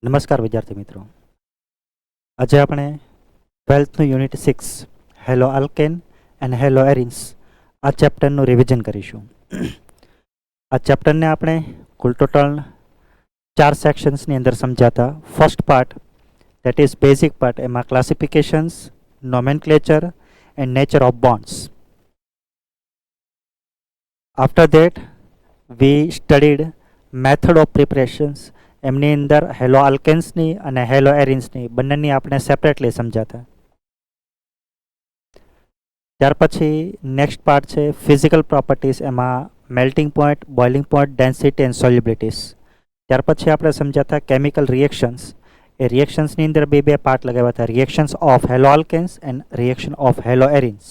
નમસ્કાર વિદ્યાર્થી મિત્રો. આજે આપણે 12th unit 6 halo alkane and halo arenes આ ચેપ્ટરનું રિવિઝન કરીશું. આ ચેપ્ટરને આપણે કુલ ટોટલ 4 સેક્શન્સની અંદર સમજાતા. First part that is basic part, એમાં classifications, nomenclature and nature of bonds. After that we studied method of preparations. એમની અંદર હેલો આલ્કેન્સની અને હેલો એરિન્સની બંનેની આપણે સેપરેટલી સમજાતા. ત્યાર પછી નેક્સ્ટ પાર્ટ છે ફિઝિકલ પ્રોપર્ટીઝ, એમાં melting point, boiling point, density and solubilities. ત્યાર પછી આપણે સમજાતા કેમિકલ રિએક્શન્સ. એ રિએક્શન્સની અંદર બે પાર્ટ લગાવ્યા હતા, reactions of halo alkanes and reaction of halo arenes.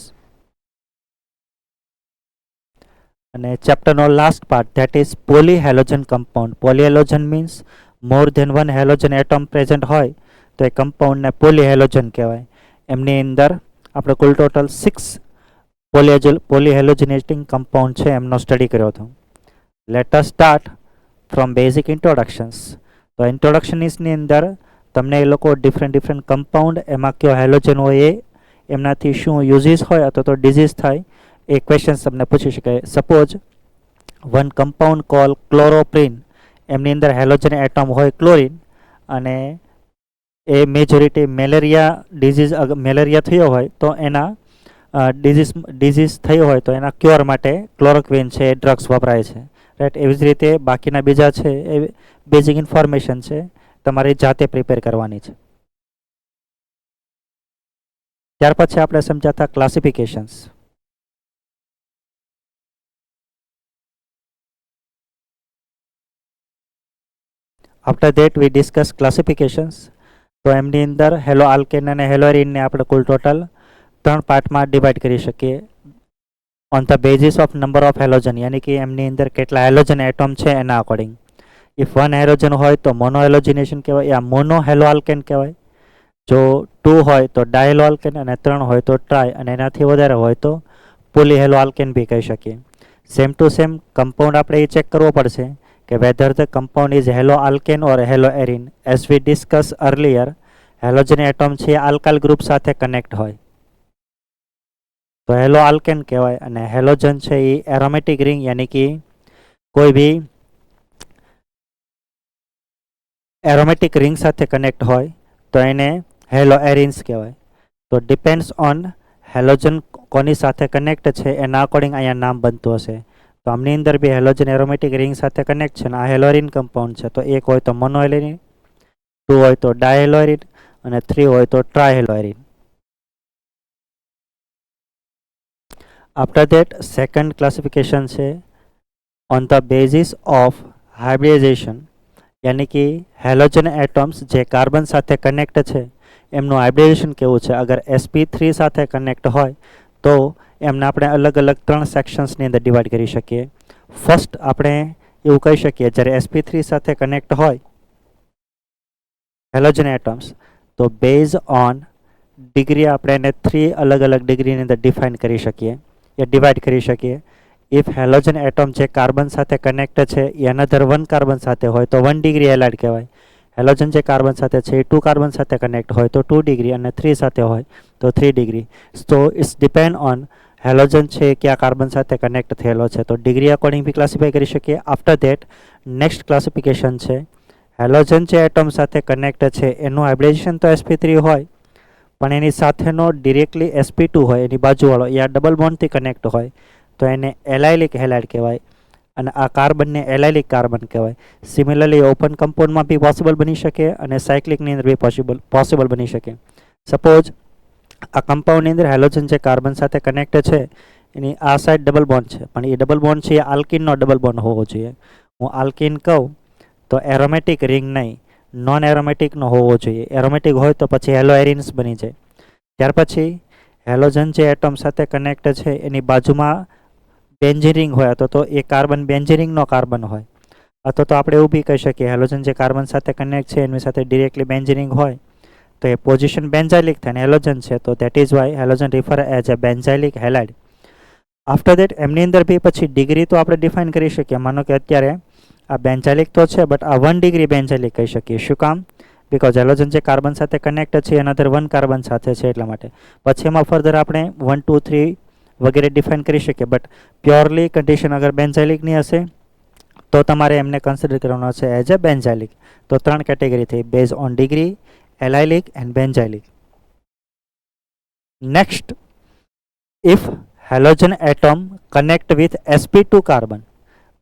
અને ચેપ્ટરનો last part that is poly halogen compound. Poly halogen means more than one halogen atom present હોય તો એ કમ્પાઉન્ડને પોલી હેલોજન કહેવાય. એમની અંદર આપણે કુલ ટોટલ 6 પોલી હેલોજનેટિંગ કમ્પાઉન્ડ છે એમનો સ્ટડી કર્યો હતો. Let us start from basic introductions. તો ઇન્ટ્રોડક્શનની અંદર તમને એ લોકો ડિફરન્ટ કમ્પાઉન્ડ, એમાં કયો હેલોજન હોય એ, એમનાથી શું યુઝીસ હોય અથવા તો ડિઝીઝ થાય એ ક્વેશ્ચન્સ તમને પૂછી શકાય. સપોઝ વન કમ્પાઉન્ડ કોલ ક્લોરોપ્રીન, એમની અંદર હેલોજન એટમ હોય ક્લોરિન, અને એ મેજોરિટી મેલેરિયા થયો હોય તો એના ડિઝીઝ થયો હોય તો એના ક્યોર માટે ક્લોરોક્વિન છે એ ડ્રગ્સ વપરાય છે, રાઈટ. એવી જ રીતે બાકીના બીજા છે એ બેઝિક ઇન્ફોર્મેશન છે, તમારી જાતે પ્રિપેર કરવાની છે. ત્યાર પછી આપણે સમજાતા classifications. After that we discuss classifications. તો એમની અંદર હેલો આલ્કેન અને હેલો એરિનને આપણે કુલ ટોટલ 3 પાર્ટમાં ડિવાઈડ કરી શકીએ. On the basis of number of halogen, યાની કે એમની અંદર કેટલા હેલોજન એટમ છે એના અકોર્ડિંગ. ઇફ 1 હેલોજન હોય તો મોનો હેલોજિનેશન કહેવાય, યા મોનો હેલો આલ્કેન કહેવાય. જો 2 હોય તો ડાયહેલો આલ્કેન, અને 3 હોય તો ટ્રાય, અને એનાથી વધારે હોય તો પોલી હેલો આલ્કેન બી કહી શકીએ. સેમ ટુ સેમ કમ્પાઉન્ડ આપણે એ ચેક કરવો પડશે કે whether the compound is hello alkane or hello arene. As V discuss earlier, halogen atom છે આલ્કાઇલ ગ્રુપ સાથે કનેક્ટ હોય તો હેલો આલ્કેન કહેવાય, અને હેલોજન છે એ એરોમેટિક રિંગ યાની કે કોઈ બી એરોમેટિક રિંગ સાથે કનેક્ટ હોય તો એને હેલો એરિન્સ કહેવાય. તો ડિપેન્ડ્સ ઓન હેલોજન કોની સાથે કનેક્ટ છે એના અકોર્ડિંગ અહીંયા નામ બનતું હશે. તો આમની અંદર બી હેલોજન એરોમેટિક રિંગ સાથે કનેક્ટ છે, અને આ હેલોરિન કમ્પાઉન્ડ છે. તો 1 હોય તો મોનોહેલોરિન, 2 હોય તો ડાયહેલોરિન, અને 3 હોય તો trihaloarene. After that second classification છે on the basis of hybridisation, યાની કે હેલોજન એટમ્સ જે કાર્બન સાથે કનેક્ટ છે એમનું હાઇબ્રિડાઇઝેશન કેવું છે. અગર sp3 સાથે કનેક્ટ હોય તો એમને આપણે અલગ 3 સેક્શન્સની અંદર ડિવાઈડ કરી શકીએ. ફર્સ્ટ આપણે એવું કહી શકીએ જ્યારે sp3 સાથે કનેક્ટ હોય હેલોજન એટમ્સ તો બેઝ ઓન ડિગ્રી આપણે એને 3 અલગ ડિગ્રીની અંદર ડિફાઇન કરી શકીએ, એ ડિવાઈડ કરી શકીએ. ઇફ હેલોજન એટમ જે કાર્બન સાથે કનેક્ટ છે એ અનધર 1 કાર્બન સાથે હોય તો 1 ડિગ્રી હેલાઇડ કહેવાય. હેલોજન જે કાર્બન સાથે છે એ 2 કાર્બન સાથે કનેક્ટ હોય તો 2 ડિગ્રી, અને 3 સાથે હોય તો 3 ડિગ્રી. તો ઇટ્સ ડિપેન્ડ ઓન હેલોજન છે કયા કાર્બન સાથે કનેક્ટ થયેલો છે, તો ડિગ્રી અકોર્ડિંગ બી ક્લાસિફાઈ કરી શકીએ. આફ્ટર ધેટ નેક્સ્ટ ક્લાસિફિકેશન છે હેલોજન જે એટમ સાથે કનેક્ટ છે એનું હાઇબ્રિડાઇઝેશન તો sp3 હોય, પણ એની સાથેનો ડિરેક્ટલી sp2 હોય, એની બાજુવાળો યા ડબલ બોન્ડથી કનેક્ટ હોય તો એને એલાઇલિક હેલાઇડ કહેવાય, અને આ કાર્બનને એલાઇલિક કાર્બન કહેવાય. સિમિલરલી ઓપન કમ્પાઉન્ડમાં બી પોસિબલ બની શકે અને સાયક્લિકની અંદર બી પોસિબલ બની શકે. સપોઝ આ કમ્પાઉન્ડની અંદર હેલોજન જે કાર્બન સાથે કનેક્ટ છે એની આ સાઈડ ડબલ બોન્ડ છે, પણ એ ડબલ બોન્ડ છે એ આલ્કિનનો ડબલ બોન્ડ હોવો જોઈએ. હું આલ્કિન કહું તો એરોમેટિક રિંગ નહીં, નોન એરોમેટિકનો હોવો જોઈએ. એરોમેટિક હોય તો પછી હેલો એરિન્સ બની જાય. ત્યાર પછી હેલોજન જે એટમ સાથે કનેક્ટ છે એની બાજુમાં બેન્ઝીન રિંગ હોય અથવા તો એ કાર્બન બેન્ઝીન રિંગનો કાર્બન હોય, અથવા તો આપણે એવું બી કહી શકીએ હેલોજન જે કાર્બન સાથે કનેક્ટ છે એની સાથે ડિરેક્ટલી બેન્ઝીન રિંગ હોય તો એ પોઝિશન બેન્ઝાઇલિક થાય, હેલોજન છે તો that is why halogen refer as a benzylic halide. After that એમની અંદર બી પછી ડિગ્રી તો આપણે ડિફાઇન કરી શકીએ. માનો કે અત્યારે આ બેન્ઝાઇલિક તો છે બટ આ 1 ડિગ્રી બેન્ઝાઇલિક કહી શકીએ. શું કામ? બિકોઝ હેલોજન જે કાર્બન સાથે કનેક્ટ છે એનાદર 1 કાર્બન સાથે છે એટલા માટે. પછી એમાં ફર્ધર આપણે 1 2 3 વગેરે ડિફાઇન કરી શકીએ. બટ પ્યોરલી કન્ડિશન અગર બેન્ઝાઇલિકની હશે તો તમારે એમને કન્સિડર કરવાનો છે એઝ અ બેન્ઝાઇલિક. તો 3 કેટેગરી થઈ, base on degree, allylic and benzylic. Next, if halogen atom connect with sp2 carbon,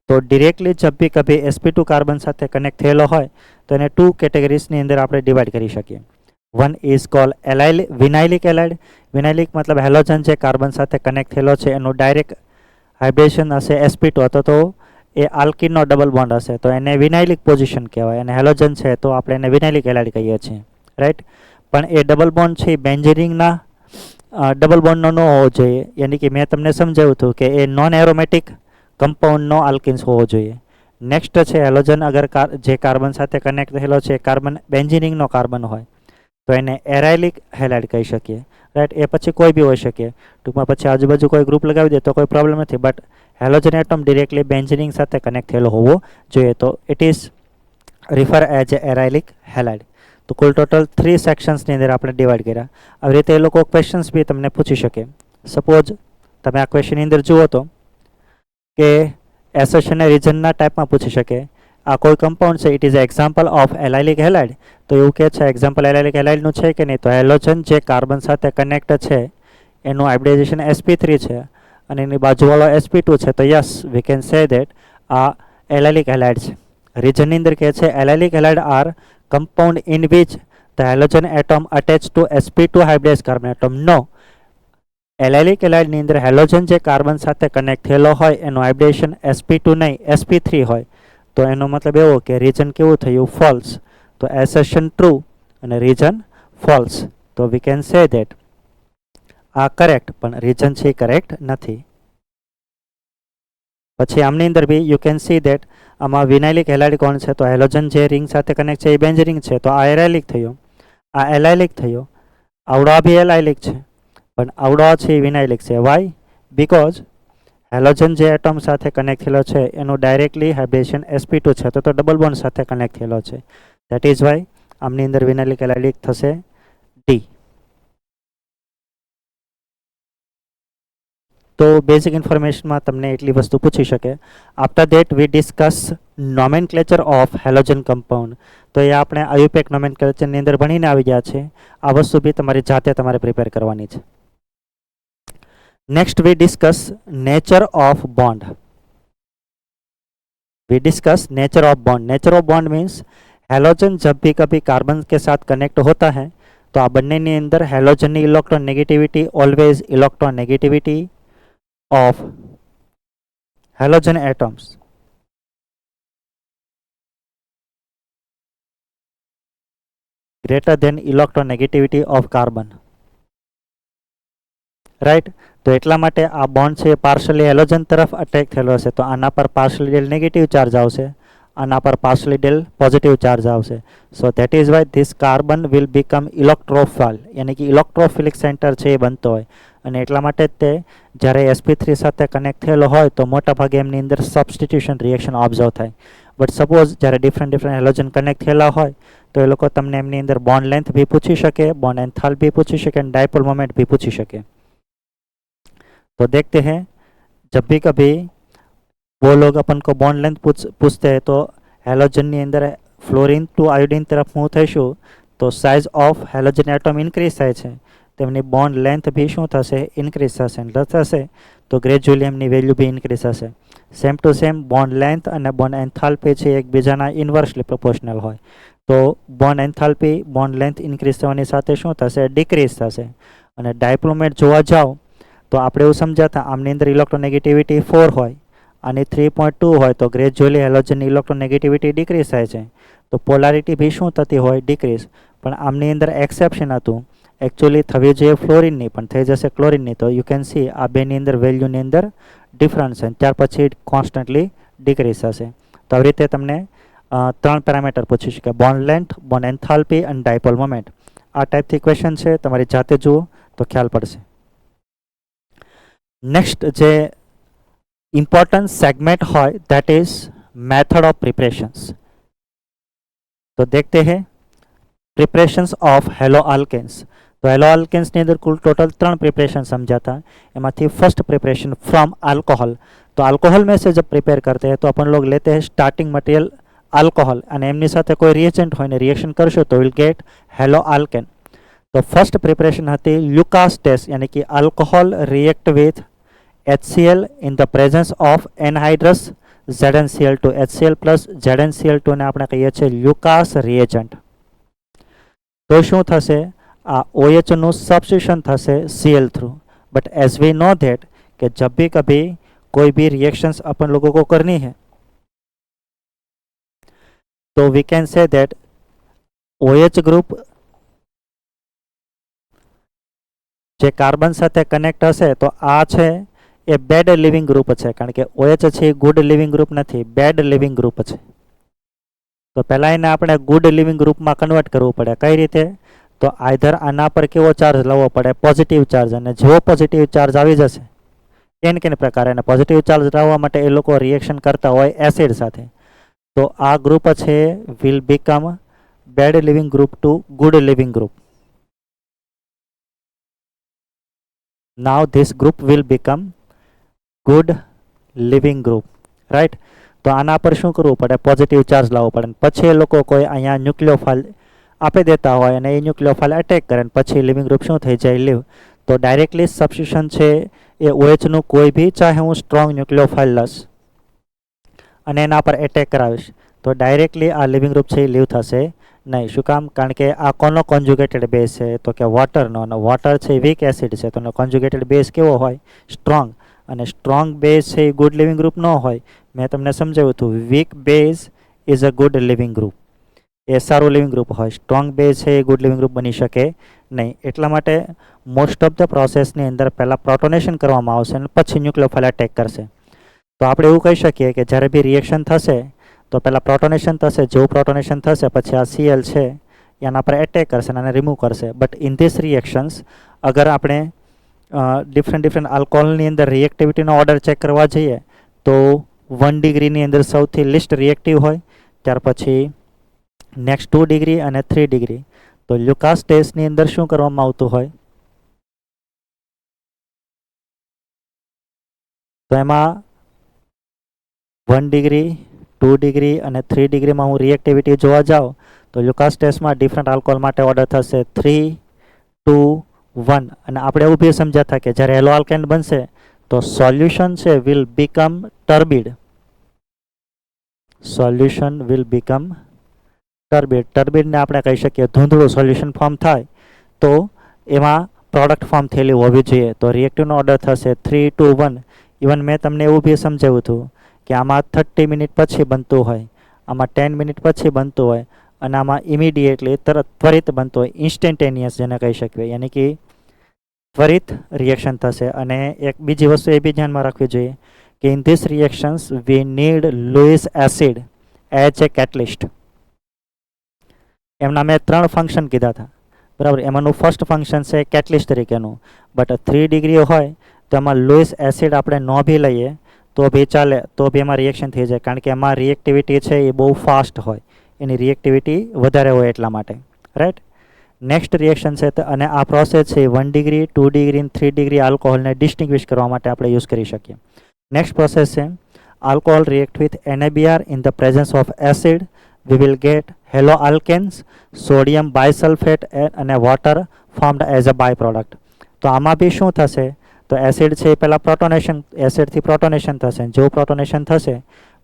तो डिरेक्टली जब भी कभी sp2 कार्बन साथे कनेक्ट थयेलो होय तो एने 2 कैटेगरीज ની અંદર આપણે ડિવાઇડ કરી શકીએ. One is called vinylic halide. Vinylic મતલબ હેલોજન જે કાર્બન સાથે કનેક્ટ થયેલો છે એનું ડાયરેક્ટ હાઇબ્રિડેશન હશે sp2 અથવા તો એ આલ્કીનનો ડબલ બોન્ડ હશે તો એને વિનાઇલિક પોઝિશન કહેવાય, અને હેલોજન છે તો આપણે એને વિનાઇલિક એલાઇડ કહીએ છીએ, રાઈટ. પણ એ ડબલ બોન્ડ છે બેન્ઝેરિનના ડબલ બોન્ડનો ન હોવો જોઈએ, યાની કે મેં તમને સમજાવ્યું હતું કે એ નોન એરોમેટિક કમ્પાઉન્ડનો આલ્કિન્સ હોવો જોઈએ. નેક્સ્ટ છે હેલોજન અગર જે કાર્બન સાથે કનેક્ટ થયેલો છે કાર્બન બેન્ઝીનિંગનો કાર્બન હોય તો એને એરાઇલિક હેલાઇડ કહી શકીએ, રાઈટ. એ પછી કોઈ બી હોઈ શકે, ટૂંકમાં પછી આજુબાજુ કોઈ ગ્રુપ લગાવી દે તો કોઈ પ્રોબ્લેમ નથી, but halogen atom directly benzene ring સાથે કનેક્ટ થયેલો હોવો જોઈએ, તો it is refer as arylic halide. તો કુલ ટોટલ 3 સેક્શન્સની અંદર આપણે ડિવાઈડ કર્યા. આવી રીતે એ લોકો ક્વેશ્ચન્સ બી તમને પૂછી શકે. સપોઝ તમે આ ક્વેશ્ચનની અંદર જુઓ તો કે એસેશન અને રીઝનના ટાઈપમાં પૂછી શકે. આ કોઈ કમ્પાઉન્ડ છે, it is example of allylic halide, તો એવું કે છે એક્ઝામ્પલ એલાઇલિક હેલાઇડનું છે કે નહીં, તો હેલોજન જે કાર્બન સાથે કનેક્ટ છે એનું હાઇબ્રિડાઇઝેશન sp3 છે અને એની બાજુવાળો sp2 છે, તો yes we can say that આ એલાઇલિક હેલાઇડ છે. રીઝનની અંદર કહે છે allylic halide are compound in which the halogen atom attached to sp2 hybridized carbon atom. No, allylic એલાઇડની અંદર હેલોજન જે કાર્બન સાથે કનેક્ટ થયેલો હોય એનું હાઇબ્રિડેશન sp2 નહીં sp3 હોય, તો એનો મતલબ એવો કે રીઝન કેવું થયું, ફોલ્સ. તો એસેશન ટ્રુ અને રીઝન ફોલ્સ, તો વી કેન સે ધેટ આ કરેક્ટ પણ રીઝન છે કરેક્ટ નથી. પછી આમની અંદર બી યુ કેન સી ધેટ આમાં વિનાઇલિક હેલાઇડ કોણ છે, તો હેલોજન જે રિંગ સાથે કનેક્ટ છે એ બેન્ઝીન છે, તો આ એરાઇલિક થયો, આ એલાઇલિક થયો, આવડો બી એલાઇલિક છે પણ આવડો છે વિનાઇલિક છે. વાય? બીકોઝ હેલોજન જે એટમ સાથે કનેક્ટ થયેલો છે એનું ડાયરેક્ટલી હાઇબ્રિડેશન sp2 છે, તો ડબલ બોન્ડ સાથે કનેક્ટ થયેલો છે, દેટ ઇઝ વાય આમની અંદર વિનાઇલિક એલાઇલિક થશે ડી. તો બેઝિક ઇન્ફોર્મેશનમાં તમને એટલી વસ્તુ પૂછી શકે. After that we discuss nomenclature of halogen compound. તો એ આપણે આયુપેક નોમેનક્લેચરની અંદર ભણીને આવી ગયા છે. આ વસ્તુ બી તમારી જાતે તમારે પ્રિપેર કરવાની છે. Next we discuss nature of bond. We discuss nature of bond. Nature of bond means halogen जब भी कभी कार्बन के साथ कनेक्ट होता है तो आ बन्ने अंदर हेलोजन की electron negativity always electron negativity of halogen atoms greater than electron negativity of carbon. Right. तो एटला माटे आ बॉन्ड छे पार्शली हेलोजन तरफ अटेक थयेलो हशे तो आना पर पार्शली डेल नेगेटिव चार्ज आवशे, आना पर पार्शली डेल पॉजिटिव चार्ज आवशे. So that is why this carbon will become electrophile, यानी कि इलेक्ट्रोफिलिक सेंटर छे बनतो होय અને એટલા માટે તે જ્યારે sp3 સાથે કનેક્ટ થયેલો હોય તો મોટા ભાગે એમની અંદર સબસ્ટિટ્યુશન રિએક્શન ઓબ્ઝર્વ થાય. બટ સપોઝ જ્યારે ડિફરન્ટ હેલોજન કનેક્ટ થયેલા હોય તો એ લોકો તમને એમની અંદર બોન્ડ લેન્થ બી પૂછી શકે, બોન્ડ એન્થાલ્પી પૂછી શકે અને ડાયપોલ મોમેન્ટ भी पूछी सके. तो देखते हैं जब भी कभी वो लोग अपन को बॉन्ड लेंथ पूछते हैं तो हेलोजन ની અંદર फ्लोरीन टू आयोडीन तरफ मूव થઈશું तो size of halogen atom increase થાય છે, તેમની બોન્ડ લેન્થ भी શું થશે, ઇન્ક્રીઝ થશે. એટલે થશે તો ગ્રેજ્યુઅલી એમની વેલ્યુ બી ઇન્ક્રીઝ થશે. Same to same bond length અને બોન્ડ એન્થાલ્પી છે એકબીજાના ઇન્વર્સલી પ્રોપોર્શનલ હોય તો bond enthalpy bond length increase થવાની સાથે શું થશે, ડિક્રીઝ થશે. અને ડાયપ્લોમેટ જોવા જાઓ તો આપણે એવું સમજાતા આમની અંદર ઇલેક્ટ્રોનેગેટિવિટી 4 હોય અને 3.2 હોય તો ગ્રેજ્યુઅલી હેલોજનની ઇલેક્ટ્રોનેગેટિવિટી ડિક્રીઝ થાય છે તો પોલારિટી બી શું થતી હોય, ડિક્રીઝ. પણ આમની અંદર એક્સેપ્શન હતું, एक्चुअली थवी જોઈએ ફ્લોરિનની પણ થઈ જશે ક્લોરિનની. તો યુ કેન सी આ બેની અંદર વેલ્યુની અંદર ડિફરન્સ છે, ત્યાર પછી કોન્સ્ટન્ટલી ડિક્રીઝ થશે. તો આવી રીતે તમને 3 પેરામીટર પૂછી શકે, બોન્ડ લેન્થ, બોન્ડ એન્થાલ્પી અને ડાયપોલ મોમેન્ટ. આ ટાઈપથી ક્વેશ્ચન છે, તમારી જાતે જુઓ તો ખ્યાલ પડશે. नेक्स्ट जे इम्पोर्टंट सेगमेंट है that is method of preparations. तो देखते हैं પ્રિપરેશન્સ ઓફ હેલો આલ્કેન્સ. તો હેલો આલ્કેન્સની અંદર કુલ टोटल 3 प्रिपरेशन समझा था. एमाथी फर्स्ट प्रिपरेशन फ्रॉम अल्कोहल. तो अल्कोहल में से जब प्रिपेयर करते हैं तो अपन लोग लेते हैं स्टार्टिंग मटेरियल अल्कोहल અને એમની સાથે કોઈ રિએજન્ટ હોય ને રિએક્શન કરશો તો વિલ ગેટ હેલો આલ્કેન. તો ફર્સ્ટ પ્રિપરેશન હતી લ્યુકાસ ટેસ્ટ, યાની કે alcohol react with HCl in the presence of anhydrous ZnCl2. HCl plus ZnCl2 ને આપણે કહીએ છીએ લ્યુકાસ રિએજન્ટ. તો શું થશે? આ OH નું સબસ્ટિટ્યુશન થશે Cl through. But as we know that कि जब भी कभी कोई भी रिएक्शंस अपन लोगों को करनी है तो we can say that OH group જે કાર્બન સાથે કનેક્ટ હશે તો આ છે એ બેડ લિવિંગ ગ્રુપ છે, કારણ કે OH છે એ ગુડ લિવિંગ ગ્રુપ નથી, બેડ લિવિંગ ગ્રુપ છે. તો પહેલાં એને આપણે ગુડ લિવિંગ ગ્રુપમાં કન્વર્ટ કરવું પડે. કઈ રીતે? તો આઈધર આના પર કેવો ચાર્જ લાવવો પડે? Positive charge. અને જેવો પોઝિટિવ ચાર્જ આવી જશે કેન પ્રકારે અને પોઝિટિવ ચાર્જ લાવવા માટે એ લોકો રિએક્શન કરતા હોય એસિડ સાથે, તો આ ગ્રુપ છે will become bad leaving group to good leaving group. Now this group will become good living group, right? તો આના પર શું કરવું પડે? પોઝિટિવ ચાર્જ લાવવો પડે. પછી એ લોકો કોઈ અહીંયા ન્યુક્લિયોફાઇલ આપી દેતા હોય અને એ ન્યુક્લિયોફાઇલ અટેક કરે અને પછી લિવિંગ ગ્રુપ શું થઈ જાય? લીવ. તો ડાયરેક્ટલી સબસ્ટિટ્યુશન છે એ OH નું કોઈ બી, ચાહે હું સ્ટ્રોંગ ન્યુક્લિયોફાઇલ લઈશ અને એના પર એટેક કરાવીશ તો ડાયરેક્ટલી આ લિવિંગ ગ્રુપ છે એ લીવ થશે નહીં. શું કામ? કારણ કે આ કોનો કોન્જ્યુગેટેડ બેઝ છે? તો કે વોટરનો. અને વોટર છે વીક એસિડ છે, તો કોન્જ્યુગેટેડ બેઝ કેવો હોય? સ્ટ્રોંગ. અને સ્ટ્રોંગ બેઝ છે એ ગુડ લિવિંગ ગ્રુપ ન હોય. મેં તમને સમજાવ્યું હતું weak base is a good leaving group, એ સારું લિવિંગ ગ્રુપ હોય. સ્ટ્રોંગ બેઝ છે એ ગુડ લિવિંગ ગ્રુપ બની શકે નહીં. એટલા માટે મોસ્ટ ઓફ ધ પ્રોસેસની અંદર પહેલાં પ્રોટોનેશન કરવામાં આવશે અને પછી ન્યુક્લિયોફાઇલ અટેક કરશે. તો આપણે એવું કહી શકીએ કે જ્યારે બી રિએક્શન થશે તો પહેલાં પ્રોટોનેશન થશે. જેવું પ્રોટોનેશન થશે પછી આ Cl છે એના પર એટેક કરશે અને રિમૂવ કરશે. બટ ઇન ધીસ રિએક્શન્સ અગર આપણે ડિફરન્ટ આલ્કોહોલની અંદર રિએક્ટિવિટીનો ઓર્ડર ચેક કરવા જઈએ તો 1 ડિગ્રીની અંદર સૌથી લિસ્ટ રિએક્ટિવ હોય, ત્યાર પછી નેક્સ્ટ 2 ડિગ્રી અને 3 ડિગ્રી. તો લ્યુકાસ ટેસ્ટની અંદર શું કરવામાં આવતું હોય? તો એમાં 1 ડિગ્રી 2 ડિગ્રી અને 3 ડિગ્રીમાં હું રિએક્ટિવિટી જોવા જાઉં તો લ્યુકાસ ટેસ્ટમાં ડિફરન્ટ આલ્કોહોલ માટે ઓર્ડર થશે 3, 2, 1. અને આપણે એવું બી સમજ્યા હતા કે જ્યારે હેલો આલ્કેન બનશે તો સોલ્યુશન છે will become turbid. Solution will become turbid. ટર્બિડને આપણે કહી શકીએ ધૂંધળું સોલ્યુશન ફોર્મ થાય તો એમાં પ્રોડક્ટ ફોર્મ થયેલી હોવી જોઈએ. તો રિએક્ટિવનો ઓર્ડર થશે 3, 2, 1. ઇવન મેં તમને એવું બી સમજાવ્યું હતું કે આમાં 30 મિનિટ પછી બનતું હોય, આમાં 10 મિનિટ પછી બનતું હોય અને આમાં ઇમિડિયેટલી ત્વરિત બનતું હોય, ઇન્સ્ટન્ટેનિયસ જેને કહી શકીએ, યાની કે ત્વરિત રિએક્શન થશે. અને એક બીજી વસ્તુ એ બી ધ્યાનમાં રાખવી જોઈએ કે in this reactions we need Lewis acid as a catalyst. એમના મેં 3 ફંક્શન કીધા હતા, બરાબર. એમાંનું ફર્સ્ટ ફંક્શન છે કેટલિસ્ટ તરીકેનું. બટ 3 ડિગ્રી હોય તો એમાં લુઇસ એસિડ આપણે ન બી લઈએ તો બી ચાલે, તો બી એમાં રિએક્શન થઈ જાય, કારણ કે એમાં રિએક્ટિવિટી છે એ બહુ ફાસ્ટ હોય, એની રિએક્ટિવિટી વધારે હોય એટલા માટે, રાઈટ. નેક્સ્ટ રિએક્શન છે અને આ પ્રોસેસ છે 1 ડિગ્રી 2 ડિગ્રી અને 3 ડિગ્રી આલ્કોહોલને ડિસ્ટિંગ્વિશ કરવા માટે આપણે યુઝ કરી શકીએ. નેક્સ્ટ પ્રોસેસ છે alcohol react with NaBr in the presence of acid. We will get halo alkanes, sodium bisulphate અને water formed as a byproduct. તો આમાં બી શું થશે? તો એસિડ છે એ પહેલાં પ્રોટોનેશન, એસિડથી પ્રોટોનેશન થશે. જેવું પ્રોટોનેશન થશે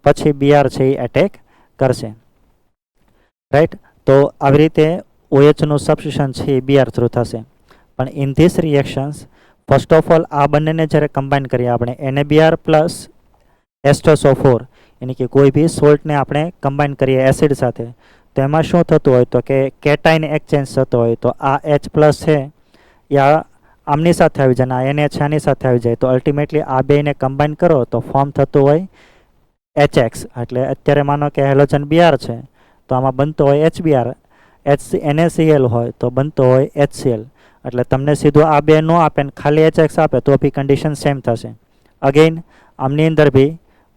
પછી Br છે એ એટેક કરશે, રાઈટ. તો આવી રીતે OH નું સબસ્ટિટ્યુશન છે એ Br થ્રુ થશે. પણ in this reactions first of all આ બંનેને જ્યારે કમ્બાઈન કરીએ આપણે NaBr પ્લસ H2SO4 यानी कि कोई भी सोल्टने આપણે કમ્બાઈન કરીએ એસિડ સાથે તો એમાં શું થતું હોય તો કે કેટાઇન એક્સચેન્જ થતો હોય. તો આ H+ છે યા આમની સાથે આવી જાય અને NH આની સાથે આવી જાય તો અલ્ટિમેટલી આ બેને કમ્બાઈન કરો તો ફોર્મ થતું હોય HX. એટલે અત્યારે માનો કે હેલોજન Br છે તો આમાં બનતો હોય HBr, NaCl હોય તો બનતો હોય HCl. એટલે તમને સીધું આ બે નો આપે ને ખાલી HX આપે તો બી કન્ડિશન સેમ થશે. અગેન આમની અંદર બી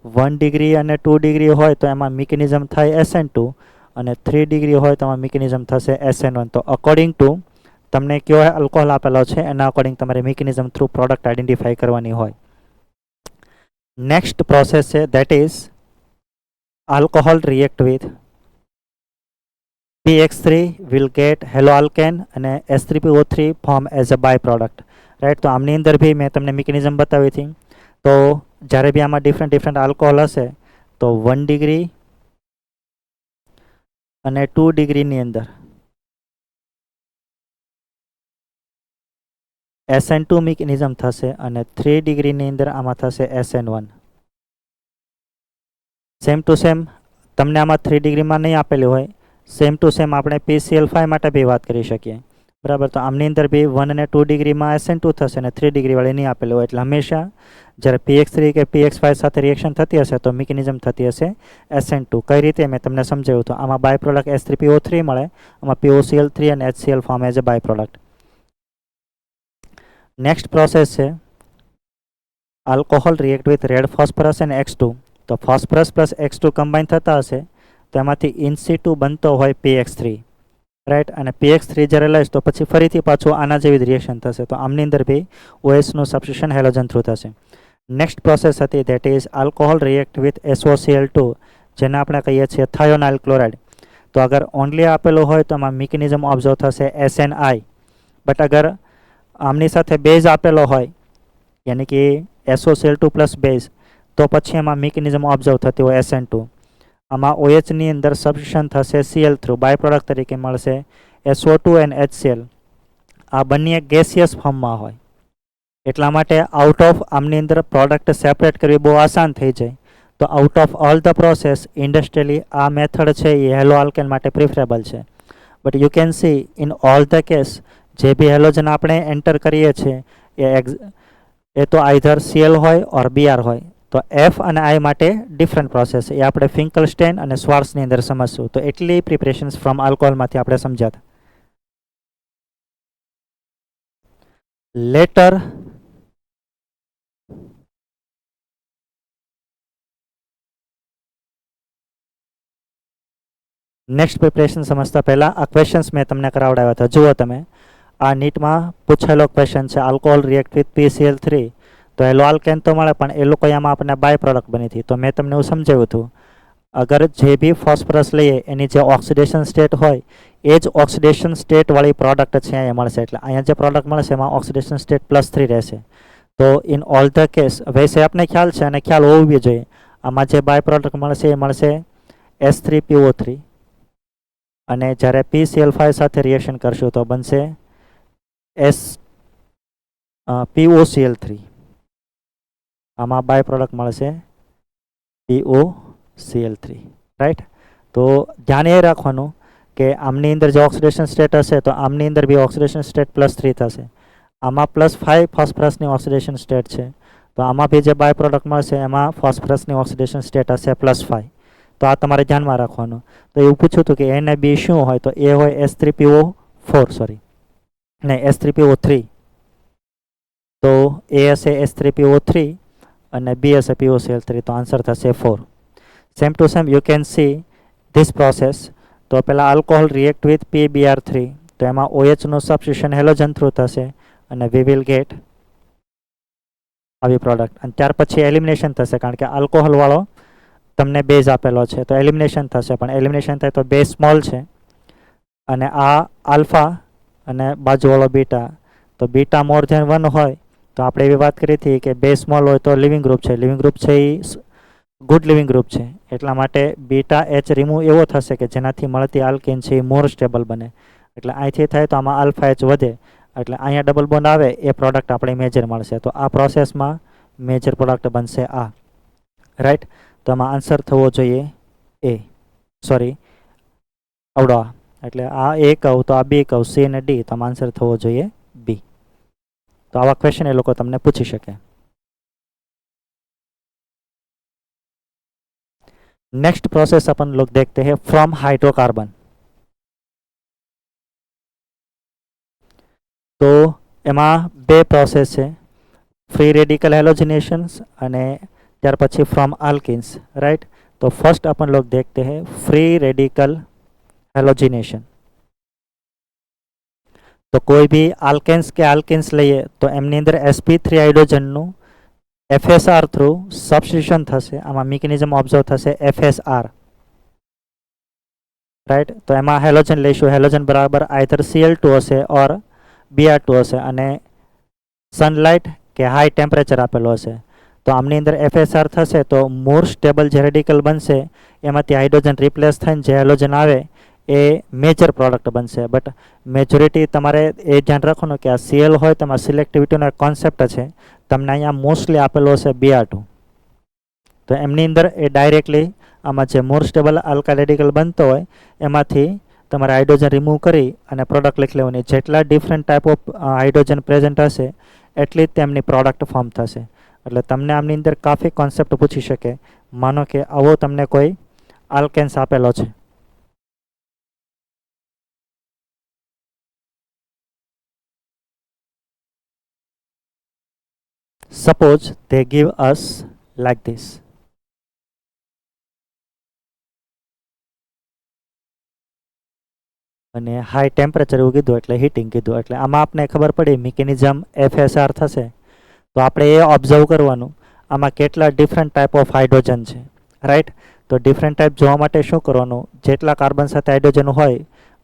1 ડિગ્રી અને 2 ડિગ્રી હોય તો એમાં મિકેનિઝમ થાય SN2 અને 3 ડિગ્રી હોય તો આમાં મિકેનિઝમ થશે SN1. તો અકોર્ડિંગ ટુ તમને કયો આલ્કોહોલ આપેલો છે એના અકોર્ડિંગ તમારે મિકેનિઝમ થ્રુ પ્રોડક્ટ આઈડેન્ટિફાઈ કરવાની હોય. નેક્સ્ટ પ્રોસેસ છે that is alcohol react with PX3 will get haloalkane અને S3PO3 form as a byproduct. Right, તો આમની અંદર બી મેં તમને મિકેનિઝમ બતાવી હતી. તો જ્યારે બી આમાં ડિફરન્ટ આલ્કોહોલ હશે તો 1 ડિગ્રી અને 2 ડિગ્રીની અંદર SN2 મિકેનિઝમ થશે અને 3 ડિગ્રીની અંદર આમાં થશે SN1. સેમ ટુ સેમ તમને આમાં 3 ડિગ્રીમાં નહીં આપેલી હોય, સેમ ટુ સેમ આપણે PCl5 માટે બી વાત કરી શકીએ. બરાબર, તો આમની અંદર બી 1 અને 2 ડિગ્રીમાં SN2 થશે અને 3 ડિગ્રીવાળી નહીં આપેલી હોય. એટલે હંમેશા જ્યારે PX3 કે PX5 સાથે રિએક્શન થતી હશે તો મિકેનિઝમ થતી હશે SN2. કઈ રીતે મેં તમને સમજાવ્યું હતું. આમાં બાય પ્રોડક્ટ S3PO3 મળે, આમાં POCl3 અને HCl form as a byproduct. Next process છે alcohol react with red phosphorus અને X2. તો ફોસ્ફરસ પ્લસ X2 કમ્બાઈન થતા હશે તો એમાંથી ઇન સિટુ બનતો હોય PX3. રાઈટ, અને PX3 જ્યારે લઈશ તો પછી ફરીથી પાછું આના જેવી જ રિએક્શન થશે. તો આમની અંદર બી OHનું સબસ્ટિટ્યુશન હેલોજન થ્રુ થશે. નેક્સ્ટ પ્રોસેસ હતી that is alcohol react with SOCl2, જેને આપણે કહીએ છીએ થાયોનાઇલ ક્લોરાઇડ. તો અગર ઓનલી આપેલું હોય તો આમાં મિકેનિઝમ ઓબ્ઝર્વ થશે SNI. બટ અગર આમની સાથે બેઝ આપેલો હોય યાની કે SOCl2 પ્લસ બેઝ તો પછી એમાં મિકેનિઝમ ઓબ્ઝર્વ થતી હોય SN2. આમાં OHની અંદર સબસ્ટિટ્યુશન થશે Cl થ્રુ, બાય પ્રોડક્ટ તરીકે મળશે SO2 એન્ડ HCl. આ બંને ગેસિયસ ફોર્મમાં હોય એટલા માટે આઉટ ઓફ આમની અંદર પ્રોડક્ટ સેપરેટ કરવી બહુ આસાન થઈ જાય. તો out of all the process industrially આ મેથડ છે એ હેલો આલ્કેન માટે પ્રિફરેબલ છે. But you can see in all the case જે બી હેલોજન આપણે એન્ટર કરીએ છીએ એ તો આઈધર Cl હોય ઓર Br હોય. તો F અને I માટે ડિફરન્ટ પ્રોસેસ એ આપણે ફિંકલસ્ટેન અને સ્વાર્ટ્સની અંદર સમજશું. તો એટલી પ્રિપરેશન્સ ફ્રોમ આલ્કોહોલમાંથી આપણે સમજ્યા. લેટર નેક્સ્ટ પ્રિપરેશન સમજતા પહેલાં આ ક્વેશ્ચન્સ મેં તમને કરાવડાવ્યા હતા. જુઓ તમે, આ નીટમાં પૂછેલો ક્વેશ્ચન છે આલ્કોહોલ રિએક્ટ વિથ PCl3. તો હેલો આલ્કેન તો મળે પણ એ લોકો આમાં આપણને બાય પ્રોડક્ટ બની હતી. તો મેં તમને એવું સમજાવ્યું હતું અગર જે બી ફોસ્ફરસ લઈએ એની જે ઓક્સિડેશન સ્ટેટ હોય એ જ ઓક્સિડેશન સ્ટેટવાળી પ્રોડક્ટ છે અહીંયા મળશે. એટલે અહીંયા જે પ્રોડક્ટ મળશે એમાં ઓક્સિડેશન સ્ટેટ +3 રહેશે. તો ઇન ઓલ ધ કેસ વૈસે આપણે ખ્યાલ છે અને ખ્યાલ હોવી જોઈએ આમાં જે બાય પ્રોડક્ટ મળશે એ મળશે S3PO3 અને જ્યારે PCl5 સાથે રિએક્શન કરશું તો બનશે POCl3. આમાં બાય પ્રોડક્ટ મળશે POCl3. રાઈટ, તો ધ્યાન એ રાખવાનું કે આમની અંદર જે ઓક્સિડેશન સ્ટેટ હશે તો આમની અંદર બી ઓક્સિડેશન સ્ટેટ +3 થશે. આમાં +5 ફોસ્ફરસની ઓક્સિડેશન સ્ટેટ છે તો આમાં બી જે બાય પ્રોડક્ટ મળશે એમાં ફોસ્ફરસની ઓક્સિડેશન સ્ટેટ હશે +5. તો આ તમારે ધ્યાનમાં રાખવાનું. તો એવું પૂછ્યું હતું કે A અને B શું હોય, તો એ હોય S3PO3. તો A હશે S3PO3 અને B હશે POCl3. તો આન્સર થશે 4. Same to same you can see this process. તો પહેલાં આલ્કોહોલ રિએક્ટ વિથ PBr3. તો એમાં OHનું સબસ્ટિટ્યુશન હેલોજન થ્રુ થશે અને વી વિલ ગેટ આવી પ્રોડક્ટ. અને ત્યાર પછી એલિમિનેશન થશે કારણ કે આલ્કોહોલવાળો તમને બેઝ આપેલો છે તો એલિમિનેશન થશે. પણ એલિમિનેશન થાય તો બેઝ સ્મોલ છે અને આ આલ્ફા અને બાજુવાળો બીટા. તો બીટા મોર ધેન 1 હોય તો આપણે એવી વાત કરી હતી કે બેઝ સ્મોલ હોય તો લિવિંગ ગ્રુપ છે. લિવિંગ ગ્રુપ છે એ ગુડ લિવિંગ ગ્રુપ છે એટલા માટે બીટા H રિમૂવ એવો થશે કે જેનાથી મળતી આલ્કેન છે એ મોર સ્ટેબલ બને. એટલે અહીંથી થાય તો આમાં આલ્ફા H વધે એટલે અહીંયા ડબલ બોન્ડ આવે એ પ્રોડક્ટ આપણે મેજર મળશે. તો આ પ્રોસેસમાં મેજર પ્રોડક્ટ બનશે આ. રાઈટ, તો આમાં આન્સર થવો જોઈએ A. સોરી આવડો આ. એટલે આ A કહું તો આ B કહું, C અને D. તો આમાં આન્સર થવો જોઈએ B. તો આવા ક્વેશ્ચન એ લોકો તમને પૂછી શકે. नेक्स्ट प्रोसेस अपन लोग देखते हैं फ्रॉम हाइड्रोकार्बन. तो एमा बे प्रोसेस है, फ्री रेडिकल हेलोजिनेशंस અને ત્યાર પછી फ्रॉम आल्किन्स. राइट, तो फर्स्ट अपन लोग देखते हैं फ्री रेडिकल હેલોજિનેશન. તો કોઈ બી આલ્કેન્સ કે આલ્કેન્સ લઈએ તો એમની અંદર sp3 હાઇડ્રોજનનું FSR થ્રુ સબસ્ટિટ્યુશન થશે. આમાં મિકેનિઝમ ઓબ્ઝર્વ થશે FSR, રાઈટ. તો એમાં હેલોજન લઈશું. હેલોજન બરાબર આઈધર Cl2 હશે ઓર Br2 હશે અને સનલાઇટ કે હાઈ ટેમ્પરેચર આપેલો હશે. તો આમની અંદર FSR થશે તો મોર સ્ટેબલ જે રેડિકલ બનશે એમાંથી હાઇડ્રોજન રિપ્લેસ થઈને જે હેલોજન આવે એ મેજર પ્રોડક્ટ બનશે. બટ મેજોરિટી તમારે એ ધ્યાન રાખવાનું કે આ Cl હોય તમારા સિલેક્ટિવિટીનો એક કોન્સેપ્ટ છે. તમને અહીંયા મોસ્ટલી આપેલો હશે Br2. તો એમની અંદર એ ડાયરેક્ટલી આમાં જે મોર સ્ટેબલ આલ્કાઇલ રેડિકલ બનતો હોય એમાંથી તમારે હાઇડ્રોજન રિમૂવ કરી અને પ્રોડક્ટ લખી લેવાની. જેટલા different type of hydrogen present હશે એટલી જ તેમની પ્રોડક્ટ ફોર્મ થશે. એટલે તમને આમની અંદર કાફી કોન્સેપ્ટ પૂછી શકે. માનો કે આવો તમને કોઈ આલ્કેન્સ આપેલો છે, suppose they give us like this. અને હાઈ ટેમ્પરેચર એવું કીધું એટલે હીટિંગ કીધું. એટલે આમાં આપણે ખબર પડી મિકેનિઝમ FSR થશે. તો આપણે એ ઓબ્ઝર્વ કરવાનું આમાં કેટલા ડિફરન્ટ ટાઈપ ઓફ હાઇડ્રોજન છે, રાઈટ. તો ડિફરન્ટ ટાઈપ જોવા માટે શું કરવાનું, જેટલા કાર્બન સાથે હાઇડ્રોજન હોય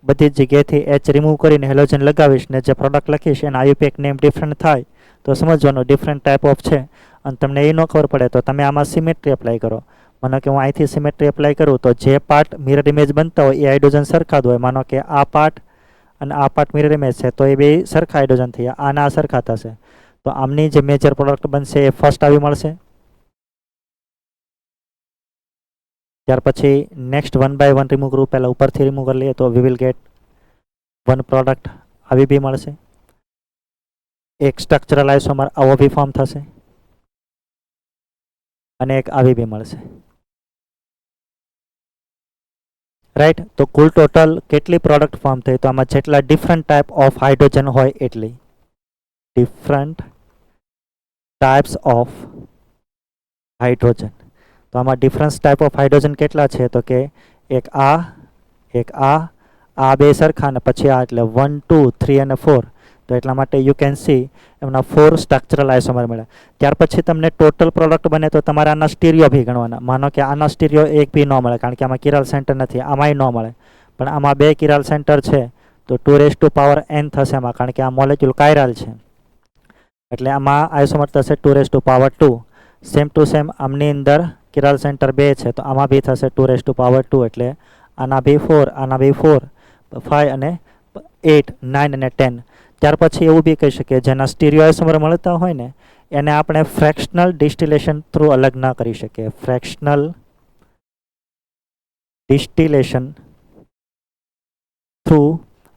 બધી જ જગ્યાએથી H રિમૂવ કરીને હેલોજન લગાવીશ ને જે પ્રોડક્ટ લખીશ એના IUPAC નેમ ડિફરન્ટ થાય તો સમજવાનું ડિફરન્ટ ટાઈપ ઓફ છે. અને તમને એ ન ખબર પડે તો તમે આમાં સિમેટ્રી એપ્લાય કરો. માનો કે હું અહીંથી સિમેટ્રી એપ્લાય કરું તો જે પાર્ટ મિરર ઇમેજ બનતા હોય એ હાઇડ્રોજન સરખા જ હોય. માનો કે આ પાર્ટ અને આ પાર્ટ મિરર ઇમેજ છે તો એ બે સરખા હાઇડ્રોજન થયા, આના સરખા થશે. તો આમની જે મેજર પ્રોડક્ટ બનશે એ ફર્સ્ટ આવી મળશે. ત્યાર પછી નેક્સ્ટ 1 by 1 રિમૂવ કરવું. પહેલાં ઉપરથી રિમૂવ કરી લઈએ તો વી વિલ ગેટ વન પ્રોડક્ટ આવી બી મળશે. એક સ્ટ્રક્ચરલ આઇસોમર આવો બી ફોર્મ થશે અને એક આવી બી મળશે, રાઈટ. તો કુલ ટોટલ કેટલી પ્રોડક્ટ ફોર્મ થઈ? તો આમાં જેટલા ડિફરન્ટ ટાઈપ ઓફ હાઇડ્રોજન હોય એટલી ડિફરન્ટ ટાઈપ્સ ઓફ હાઇડ્રોજન. તો આમાં ડિફરન્સ ટાઈપ ઓફ હાઇડ્રોજન કેટલા છે? તો કે એક આ બે સરખા અને પછી આ, એટલે 1 2 3 અને 4. તો એટલા માટે યુ કેન સી એમના 4 સ્ટ્રક્ચરલ આઇસોમર મળ્યા. ત્યાર પછી તમને ટોટલ પ્રોડક્ટ બને તો તમારે આના સ્ટીરિયો બી ગણવાના. માનો કે આના સ્ટીરિયો એક બી ન મળે કારણ કે આમાં કિરાલ સેન્ટર નથી, આમાંય ન મળે. પણ આમાં 2 કિરાલ સેન્ટર છે તો 2n થશે આમાં, કારણ કે આ મોલેક્યુલ કાયરાલ છે. એટલે આમાં આઇસોમર થશે 2 સેમ ટુ સેમ. આમની અંદર કિરાલ સેન્ટર 2 છે તો આમાં બી થશે 2 એટલે આના બી 4, આના બી 4, 5 અને 8, 9 અને 10. ત્યાર પછી એવું બી કહી શકીએ જેના સ્ટીરિયો આઇસોમર મળતા હોય ને એને આપણે ફ્રેક્શનલ ડિસ્ટિલેશન થ્રુ અલગ ના કરી શકીએ. ફ્રેક્શનલ ડિસ્ટિલેશન થ્રુ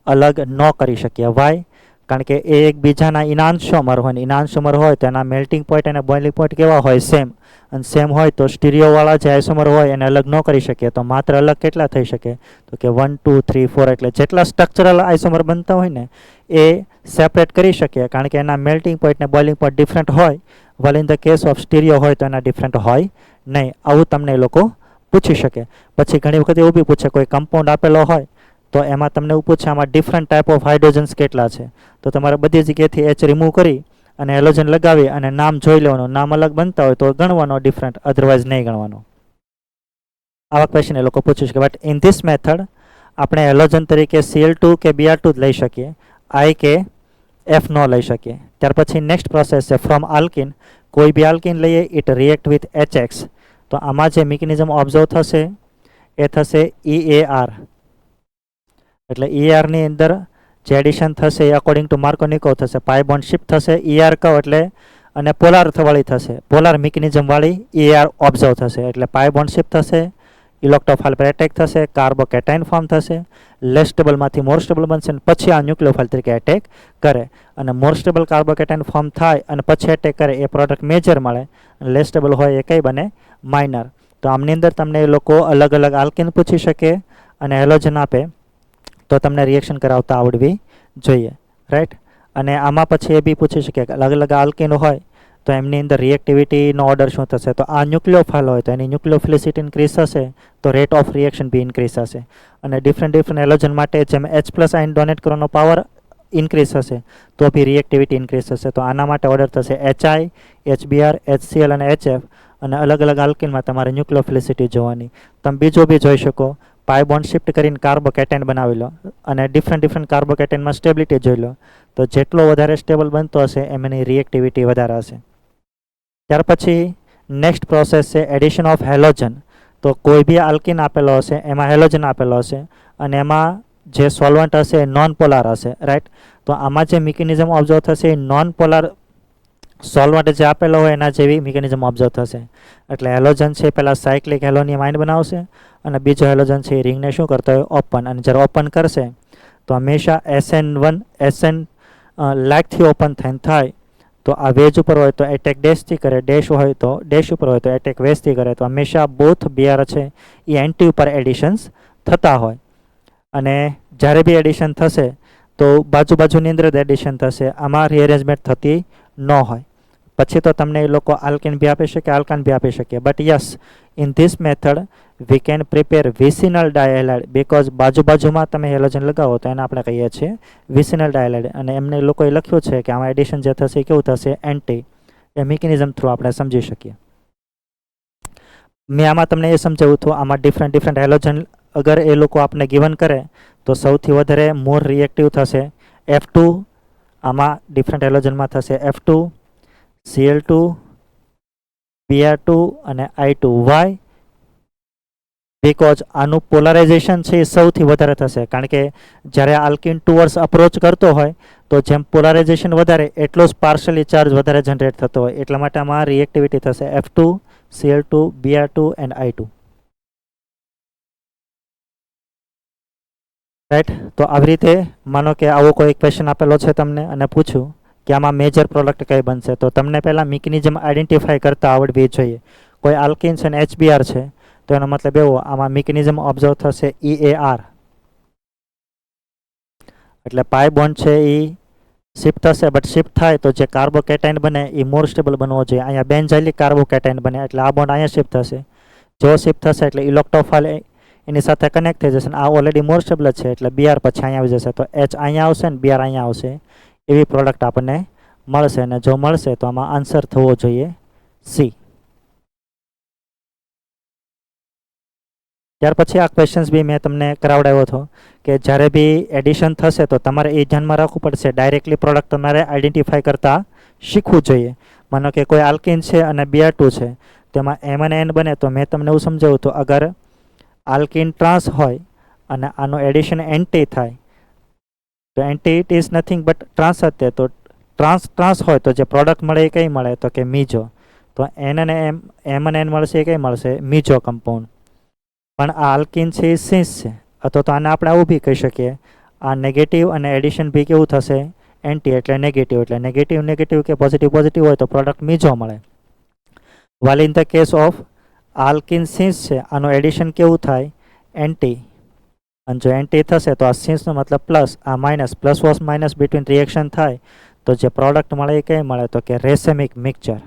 અલગ ન કરી શકીએ. વાય? કારણ કે એ એકબીજાના ઇનાન્શોમર હોય ને ઇનાન્શોમર હોય તો એના મેલ્ટિંગ પોઈન્ટ અને બોઇલિંગ પોઈન્ટ કેવા હોય? સેમ. અને સેમ હોય તો સ્ટીરિયોવાળા જે આઇસોમર હોય એને અલગ ન કરી શકીએ. તો માત્ર અલગ કેટલા થઈ શકે? તો કે 1 2 3 4. એટલે જેટલા સ્ટ્રક્ચરલ આઇસોમર બનતા હોય ને એ સેપરેટ કરી શકીએ કારણ કે એના મેલ્ટિંગ પોઈન્ટ ને બોઇલિંગ પોઈન્ટ ડિફરન્ટ હોય. Well in the case of stereo હોય તો એના ડિફરન્ટ હોય નહીં. આવું તમને એ લોકો પૂછી શકે. પછી ઘણી વખત એવું બી પૂછે કોઈ કમ્પાઉન્ડ આપેલો હોય તો એમાં તમને એવું પૂછે આમાં ડિફરન્ટ ટાઈપ ઓફ હાઇડ્રોજન્સ કેટલા છે. તો તમારે બધી જગ્યાએથી H રિમૂવ કરી અને હેલોજન લગાવી અને નામ જોઈ લેવાનું. નામ અલગ બનતા હોય તો ગણવાનો ડિફરન્ટ, અધરવાઇઝ નહીં ગણવાનો. આવા ક્વેશ્ચન એ લોકો પૂછી શકે. બટ ઇન ધીસ મેથડ આપણે હેલોજન તરીકે Cl2 કે Br2 જ લઈ શકીએ, I કે F ન લઈ શકીએ. ત્યાર પછી નેક્સ્ટ પ્રોસેસ છે ફ્રોમ આલ્કિન. કોઈ બી આલ્કિન લઈએ ઇટ રિએક્ટ વિથ HX. તો આમાં જે મિકેનિઝમ ઓબ્ઝર્વ થશે એ થશે EAR. એટલે EARની અંદર જે એડિશન થશે એ અકોર્ડિંગ ટુ માર્કોનિકોવ થશે. પાઈ બોન્ડ શિફ્ટ થશે EAR કહો એટલે અને પોલાર વાળી થશે. પોલાર મિકેનિઝમ વાળી EAR ઓબ્ઝર્વ થશે. એટલે પાઈ બોન્ડ શિફ્ટ થશે, ઇલેક્ટ્રોફાઇલ પર એટેક થશે, કાર્બોકેટાઇન ફોર્મ થશે, લેસ સ્ટેબલમાંથી મોર સ્ટેબલ બનશે અને પછી આ ન્યુક્લિયોફાઇલ તરીકે એટેક કરે. અને મોર સ્ટેબલ કાર્બોકેટાઇન ફોર્મ થાય અને પછી એટેક કરે એ પ્રોડક્ટ મેજર મળે. અને લેસ સ્ટેબલ હોય એ કઈ બને? માઇનર. તો આમની અંદર તમને એ લોકો અલગ અલગ આલ્કિન પૂછી શકે અને હેલોજન આપે તો તમને રિએક્શન કરાવતા આવડવી જોઈએ, રાઈટ. અને આમાં પછી એ બી પૂછી શકે કે અલગ અલગ આલ્કિન હોય તો એમની અંદર રિએક્ટિવિટીનો ઓર્ડર શું થશે? તો આ ન્યુક્લિયોફાઇલ હોય તો એની ન્યુક્લિયોફિલિસિટી ઇન્ક્રીઝ થશે, તો rate of reaction be increase થશે. અને ડિફરન્ટ હેલોજન માટે જેમ H+ આયન ડોનેટ કરવાનો પાવર ઇન્ક્રીઝ થશે તો બી રિએક્ટિવિટી ઇન્ક્રીઝ થશે. તો આના માટે ઓર્ડર થશે HI, HBr, HCl અને HF. અને અલગ અલગ આલ્કિનમાં તમારે ન્યુક્લિયોફિલિસિટી જોવાની. તમે બીજું બી જોઈ શકો, પાઈ બોન્ડ શિફ્ટ કરીને કાર્બોકેટાઇન બનાવી લો અને ડિફરન્ટ કાર્બોકેટાઇનમાં સ્ટેબિલિટી જોઈ લો. તો જેટલો વધારે સ્ટેબલ બનતો હશે એમ એની રિએક્ટિવિટી વધારે હશે. ત્યાર પછી નેક્સ્ટ પ્રોસેસ છે એડિશન ઓફ હેલોજન. તો કોઈ બી આલ્કિન આપેલો હશે એમાં હેલોજન આપેલો હશે અને એમાં જે સોલ્વન્ટ હશે એ નોન પોલાર હશે, રાઈટ. તો આમાં જે મિકેનિઝમ ઓબ્ઝર્વ થશે એ નોન પોલાર સોલ્વન્ટ જે આપેલો હોય એના જેવી મિકેનિઝમ ઓબ્ઝર્વ થશે. એટલે હેલોજન છે પહેલાં સાયક્લિક હેલોનિયમ આયન બનાવશે અને બીજો હેલોજન છે એ રિંગને શું કરતો હોય? ઓપન. અને જ્યારે ઓપન કરશે તો હંમેશા SN લાઇટથી ઓપન થઈને થાય. તો આ વેજ ઉપર હોય તો એટેક ડેશથી કરે, ડેશ હોય તો ડેશ ઉપર હોય તો એટેક વેજથી કરે. તો હંમેશા બોથ બિયર છે એ એન્ટી ઉપર એડિશન્સ થતા હોય. અને જ્યારે બી એડિશન થશે તો બાજુની અંદર જ એડિશન થશે, આમાં રીઅરેન્જમેન્ટ થતી ન હોય. પછી તો તમને એ લોકો આલ્કેન બી આપી શકે, આલ્કાન બી આપી શકે. But yes, in this method V can prepare vicinal dihalide, because બાજુમાં તમે હેલોજન લગાવો તો એને આપણે કહીએ છીએ વિસિનલ ડાયહેલાઇડ. અને એમને લોકોએ લખ્યું છે કે આમાં એડિશન જે થશે કેવું થશે? એન્ટી. એ મિકેનિઝમ થ્રુ આપણે સમજી શકીએ. મેં આમાં તમને એ સમજાવ્યું હતું, આમાં ડિફરન્ટ હેલોજન અગર એ લોકો આપને ગિવન કરે તો સૌથી વધારે મોર રિએક્ટિવ થશે F2. આમાં ડિફરન્ટ હેલોજનમાં થશે F2, Cl2, Br2 અને I2. વાય? બીકોઝ આનું પોલરાઇઝેશન છે એ સૌથી વધારે થશે. કારણ કે જ્યારે આલ્કિન ટુવર્ડ્સ અપ્રોચ કરતો હોય તો જેમ પોલરાઇઝેશન વધારે એટલો જ પાર્શિયલી ચાર્જ વધારે જનરેટ થતો હોય. એટલા માટે આમાં રિએક્ટિવિટી થશે F2, Cl2, Br2 and I2. Right. તો આવી રીતે માનો કે આવો કોઈ ક્વેશ્ચન આપેલો છે તમને અને પૂછ્યું કે આમાં મેજર પ્રોડક્ટ કઈ બનશે, તો તમને પહેલાં મિકેનિઝમ આઈડેન્ટિફાઈ કરતા આવડવી જોઈએ. કોઈ આલ્કિન છે ને HBr છે તો એનો મતલબ એવો, આમાં મિકેનિઝમ ઓબ્ઝર્વ થશે EAR. એટલે પાઈ બોન્ડ છે એ શિફ્ટ થશે, બટ શિફ્ટ થાય તો જે કાર્બોકેટાઇન બને એ મોર સ્ટેબલ બનવો જોઈએ. અહીંયા બેન્ઝાઇલિક કાર્બોકેટાઇન બને એટલે આ બોન્ડ અહીંયા શિફ્ટ થશે. જો શિફ્ટ થશે એટલે ઇલેક્ટ્રોફાઇલ એની સાથે કનેક્ટ થઈ જશે. આ ઓલરેડી મોર સ્ટેબલ છે એટલે Br પછી અહીંયા આવી જશે. તો H અહીંયા આવશે ને Br અહીંયા આવશે. એવી પ્રોડક્ટ આપણને મળશે. અને જો મળશે તો આમાં આન્સર થવો જોઈએ C. ત્યાર પછી આ ક્વેશ્ચન્સ બી મેં તમને કરાવડાવ્યો હતો કે જ્યારે બી એડિશન થશે તો તમારે એ ધ્યાનમાં રાખવું પડશે, ડાયરેક્ટલી પ્રોડક્ટ તમારે આઈડેન્ટિફાઈ કરતા શીખવું જોઈએ. માનો કે કોઈ આલ્કિન છે અને Br2 છે, તેમાં M અને N બને તો મેં તમને એવું સમજાવ્યું હતું, અગર આલ્કિન ટ્રાન્સ હોય અને આનું એડિશન એન્ટી થાય તો anti it is nothing but trans જ તે. તો ટ્રાન્સ હોય તો જે પ્રોડક્ટ મળે એ કઈ મળે? તો કે મીજો. તો M અને N મળશે એ કઈ મળશે? મીજો કમ્પાઉન્ડ. પણ આ આલ્કિન છે એ સિન્સ છે, અથવા તો આને આપણે આવું બી કહી શકીએ, આ નેગેટિવ અને એડિશન બી કેવું થશે? એન્ટી. એટલે નેગેટિવ. એટલે નેગેટિવ કે પોઝિટિવ હોય તો પ્રોડક્ટ મીજો મળે. Well in the case of alkene since છે, આનું એડિશન કેવું થાય? એન્ટી. અને જો એન્ટી થશે તો આ સિન્સનો મતલબ પ્લસ, આ minus, plus wash minus between reaction થાય તો જે પ્રોડક્ટ મળે એ કઈ મળે? તો કે રેસેમિક મિક્સચર.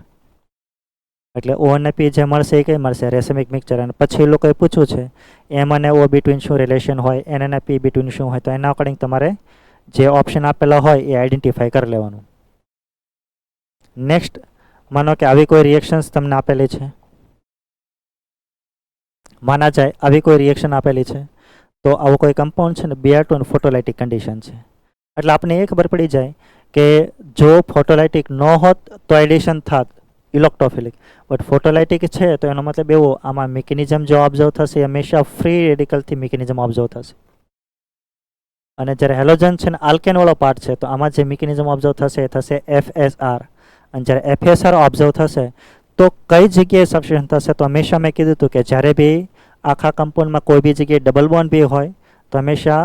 એટલે O અને P જે મળશે એ કઈ મળશે? રેસેમિક મિક્સચર. અને પછી એ લોકોએ પૂછ્યું છે M અને O બિટવીન શું રિલેશન હોય, N અને P બિટવીન શું હોય. તો એના અકોર્ડિંગ તમારે જે ઓપ્શન આપેલા હોય એ આઈડેન્ટિફાઈ કરી લેવાનું. નેક્સ્ટ, માનો કે આવી કોઈ રિએક્શન્સ તમને આપેલી છે, માના જાય આવી કોઈ રિએક્શન આપેલી છે, તો આવો કોઈ કમ્પાઉન્ડ છે ને Br2 અને ફોટોલાઇટિક કન્ડિશન છે. એટલે આપણે એ ખબર પડી જાય કે જો ફોટોલાઇટિક ન હોત તો એડિશન થાત ઇલેક્ટ્રોફિલિક, બટ ફોટોલાઇટિક છે તો એનો મતલબ એવો, આમાં મિકેનિઝમ જો ઓબ્ઝર્વ થશે એ હંમેશા ફ્રી રેડિકલથી મિકેનિઝમ ઓબ્ઝર્વ થશે. અને જ્યારે હેલોજન છે ને આલ્કેન વાળો પાર્ટ છે તો આમાં જે મિકેનિઝમ ઓબ્ઝર્વ થશે એ થશે FSR. અને જ્યારે FSR ઓબ્ઝર્વ થશે તો કઈ જગ્યાએ સબસ્ટિટ્યુશન થશે? તો હંમેશા મેં કીધું હતું કે જ્યારે બી આખા કમ્પાઉન્ડમાં કોઈ બી જગ્યાએ ડબલ બોન્ડ બી હોય તો હંમેશા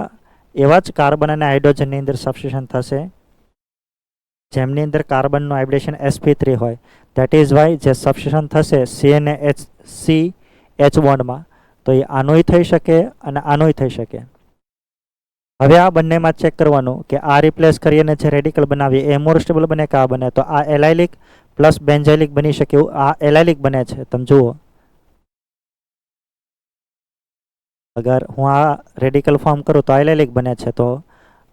એવા જ કાર્બન અને હાઇડ્રોજનની અંદર સબસ્ટિટ્યુશન થશે જેમની અંદર કાર્બનનું હાઇબ્રિડેશન sp3 હોય. દેટ ઇઝ વાય જે સબસ્ટિટ્યુશન થશે C અને H બોન્ડમાં તો એ આનોય થઈ શકે અને આનોય થઈ શકે. હવે આ બંનેમાં ચેક કરવાનું કે આ રિપ્લેસ કરીને જે રેડિકલ બનાવીએ એ મોર સ્ટેબલ બને કે આ બને. તો આ એલાઇલિક પ્લસ બેન્ઝાઇલિક બની શકે એવું આ એલાઇલિક બને છે. તમે જુઓ, અગર હું આ રેડિકલ ફોર્મ કરું તો એલાઇલિક બને છે, તો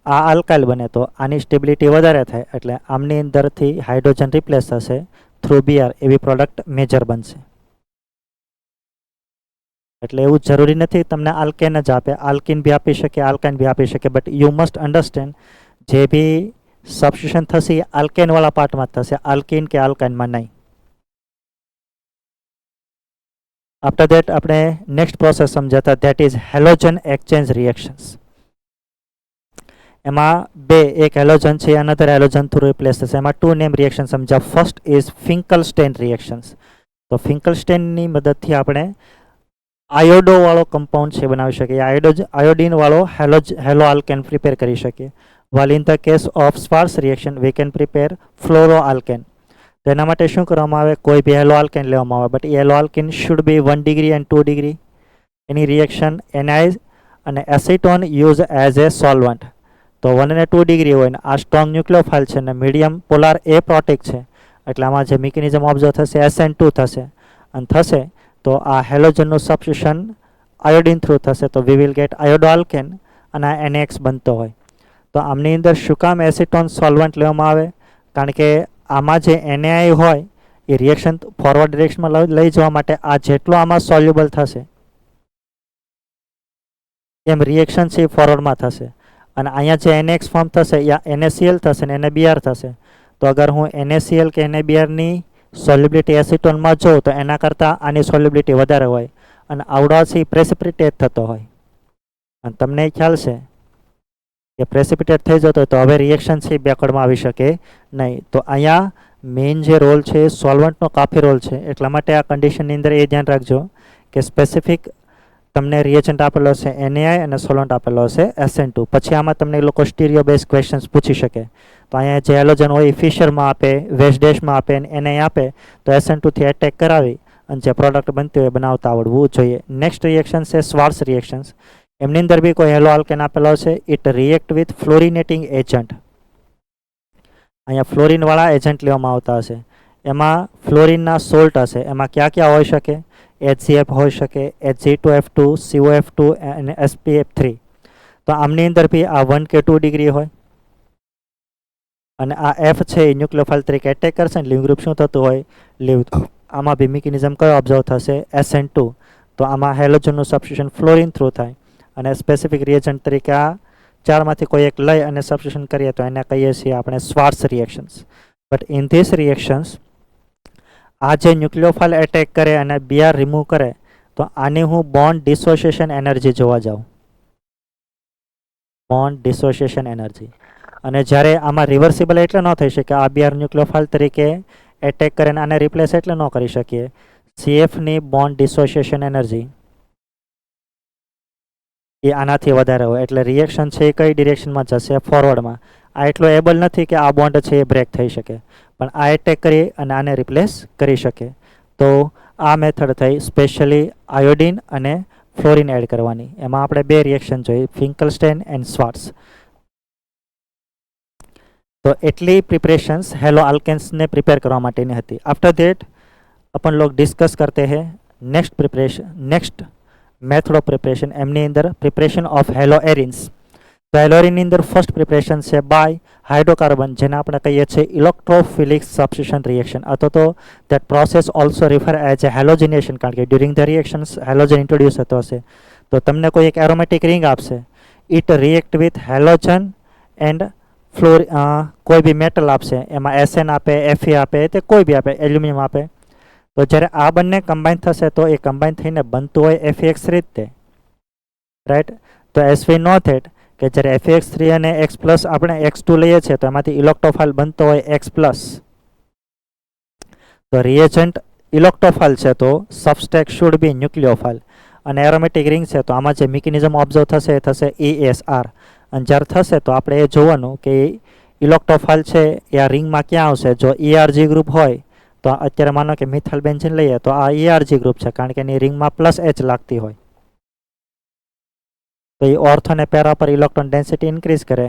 આ આલ્કાઇલ બને તો આની સ્ટેબિલિટી વધારે થાય, એટલે આમની અંદરથી હાઇડ્રોજન રિપ્લેસ થશે થ્રુ બીઆર, એવી પ્રોડક્ટ મેજર બનશે. એટલે એવું જરૂરી નથી તમને આલ્કેન જ આપે, આલ્કિન બી આપી શકે, આલ્કાઇન બી આપી શકે, બટ યુ મસ્ટ અન્ડરસ્ટેન્ડ જે બી સબસ્ટિટ્યુશન થશે એ આલ્કેન વાળા પાર્ટમાં થશે, આલ્કિન કે આલ્કાઇનમાં નહીં. આફ્ટર ધેટ આપણે નેક્સ્ટ પ્રોસેસ સમજાતા, that is halogen exchange reactions. એમાં બે, એક હેલોજન છે અનધર હેલોજન થ્રુ રિપ્લેસ થશે. એમાં ટુ નેમ રિએક્શન સમજા. First is Finkelstein reactions. તો ફિંકલસ્ટેનની મદદથી આપણે આયોડો વાળો કમ્પાઉન્ડ છે બનાવી શકીએ, આયોડિન વાળો હેલો આલ્કેન પ્રિપેર કરી શકીએ. while in the case of Schwarz reaction we can prepare fluoroalkane. તો એના માટે શું કરવામાં આવે, કોઈ બી હેલો આલ્કેન લેવામાં આવે, but a halo alkane should be 1 degree and 2 degree. એની રિએક્શન એનાઇઝ અને acetone use as a solvent. તો 1 અને 2 ડિગ્રી હોય ને આ સ્ટ્રોંગ ન્યુક્લિયોફાઇલ છે ને મીડિયમ પોલાર એ પ્રોટિક છે, એટલે આમાં જે મિકેનિઝમ ઓબ્ઝર્વ થશે SN2 થશે, અને થશે તો આ હેલોજનનું સબસ્ટિટ્યુશન આયોડિન થ્રુ થશે, તો વી વિલ ગેટ આયોડો આલ્કેન અને આ NX બનતો હોય. તો આમની અંદર શું કામ એસિટોન સોલ્વન્ટ લેવામાં આવે, કારણ કે આમાં જે NaI હોય એ રિએક્શન ફોરવર્ડ ડિરેક્શનમાં લઈ જવા માટે આ જેટલો આમાં સોલ્યુબલ થશે એમ રિએક્શન છે એ ફોરવર્ડમાં થશે, અને અહીંયા જે NX ફોર્મ થશે એ NaCl થશે ને NaBr થશે. તો અગર હું NaCl કે NaBrની સોલ્યુબિલિટી એસિટોનમાં જોઉં તો એના કરતાં આની સોલ્યુબિલિટી વધારે હોય, અને આવડાથી પ્રેસિપિટેટ થતો હોય, અને તમને ખ્યાલ છે કે પ્રેસિપિટેટ થઈ જતો હોય તો હવે રિએક્શન છે બેકવર્ડમાં આવી શકે નહીં. તો અહીંયા મેઇન જે રોલ છે એ સોલ્વન્ટનો કાફી રોલ છે, એટલા માટે આ કન્ડિશનની અંદર એ ધ્યાન રાખજો કે સ્પેસિફિક તમને રિએજન્ટ આપેલો હશે NaI અને સોલન્ટ આપેલો હશે SN2. પછી આમાં તમને એ લોકો સ્ટીરિયો બેઝ ક્વેશ્ચન્સ પૂછી શકે. તો અહીંયા જે હેલોજન હોય એ ફિશરમાં આપે, વેસ્ટ ડેશમાં આપે, NaI આપે, તો SN2 થી એટેક કરાવી અને જે પ્રોડક્ટ બનતી હોય બનાવતા આવડવું જોઈએ. નેક્સ્ટ રિએક્શન છે સ્વાર્સ રિએક્શન્સ. એમની અંદર બી કોઈ હેલો આલ્કેન આપેલો છે, ઇટ રિએક્ટ વિથ ફ્લોરિનેટિંગ એજન્ટ. અહીંયા ફ્લોરિન વાળા એજન્ટ લેવામાં આવતા હશે, એમાં ફ્લોરિનના સોલ્ટ હશે. એમાં ક્યાં ક્યાં હોઈ શકે, HCF હોઈ શકે, Hg2F2, COF2 અને SpF3. તો આમની અંદર બી આ 1 કે 2 ડિગ્રી હોય, અને આ F છે એ ન્યુક્લિયોફાઇલ તરીકે એટેક કરશે ને લીવ ગ્રુપ શું થતું હોય, લીવ. આમાં બી મિકેનિઝમ કયો ઓબ્ઝર્વ થશે, SN2. તો આમાં હેલોજનનું સબસ્ટિટ્યુશન ફ્લોરિન થ્રુ થાય, અને સ્પેસિફિક રિએજન્ટ તરીકે આ ચારમાંથી કોઈ એક લઈ અને સબસ્ટિટ્યુશન કરીએ તો એને કહીએ છીએ આપણે Swarts reactions. But in this reactions આ જે ન્યુક્લિયોફાઇલ એટેક કરે અને બીઆર રિમૂવ કરે, તો આની હું બોન્ડ ડિસોસિએશન એનર્જી જોવા જાઉં, બોન્ડ ડિસોસિએશન એનર્જી. અને જ્યારે આમાં રિવર્સિબલ એટલે ન થઈ શકે, આ બીઆર ન્યુક્લિયોફાઇલ તરીકે એટેક કરે અને આને રિપ્લેસ એટલે ન કરી શકીએ. CFની બોન્ડ ડિસોસિએશન એનર્જી એ આનાથી વધારે હોય, એટલે રિએક્શન છે એ કઈ ડિરેક્શનમાં જશે, ફોરવર્ડમાં. આ એટલો એબલ નથી કે આ બોન્ડ છે એ બ્રેક થઈ શકે, પણ આ એટેક કરી અને આને રિપ્લેસ કરી શકે. તો આ મેથડ થઈ સ્પેશિયલી આયોડિન અને ફ્લોરિન એડ કરવાની. એમાં આપણે બે રિએક્શન જોઈ, ફિંકલસ્ટેન એન્ડ સ્વાર્સ. तो एटली प्रिपरेशंस हेलो अल्केन्स ने प्रिपेयर करवा माटेनी हती. आफ्टर देट अपन लोग डिस्कस करते हैं next preparation, next method of preparation. एमनी अंदर प्रिपरेशन ऑफ हेलो एरिन्स. तो हेलो एरिन अंदर फर्स्ट प्रिपरेशन से बाय हाइड्रोकार्बन, जेने आपणे कहीए छे इलेक्ट्रोफिलिक सब्स्टिट्यूशन रिएक्शन, अथवा तो that process also refer as a halogenation, कारण के during the reactions halogen introduce थतो हशे. तो तमने कोई एक एरोमेटिक रिंग आपशे, it react with halogen and फ्लोर, कोई भी मेटल आपसे एम SN आपे, Fe आपे, तो कोई भी आपे, एल्युमिनियम आपे. तो जयरे आ बंने कम्बाइन थशे तो ये कम्बाइन थईने बनतुं होय FeX रीते, राइट. तो SV नॉट एट के जयरे FeX3 अने X प्लस आपणे X2 लईए छे तो एमांथी इलेक्ट्रोफाइल बनतो होय X प्लस. तो रिएजेंट इलेक्ट्रोफाइल छे तो सबस्ट्रेट शुड बी न्यूक्लियोफाइल, અને એરોમેટિક રિંગ છે તો આમાં જે મિકેનિઝમ ઓબ્ઝર્વ થશે એ થશે ESR. અને જ્યારે થશે તો આપણે એ જોવાનું કે ઇલેક્ટ્રોફાઇલ છે એ આ રિંગમાં ક્યાં આવશે. જો ERG ગ્રુપ હોય તો અત્યારે માનો કે મિથાઇલ બેન્ઝીન લઈએ તો આ ERG ગ્રુપ છે, કારણ કે એની રિંગમાં +H લાગતી હોય તો એ ઓર્થો અને પેરા પર ઇલેક્ટ્રોન ડેન્સિટી ઇન્ક્રીઝ કરે.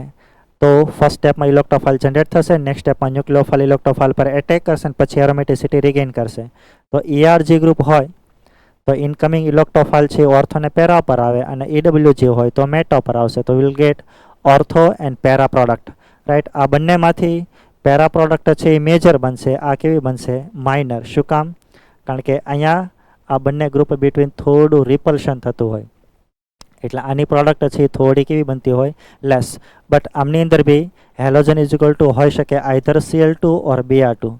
તો ફર્સ્ટ સ્ટેપમાં ઇલેક્ટ્રોફાઇલ જનરેટ થશે, નેક્સ્ટ સ્ટેપમાં ન્યુક્લિયોફાઇલ ઇલેક્ટ્રોફાઇલ પર એટેક કરશે અને પછી એરોમેટિસિટી રિગેઇન કરશે. તો ERG ગ્રુપ હોય તો ઇનકમિંગ ઇલેક્ટ્રોફાઇલ છે ઓર્થો અને પેરા પર આવે, અને EWG હોય તો મેટા પર આવશે. તો will gate ortho and para product, right. આ બંનેમાંથી પેરા પ્રોડક્ટ છે એ મેજર બનશે, આ કેવી બનશે? માઇનર. શું કામ? કારણ કે અહીંયા આ બંને ગ્રુપ બિટવીન થોડું રિપલ્શન થતું હોય, એટલે આની પ્રોડક્ટ છે એ થોડી કેવી બનતી હોય? લેસ. બટ આમની અંદર બી હેલોજન ઇઝ ઇક્વલ ટુ હોઈ શકે આઈધર Cl2 ઓર Br2.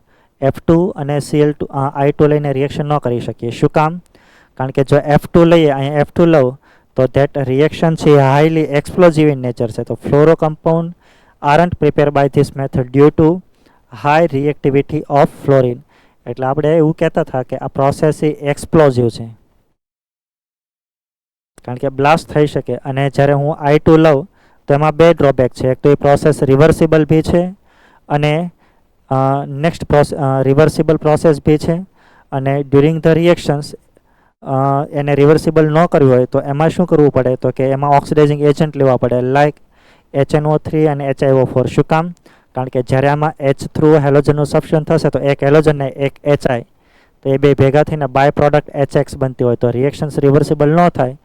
F2 અને Cl2 I2 લઈને રિએક્શન ન કરી શકીએ. શું કામ? કારણ કે જો F2 લઈએ, અહીંયા F2 લઉં તો ધેટ રિએક્શન છે a highly explosive in nature છે. તો fluoro compound aren't prepare by this method due to high reactivity of fluorine. એટલે આપણે એવું કહેતા હતા કે આ પ્રોસેસ એ એક્સપ્લોઝિવ છે, કારણ કે બ્લાસ્ટ થઈ શકે. અને જ્યારે હું I2 લઉં તો એમાં બે ડ્રોબેક છે. એક તો એ પ્રોસેસ રિવર્સિબલ બી છે, અને નેક્સ્ટ રિવર્સિબલ પ્રોસેસ બી છે, અને ડ્યુરિંગ ધ રિએક્શન્સ એને રિવર્સિબલ ન કરવી હોય તો એમાં શું કરવું પડે? તો કે એમાં ઓક્સિડાઇઝિંગ એજન્ટ લેવા પડે, લાઈક HNO3 અને HiO4. શું કામ? કારણ કે જ્યારે આમાં H થ્રુ હેલોજનનું સબસ્ટિટ્યુશન થશે તો એક હેલોજન ને એક HI, તો એ બે ભેગા થઈને બાય પ્રોડક્ટ HX બનતી હોય. તો રિએક્શન્સ રિવર્સિબલ ન થાય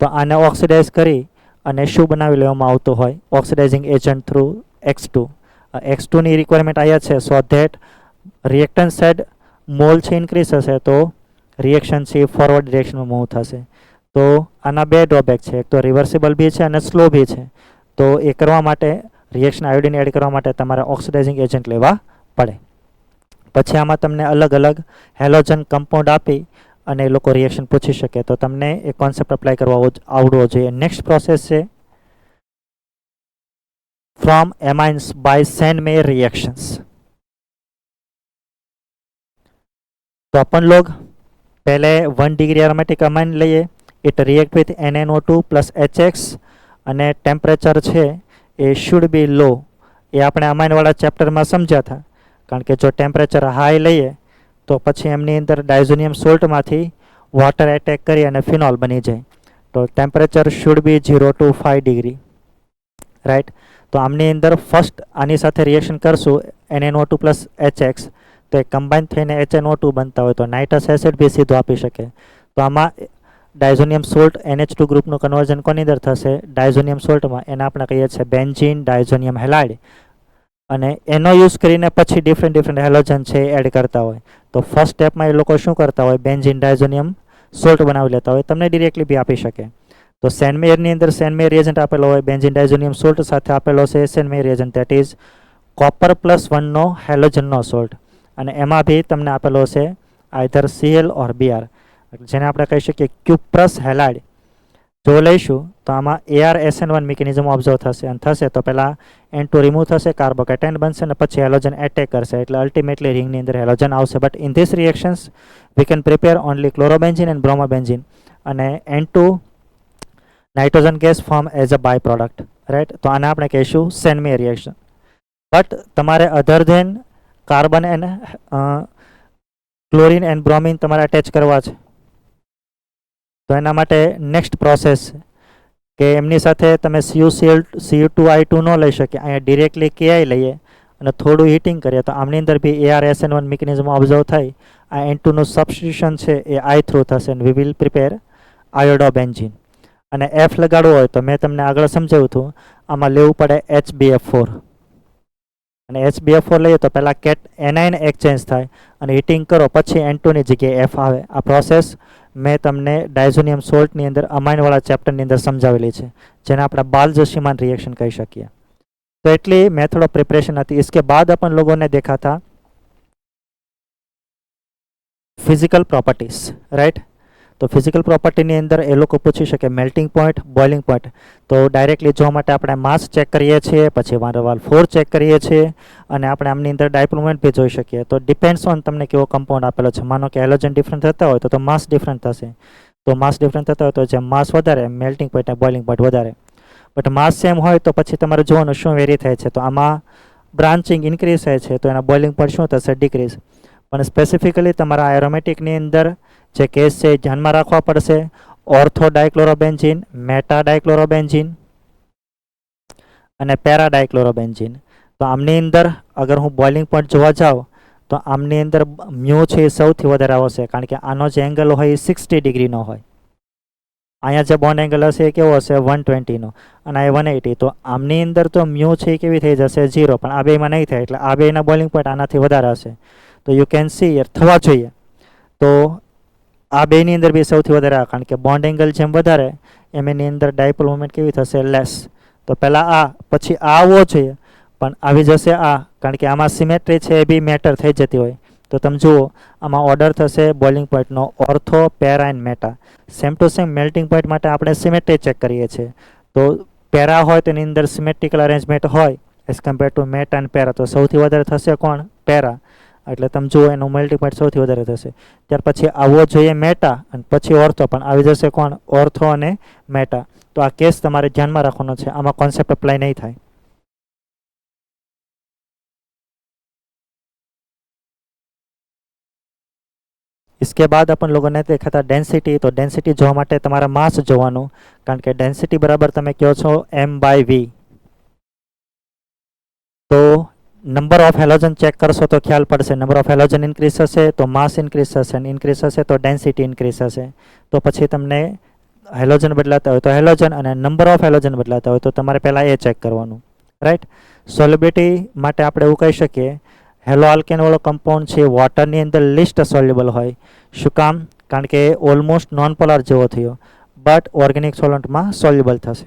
તો આને ઓક્સિડાઇઝ કરી અને શું બનાવી લેવામાં આવતું હોય? Oxidising agent through X2. X2ની રિક્વાયરમેન્ટ આવ્યા છે so that reactant side mole છે ઇન્ક્રીઝ થશે તો રિએક્શન છે ફોરવર્ડ ડિરેક્શનમાં મૂવ થશે. તો આના બે ડ્રોબેક છે, એક તો રિવર્સિબલ બી છે અને સ્લો બી છે. તો એ કરવા માટે રિએક્શન આયોડિન એડ કરવા માટે તમારે ઓક્સિડાઇઝિંગ એજન્ટ લેવા પડે. પછી આમાં તમને અલગ અલગ હેલોજન કમ્પાઉન્ડ આપી અને એ લોકો રિએક્શન પૂછી શકે. તો તમને એ કોન્સેપ્ટ અપ્લાય કરવા આવડવો જોઈએ. નેક્સ્ટ પ્રોસેસ છે फ्रॉम एमाइन्स बाय सेन-मेयर रिएक्शंस. तो अपन लोग पहले 1 डिग्री एरोमेटिक अमाइन लिए, it react with NNO2 plus HX, અને ટેમ્પરેચર છે એ શુડ બી લો. એ આપણે અમાઇનવાળા ચેપ્ટરમાં સમજ્યા હતા. કારણ કે જો ટેમ્પરેચર હાઈ લઈએ તો પછી એમની અંદર ડાયઝોનિયમ સોલ્ટમાંથી વોટર એટેક કરી અને ફિનોલ બની જાય. તો temperature should be 0 to 5 degree, right. તો આમની અંદર ફર્સ્ટ આની સાથે રિએક્શન કરશું NNO2 પ્લસ HX, તો એ કમ્બાઈન થઈને HNO2 બનતા હોય તો નાઇટ્રસ એસિડ બી સીધો આપી શકે. તો આમાં ડાયઝોનિયમ સોલ્ટ NH2 ગ્રુપનું કન્વર્ઝન કોની અંદર થશે? ડાયઝોનિયમ સોલ્ટમાં. એને આપણે કહીએ છીએ બેન્ઝીન ડાયઝોનિયમ હેલાઇડ. અને એનો યુઝ કરીને પછી ડિફરન્ટ હેલોજન છે એડ કરતા હોય. તો ફર્સ્ટ સ્ટેપમાં એ લોકો શું કરતા હોય? બેન્ઝીન ડાયઝોનિયમ સોલ્ટ બનાવી લેતા હોય. તમને ડિરેક્ટલી બી આપી શકે. તો સેન-મેયરની અંદર સેન-મેયર રિએજન્ટ આપેલો હોય, બેન્ઝીન ડાયઝોનિયમ સોલ્ટ સાથે આપેલો છે Sandmeyer reagent, that is Copper+1 નો હેલોજનનો સોલ્ટ. અને એમાં બી તમને આપેલો છે આઈધર Cl ઓર Br, જેને આપણે કહી શકીએ ક્યુપ્રસ હેલાઇડ. જો લઈશું તો આમાં ArSN1 મિકેનિઝમ ઓબ્ઝર્વ થશે, અને થશે તો પહેલાં N2 રિમૂવ થશે, કાર્બોકેટાઇન બનશે અને પછી હેલોજન એટેક કરશે. એટલે અલ્ટિમેટલી રિંગની અંદર હેલોજન આવશે. But in this reactions we can prepare only chlorobenzene and bromobenzene, અને N2 nitrogen gas form as a byproduct, right. તો આને આપણે કહીશું સેન-મેયર રિએક્શન. બટ તમારે other than carbon and chlorine and bromine તમારે attach કરવા છે. તો એના માટે નેક્સ્ટ પ્રોસેસ કે એમની સાથે તમે Cu2I2 ન લઈ શકીએ, અહીંયા ડિરેક્ટલી KI લઈએ અને થોડું હીટિંગ કરીએ તો આમની અંદર બી ArSN1 મિકેનિઝમ ઓબ્ઝર્વ થઈ આ N2નું સબસ્ટિટ્યુશન છે એ I થ્રુ થશે, અને વી વિલ પ્રિપેર આયોડોબેન્ઝીન. અને F લગાડવું હોય તો મેં તમને આગળ સમજાવ્યું હતું, આમાં લેવું પડે HbF4. અને HbF4 લઈએ તો પહેલાં anion એક્સચેન્જ થાય અને હીટિંગ કરો પછી N2ની જગ્યાએ F આવે. આ પ્રોસેસ મેં તમને ડાયઝોનિયમ સોલ્ટની અંદર અમાઇનવાળા ચેપ્ટરની અંદર સમજાવેલી છે, જેને આપણે બાલ્ઝ-સીમાન રિએક્શન કહી શકીએ. તો એટલી મેથડ ઓફ પ્રિપરેશન હતી. इसके बाद अपन लोगों ने देखा था फिजिकल प्रॉपर्टीज, राइट. तो फिजिकल प्रोपर्टीની અંદર એ લોકો પૂછી શકે મેલ્ટિંગ પોઈન્ટ, બોઇલિંગ પોઈન્ટ. તો ડાયરેક્ટલી જોવા માટે આપણે માસ ચેક કરીએ છીએ, પછી વારંવાર ફોર ચેક કરીએ છીએ, અને આપણે આમની અંદર ડાયપોલ મોમેન્ટ બી જોઈ શકીએ. તો ડિપેન્ડ્સ ઓન તમને કેવો કમ્પાઉન્ડ આપેલો છે. માનો કે હેલોજન ડિફરન્ટ થતા હોય તો માસ ડિફરન્ટ થશે. તો માસ ડિફરન્ટ થતા હોય તો જેમ માસ વધારે મેલ્ટિંગ પોઈન્ટ અને બોઇલિંગ પોઈન્ટ વધારે. બટ માસ સેમ હોય તો પછી તમારે જોવાનું શું વેરી થાય છે. તો આમાં બ્રાન્ચિંગ ઇન્ક્રીઝ થાય છે તો એના બોઇલિંગ પોઈન્ટ શું થશે? ડિક્રીઝ. પણ સ્પેસિફિકલી તમારા એરોમેટિકની અંદર જે કેસ છે એ ધ્યાનમાં રાખવા પડશે. ઓર્થો ડાયક્લોરોબેન્ઝીન, મેટા ડાયક્લોરોબેન્ઝીન અને પેરા ડાયક્લોરોબેન્ઝીન. તો આમની અંદર અગર હું બોઇલિંગ પોઈન્ટ જોવા જાઉં તો આમની અંદર મ્યુ છે એ સૌથી વધારે આવશે, કારણ કે આનો જે એંગલ હોય એ 60 ડિગ્રીનો હોય. અહીંયા જે બોન્ડ એંગલ હશે એ કેવો હશે 120નો અને આ 180. તો આમની અંદર તો મ્યુ છે એ કેવી થઈ જશે 0, પણ આ બેમાં નહીં થાય, એટલે આ બેના બોઇલિંગ પોઈન્ટ આનાથી વધારે હશે. તો યુ કેન સી યર થવા જોઈએ. તો આ બેની અંદર બી સૌથી વધારે, કારણ કે બોન્ડ એંગલ જેમ વધારે એમ એની અંદર ડાયપોલ મોમેન્ટ કેવી થશે લેસ. તો પહેલાં આ પછી આ આવવો જોઈએ, પણ આવી જશે આ, કારણ કે આમાં સિમેટ્રી છે એ બી મેટર થઈ જતી હોય. તો તમે જુઓ આમાં ઓર્ડર થશે બોઇલિંગ પોઈન્ટનો ortho, para and meta. Same to same melting point માટે આપણે સિમેટ્રી ચેક કરીએ છીએ. તો પેરા હોય તો એની અંદર સિમેટ્રિકલ અરેન્જમેન્ટ હોય as compare to meta and para. તો સૌથી વધારે થશે કોણ? પેરા. એટલે તમે જુઓ એનું મેલ્ટિંગ પોઈન્ટ સૌથી વધારે થશે. ત્યાર પછી આવવો જોઈએ મેટા અને પછી ઓર્થો, પણ આવી જશે કોણ? ઓર્થો અને મેટા. તો આ કેસ તમારે ધ્યાનમાં રાખવાનો છે, આમાં કોન્સેપ્ટ અપ્લાય નહીં થાય. इसके बाद अपन लोगों ने देखा था डेंसिटी. तो डेंसिटी જોવા માટે તમારા માસ જોવાનું, કારણ કે ડેન્સિટી બરાબર તમે કહો છો m/v. તો નંબર ઓફ હેલોજન ચેક કરશો તો ખ્યાલ પડશે. નંબર ઓફ હેલોજન ઇન્ક્રીઝ થશે તો માસ ઇન્ક્રીઝ થશે, અને ઇન્ક્રીઝ થશે તો ડેન્સિટી ઇન્ક્રીઝ થશે. તો પછી તમને હેલોજન બદલાતા હોય તો હેલોજન અને નંબર ઓફ હેલોજન બદલાતા હોય તો તમારે પહેલાં એ ચેક કરવાનું, રાઈટ. સોલ્યુબિલિટી માટે આપણે એવું કહી શકીએ હેલો આલ્કેન વાળો કમ્પાઉન્ડ છે વોટરની અંદર લિસ્ટ સોલ્યુબલ હોય. શું કામ? કારણ કે ઓલમોસ્ટ નોન પોલાર જેવો થયો, બટ ઓર્ગેનિક સોલન્ટમાં સોલ્યુબલ થશે.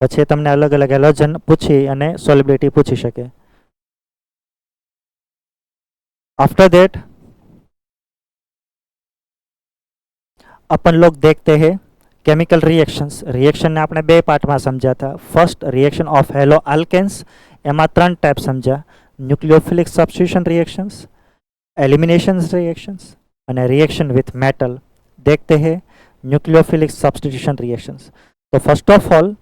પછી તમને અલગ અલગ હેલોજન પૂછી અને सोल्युबिलिटी पूछी सके. आफ्टर दैट अपन लोग देखते हैं केमिकल रिएक्शंस. रिएक्शन ने आपने बे पार्ट में समझा था. फर्स्ट रिएक्शन ऑफ हेलो आल्केन्स, एमा 3 टाइप समझा. Nucleophilic substitution reactions, elimination reactions અને रिएक्शन विथ मेटल. देखते हैं न्यूक्लियोफिलिक सब्स्टिट्यूशन रिएक्शंस. तो फर्स्ट ऑफ ऑल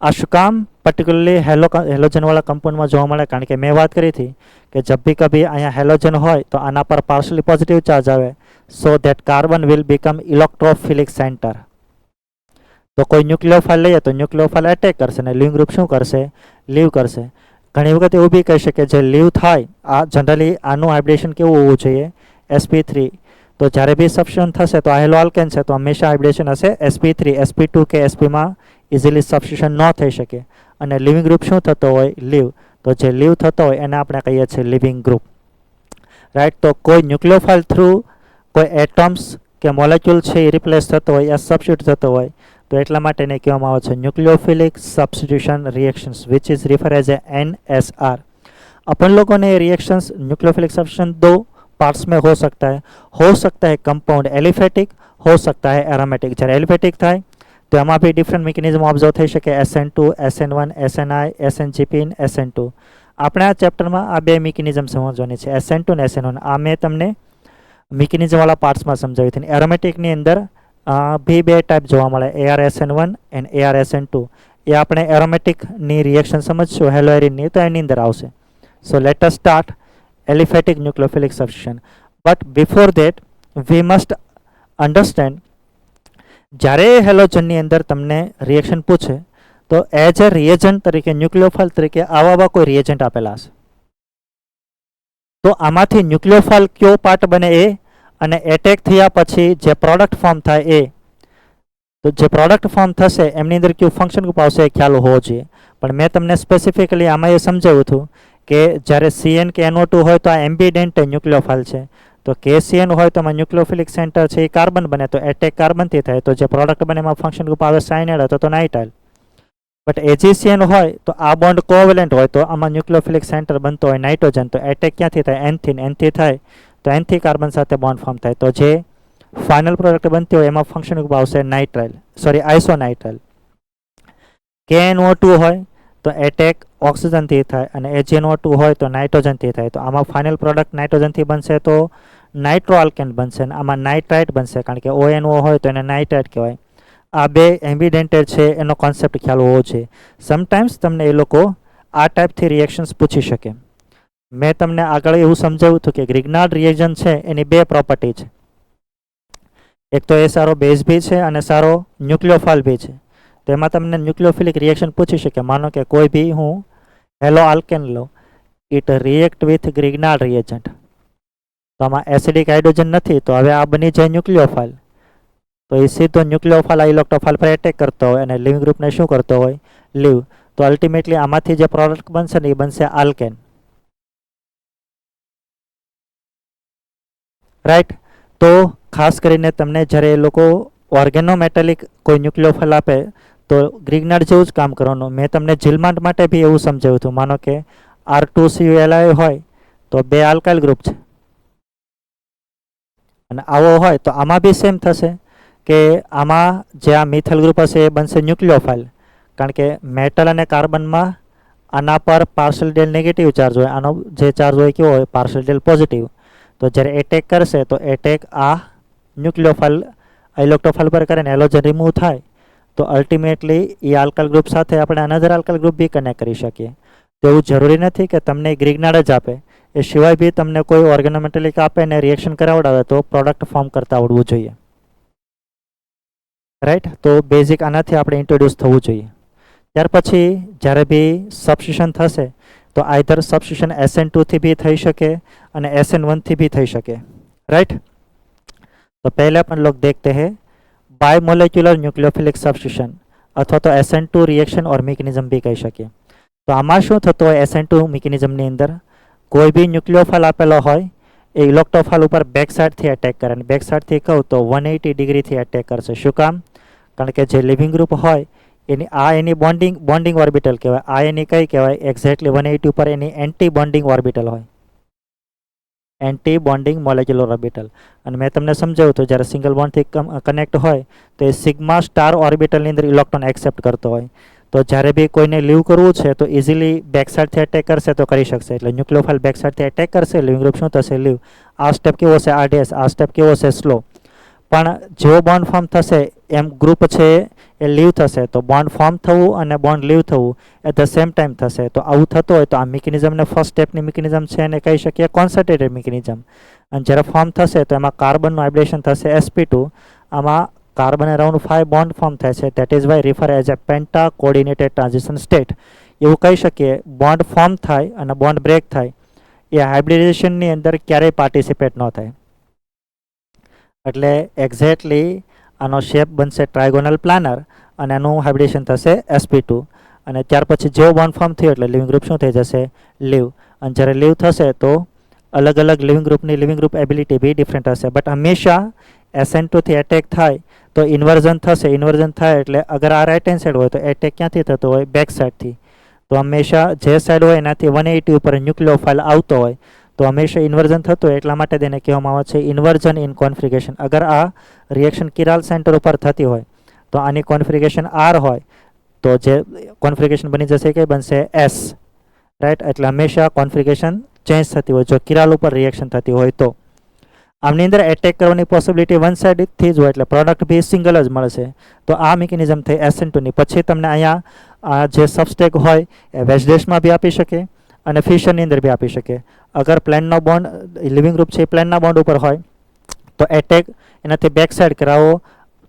આ શું કામ પર્ટિક્યુલરલી હેલોજન વાળા કમ્પાઉન્ડમાં જોવા મળે? કારણ કે મેં વાત કરી હતી કે જબ ભી કભી અહીંયા હેલોજન હોય તો આના પર પાર્શિયલી પોઝિટિવ ચાર્જ આવે, so that carbon will become electrophilic centre. તો કોઈ ન્યુક્લિયોફાઇલ લઈએ તો ન્યુક્લિયોફાઇલ એટેક કરશે અને લિવિંગ ગ્રુપ શું કરશે? લીવ કરશે. ઘણી વખત એવું બી કહી શકે જે લીવ થાય આ જનરલી આનું હાઇબ્રિડેશન કેવું હોવું જોઈએ? sp3. તો જ્યારે બી સબસ્ટિટ્યુશન થશે તો આ હેલો આલ્કેન છે તો હંમેશા હાઇબ્રિડેશન હશે sp3. sp2 કે sp માં ઇઝીલી સબસ્ટિટ્યુશન ન થઈ શકે, અને લિવિંગ ગ્રુપ શું થતો હોય? લીવ. તો જે લીવ થતો હોય એને આપણે કહીએ છીએ લિવિંગ ગ્રુપ, રાઈટ. તો કોઈ ન્યુક્લિયોફાઇલ થ્રુ કોઈ એટમ્સ કે મોલેક્યુલ છે એ રિપ્લેસ થતો હોય યા સબસ્ટિટ્યુટ થતો હોય તો એટલા માટે એને કહેવામાં આવે છે nucleophilic substitution reactions which is refer as a NSR. अपन लोगों ने रिएक्शंस न्यूक्लियोफिलिक सब्स्टिट्यूशन 2 पार्ट्स में हो सकता है कंपाउंड एलिफेटिक, हो सकता है एरोमेटिक. જ્યારે એલિફેટિક થાય તો એમાં બી ડિફરન્ટ મિકેનિઝમ ઓબ્ઝર્વ થઈ શકે, SN2, SN1, SNI, SNGP, SN2. આપણે આ ચેપ્ટરમાં આ બે મિકેનિઝમ સમજવાની છે, SN2 અને SN1. આ મેં તમને મિકેનિઝમવાળા પાર્ટ્સમાં સમજાવી હતી. એરોમેટિકની અંદર બી બે ટાઈપ જોવા મળે, ARSN1 એન્ડ ARSN2. એ આપણે એરોમેટિકની રિએક્શન સમજશું હેલોએરિનની તો એની અંદર આવશે. So let us start aliphatic nucleophilic substitution. But before that we must understand જ્યારે હેલોજનની અંદર તમને રિએક્શન પૂછે તો એઝ એ રિએજન્ટ તરીકે ન્યુક્લિયોફાઇલ તરીકે આવા કોઈ રિએજન્ટ આપેલા હશે. તો આમાંથી ન્યુક્લિયોફાઇલ કયો પાર્ટ બને એ, અને એટેક થયા પછી જે પ્રોડક્ટ ફોર્મ થાય એ. તો જે પ્રોડક્ટ ફોર્મ થશે એમની અંદર કયું ફંક્શન ગ્રુપ આવશે એ ખ્યાલ હોવો જોઈએ. પણ મેં તમને સ્પેસિફિકલી આમાં એ સમજાવ્યું હતું કે જ્યારે CN કે NO2 હોય તો આ એમ્બિડેન્ટ ન્યુક્લિયોફાઇલ છે. તો KCN હોય તો એમાં ન્યુક્લિયોફિલિક સેન્ટર છે એ કાર્બન બને, તો એટેક કાર્બનથી થાય. તો જે પ્રોડક્ટ બને એમાં ફંક્શન ગ્રુપ આવે સાયનાઇડ હતો તો નાઇટ્રાઇલ. બટ AgCN હોય તો આ બોન્ડ કોવેલેન્ટ હોય તો આમાં ન્યુક્લિયોફિલિક સેન્ટર બનતો હોય નાઇટ્રોજન. તો એટેક ક્યાંથી થાય? એનથી થાય. તો એનથી કાર્બન સાથે બોન્ડ ફોર્મ થાય. તો જે ફાઇનલ પ્રોડક્ટ બનતી હોય એમાં ફંક્શન ગ્રુપ આવશે નાઇટ્રાઇલ, સોરી આઇસોનાઇટ્રાઇલ. KNO2 હોય તો એટેક ઓક્સિજનથી થાય, અને AgNO2 હોય તો નાઇટ્રોજનથી થાય. તો આમાં ફાઇનલ પ્રોડક્ટ નાઇટ્રોજનથી બનશે તો નાઇટ્રો આલ્કેન બનશે, અને આમાં નાઇટ્રાઇટ બનશે કારણ કે ONO હોય તો એને નાઇટ્રાઇટ કહેવાય. આ બે એમ્બિડેન્ટેડ છે એનો કોન્સેપ્ટ ખ્યાલ હોવો જોઈએ. સમટાઈમ્સ તમને એ લોકો આ ટાઈપથી રિએક્શન્સ પૂછી શકે. મેં તમને આગળ એવું સમજાવ્યું હતું કે ગ્રિગ્નાર્ડ રિએજન છે એની બે પ્રોપર્ટી છે. એક તો એ સારો બેઝ બી છે અને સારો ન્યુક્લિયોફાઇલ બી છે. તો તો એમાં તમને ન્યુક્લિયોફિલિક રિએક્શન પૂછી શકે. માનો કે કોઈ બી હું હેલો આલ્કેન લઉં, ઇટ રિએક્ટ વિથ ગ્રિગ્નાર્ડ રિએજન્ટ. તો આમાં એસિડિક હાઇડ્રોજન નથી, તો હવે આ બની જાય ન્યુક્લિયોફાઇલ. તો એ સીધો ન્યુક્લિયોફાઇલ ઇલેક્ટ્રોફાઇલ પર એટેક કરતો હોય અને લિવિંગ ગ્રુપને શું કરતો હોય? લીવ. તો અલ્ટિમેટલી આમાંથી જે પ્રોડક્ટ બનશે ને એ બનશે આલ્કેન. રાઈટ. તો ખાસ કરીને તમને જ્યારે એ લોકો ઓર્ગેનોમેટાલિક કોઈ ન્યુક્લિયોફાઇલ આપે તો ગ્રિગ્નાર્ડ જેવું જ કામ કરવાનું. મેં તમને ઝિલમાન્ટ માટે બી એવું સમજાવ્યું હતું. માનો કે R2CuLi હોય તો 2 આલ્કાઇલ ગ્રુપ છે અને આવો હોય તો આમાં બી સેમ થશે કે આમાં જે આ મિથાઇલ ગ્રુપ હશે એ બનશે ન્યુક્લિયોફાઇલ. કારણ કે મેટલ અને કાર્બનમાં આના પર પાર્શિયલ ડેલ નેગેટિવ ચાર્જ હોય, આનો જે ચાર્જ હોય કેવો હોય? Partial del positive. તો જ્યારે એટેક કરશે તો એટેક આ ન્યુક્લિયોફાઇલ ઇલેક્ટ્રોફાઇલ પર કરે ને હેલોજન રિમૂવ થાય તો અલ્ટિમેટલી એ આલ્કાઇલ ગ્રુપ સાથે આપણે another alkyl group be connect કરી શકીએ. તો એવું જરૂરી નથી કે તમને ગ્રિગ્નાર્ડ જ આપે, એ સિવાય બી તમને કોઈ ઓર્ગેનોમેટાલિક આપે ને રિએક્શન કરાવડાવે તો પ્રોડક્ટ ફોર્મ કરતા આવડવું જોઈએ. રાઈટ. તો બેઝિક આનાથી આપણે ઇન્ટ્રોડ્યુસ થવું જોઈએ. ત્યાર પછી જ્યારે બી સબસ્ટિટ્યુશન થશે તો આઈધર સબસ્ટિટ્યુશન SN2 થી બી થઈ શકે અને SN1 થી બી થઈ શકે. राइट. तो पहले अपन लोग देखते हैं बायमोलिक्यूलर न्यूक्लियोफिलिक सब्स्टिट्यूशन अथवा तो SN2 रिएक्शन और मिकेनिज्म भी कही सके. तो आमां शुं थतुं होय SN2 मिकेनिज्मनी अंदर? कोई भी न्यूक्लियोफाइल आपेलो होय ए इलेक्ट्रोफाइल पर बेक साइड थी एटेक करे. बेक साइड थी कहूँ तो 180 डिग्री थी एटेक करशे. शुं काम? कारण के जे लिविंग ग्रुप होय एनी बॉन्डिंग ऑर्बिटल कहेवाय. आ एनी कई कहेवाय? एक्जेक्टली 180 पर एनी एंटी बॉन्डिंग ऑर्बिटल होय, एंटी बॉन्डिंग मोलेक्युलर ऑर्बिटल. અને મેં તમને સમજાવ્યું હતું જ્યારે સિંગલ બોન્ડથી કનેક્ટ હોય તો એ સિગ્મા સ્ટાર ઓર્બિટલની અંદર ઇલેક્ટ્રોન એક્સેપ્ટ કરતો હોય. તો જ્યારે બી કોઈને લીવ કરવું છે તો ઇઝીલી બેક સાઇડથી એટેક કરશે તો કરી શકશે. એટલે ન્યુક્લિયોફાઇલ બેક સાઇડથી એટેક કરશે, લિવિંગ ગ્રુપ શું થશે? લીવ. આ સ્ટેપ કેવો છે? RDS. આ સ્ટેપ કેવો છે? સ્લો. પણ જેવો બોન્ડ ફોર્મ થશે એમ ગ્રુપ છે એ લીવ થશે. તો બોન્ડ ફોર્મ થવું અને બોન્ડ લીવ થવું એટ ધ સેમ ટાઈમ થશે. તો આવું થતું હોય તો આ મિકેનિઝમને ફર્સ્ટ સ્ટેપની મિકેનિઝમ છે એને કહી શકીએ કોન્સન્ટ્રેટેડ મિકેનિઝમ. અને જ્યારે ફોર્મ થશે તો એમાં કાર્બનનું હાઇબ્રિડેશન થશે sp2. આમાં કાર્બન અરાઉન્ડ 5 બોન્ડ ફોર્મ થાય છે. That is why refer as a penta coordinated transition state. એવું કહી શકીએ બોન્ડ ફોર્મ થાય અને બોન્ડ બ્રેક થાય એ હાઇબ્રિડેશનની અંદર ક્યારેય પાર્ટિસિપેટ ન થાય. એટલે એક્ઝેક્ટલી આનો શેપ બનશે ટ્રાયગોનલ પ્લાનર અને એનું હાઇબ્રિડેશન થશે sp2. અને ત્યાર પછી જેવો બોન્ડ ફોર્મ થયો એટલે લિવિંગ ગ્રુપ શું થઈ જશે? લીવ. અને જ્યારે લીવ થશે તો અલગ અલગ લિવિંગ ગ્રુપ એબિલિટી બી ડિફરન્ટ હશે. બટ હંમેશા SN2 થી એટેક થાય તો ઇન્વર્ઝન થશે. ઇન્વર્ઝન થાય એટલે અગર આ રાઇટ હેન્ડ સાઇડ હોય તો એટેક ક્યાંથી થતો હોય? બેક સાઇડથી. તો હંમેશા જે સાઇડ હોય એનાથી 180 ઉપર ન્યુક્લિયોફાઇલ આવતો હોય તો હંમેશા ઇન્વર્ઝન થતું હોય. એટલા માટે તેને કહેવામાં આવે છે ઇન્વર્ઝન ઇન કોન્ફિગરેશન. અગર આ રિએક્શન કિરાલ સેન્ટર ઉપર થતી હોય તો આની કોન્ફિગરેશન R હોય તો જે કોન્ફિગરેશન બની જશે કે બનશે S. રાઈટ. એટલે હંમેશા કોન્ફિગરેશન ચેન્જ થતી હોય જો કિરાલ ઉપર રિએક્શન થતી હોય તો. આમની અંદર એટેક કરવાની પોસિબિલિટી વન સાઇડથી જ હોય એટલે પ્રોડક્ટ બી સિંગલ જ મળશે. તો આ મિકેનિઝમ થઈ SN2 ની. પછી તમને અહીંયા જે સબસ્ટેક હોય એ વેસ્ટડેશમાં બી આપી શકે અને ફિશરની અંદર બી આપી શકે. અગર પ્લેનનો બોન્ડ લિવિંગ ગ્રુપ છે એ પ્લેનના બોન્ડ ઉપર હોય તો એટેક એનાથી બેક સાઇડ કરાવો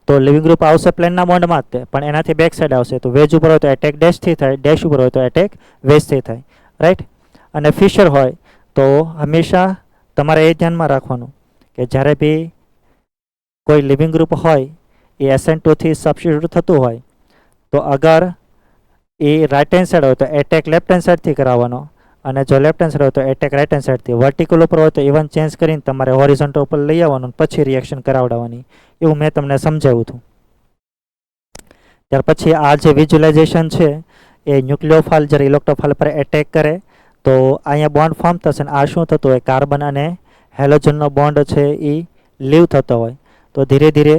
તો લિવિંગ ગ્રુપ આવશે પ્લેનના બોન્ડમાં જ તે, પણ એનાથી બેક સાઇડ આવશે. તો વેજ ઉપર હોય તો એટેક ડેશથી થાય, ડેશ ઉપર હોય તો એટેક વેજથી થાય. રાઈટ. અને ફિશર હોય તો હંમેશા તમારે એ ધ્યાનમાં રાખવાનું કે જ્યારે બી કોઈ લિવિંગ ગ્રુપ હોય એ SN2 થી સબસ્ટિટ્યુટ થતું હોય તો અગર એ રાઇટ હેન્ડ સાઇડ હોય તો એટેક લેફ્ટ હેન્ડ સાઇડથી કરાવવાનો અને જો લેફ્ટ હેન્ડ સાઇડ હોય તો એટેક રાઇટ હેન્ડ સાઇડથી. વર્ટિકલ ઉપર હોય તો ઇવન ચેન્જ કરીને તમારે હોરિઝોન્ટલ ઉપર લઈ આવવાનું પછી રિએક્શન કરાવડાવવાની. એવું મેં તમને સમજાવ્યું હતું. ત્યાર પછી આ જે વિઝ્યુલાઇઝેશન છે એ ન્યુક્લિયોફાઇલ જ્યારે ઇલેક્ટ્રોફાઇલ પર એટેક કરે તો અહીંયા બોન્ડ ફોર્મ થશે ને આ શું થતું હોય? કાર્બન અને હેલોજનનો બોન્ડ છે એ લીવ થતો હોય. તો ધીરે ધીરે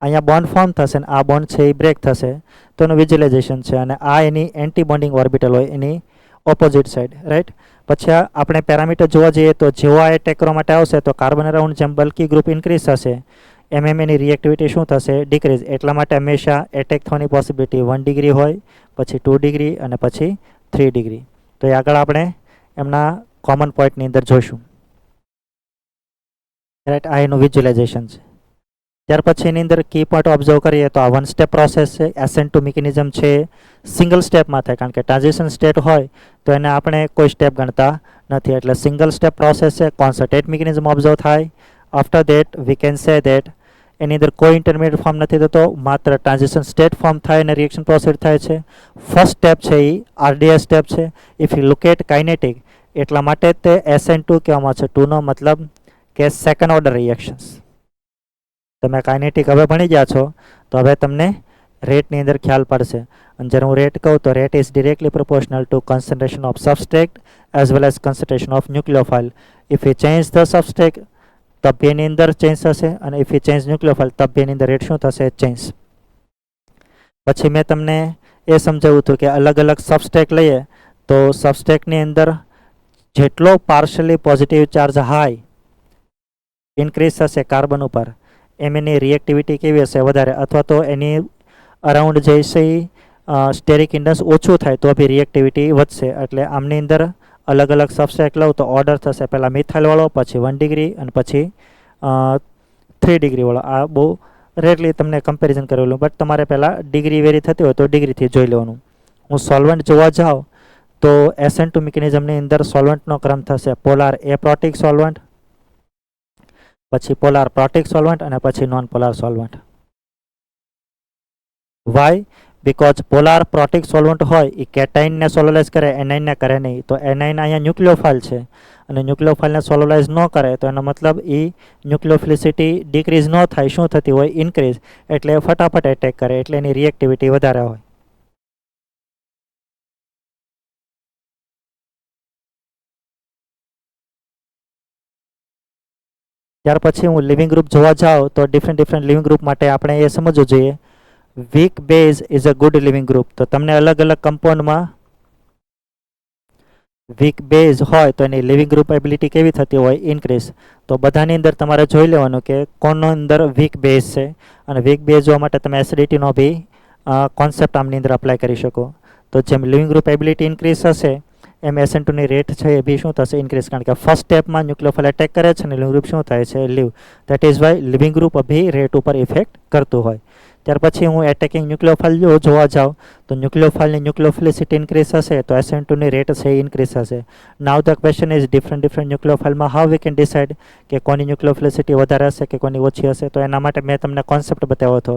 અહીંયા બોન્ડ ફોર્મ થશે ને આ બોન્ડ છે એ બ્રેક થશે તો એનું વિઝ્યુલાઇઝેશન છે. અને આ એની એન્ટી બોન્ડિંગ ઓર્બિટલ હોય એની ઓપોઝિટ સાઇડ. રાઈટ. પછી આપણે પેરામીટર જોવા જઈએ તો જેવો આ એટેક કરવા માટે આવશે તો કાર્બન અરાઉન્ડ જેમ બલ્કી ગ્રુપ ઇન્ક્રીઝ થશે એમ એની રિએક્ટિવિટી શું થશે? ડિક્રીઝ. એટલા માટે હંમેશા એટેક થવાની પોસિબિલિટી 1 ડિગ્રી હોય, પછી 2 ડિગ્રી અને પછી 3 ડિગ્રી. તો એ આગળ આપણે એમના કોમન પોઈન્ટની અંદર જોઈશું. રાઈટ, આ એનું વિઝ્યુલાઇઝેશન છે. ત્યાર પછી એની અંદર કી પોઈન્ટ ઓબ્ઝર્વ કરીએ તો આ વન સ્ટેપ પ્રોસેસ છે. SN2 મિકેનિઝમ છે સિંગલ સ્ટેપમાં થાય, કારણ કે ટ્રાન્ઝિશન સ્ટેટ હોય તો એને આપણે કોઈ સ્ટેપ ગણતા નથી, એટલે સિંગલ સ્ટેપ પ્રોસેસ છે. કોન્સન્ટ્રેટ મિકેનિઝમ ઓબ્ઝર્વ થાય. After that we can say that એની અંદર કોઈ ઇન્ટરમીડિયેટ ફોર્મ નથી થતો, માત્ર ટ્રાન્ઝિશન સ્ટેટ ફોર્મ થાય અને રિએક્શન પ્રોસીડ થાય છે. ફર્સ્ટ સ્ટેપ છે એ RDS સ્ટેપ છે. If you look at kinetic, એટલા માટે તે SN2 કહેવામાં છે. 2 નો મતલબ કે સેકન્ડ ઓર્ડર રિએક્શન્સ. તમે કાઇનેટિક હવે ભણી ગયા છો તો હવે તમને રેટની અંદર ખ્યાલ પડશે. અને જ્યારે હું રેટ કહું તો rate is directly proportional to concentration of substrate as well as concentration of nucleophile. If you change the substrate તબ બી એની અંદર ચેન્જ થશે, અને ઇફ યુ ચેન્જ ન્યુક્લિયોફાઇલ તબ બી એની અંદર રેટ શું થશે? ચેન્જ. પછી મેં તમને એ સમજાવ્યું હતું કે અલગ અલગ સબસ્ટ્રેટ લઈએ તો સબસ્ટ્રેટની અંદર જેટલો partially positive charge high increase થશે કાર્બન ઉપર, એમ એની રિએક્ટિવિટી કેવી હશે? વધારે. અથવા તો એની અરાઉન્ડ જે છે સ્ટેરિક ઇન્ડન્સ ઓછું થાય તો બી રિએક્ટિવિટી વધશે. એટલે આમની અંદર અલગ અલગ સબસ્ટ્રેટ લઉં તો ઓર્ડર થશે પહેલાં મિથાઇલવાળો, પછી 1 ડિગ્રી અને પછી 3 ડિગ્રીવાળો. આ બહુ રેરલી તમને કમ્પેરિઝન કરેલું, બટ તમારે પહેલાં ડિગ્રી વેરી થતી હોય તો ડિગ્રીથી જોઈ લેવાનું. હું સોલ્વન્ટ જોવા જાઉં તો SN2 મિકેનિઝમની અંદર સોલ્વન્ટનો ક્રમ થશે પોલાર એપ્રોટિક સોલ્વન્ટ, પછી પોલાર પ્રોટિક સોલ્વન્ટ અને પછી non polar solvent. Why? Because polar protic solvent હોય એ કેટાઇનને સોલ્યુલાઇઝ કરે, એનાઇનને કરે નહીં. તો એનાઇન અહીંયા ન્યુક્લિયોફાઇલ છે અને ન્યુક્લિયોફાઇલને સોલ્યુલાઇઝ ન કરે તો એનો મતલબ એ ન્યુક્લિયોફિલિસિટી ડિક્રીઝ ન થાય, શું થતી હોય? ઇન્ક્રીઝ. એટલે ફટાફટ એટેક કરે, એટલે એની રિએક્ટિવિટી વધારે હોય. ત્યાર પછી હું લિવિંગ ગ્રુપ જોવા જાઉં તો ડિફરન્ટ લિવિંગ ગ્રુપ માટે આપણે એ સમજવું જોઈએ weak base is a good leaving group. તો તમને અલગ અલગ કમ્પાઉન્ડમાં વીક બેઝ હોય તો એની લિવિંગ ગ્રુપ એબિલિટી કેવી થતી હોય? ઇન્ક્રીઝ. તો બધાની અંદર તમારે જોઈ લેવાનું કે કોનો અંદર વીક બેઝ છે, અને વીક બેઝ જોવા માટે તમે એસિડિટીનો બી કોન્સેપ્ટ આમની અંદર અપ્લાય કરી શકો. તો જેમ લિવિંગ ગ્રુપ એબિલિટી ઇન્ક્રીઝ થશે એમ SN2ની રેટ છે એ બી શું થશે? ઇન્ક્રીઝ. કારણ કે ફર્સ્ટ સ્ટેપમાં ન્યુક્લિયોફાઇલ એટેક કરે છે અને લિવિંગ ગ્રુપ શું થાય છે? Leave. That is why leaving group be rate ઉપર ઇફેક્ટ કરતું હોય. ત્યાર પછી હું એટેકિંગ ન્યુક્લિયોફાઇલ જોવા જાઉં તો ન્યુક્લિયોફાઇલની ન્યુક્લિયોફિલિસિટી ઇન્ક્રીઝ થશે તો SN2ની રેટ છે એ ઇન્ક્રીઝ થશે. Now the question is different ન્યુક્લિયોફાઇલમાં હાઉ વી કેન ડિસાઇડ કે કોની ન્યુક્લિયોફિલિસિટી વધારે હશે કે કોની ઓછી હશે? તો એના માટે મેં તમને કોન્સેપ્ટ બતાવ્યો હતો,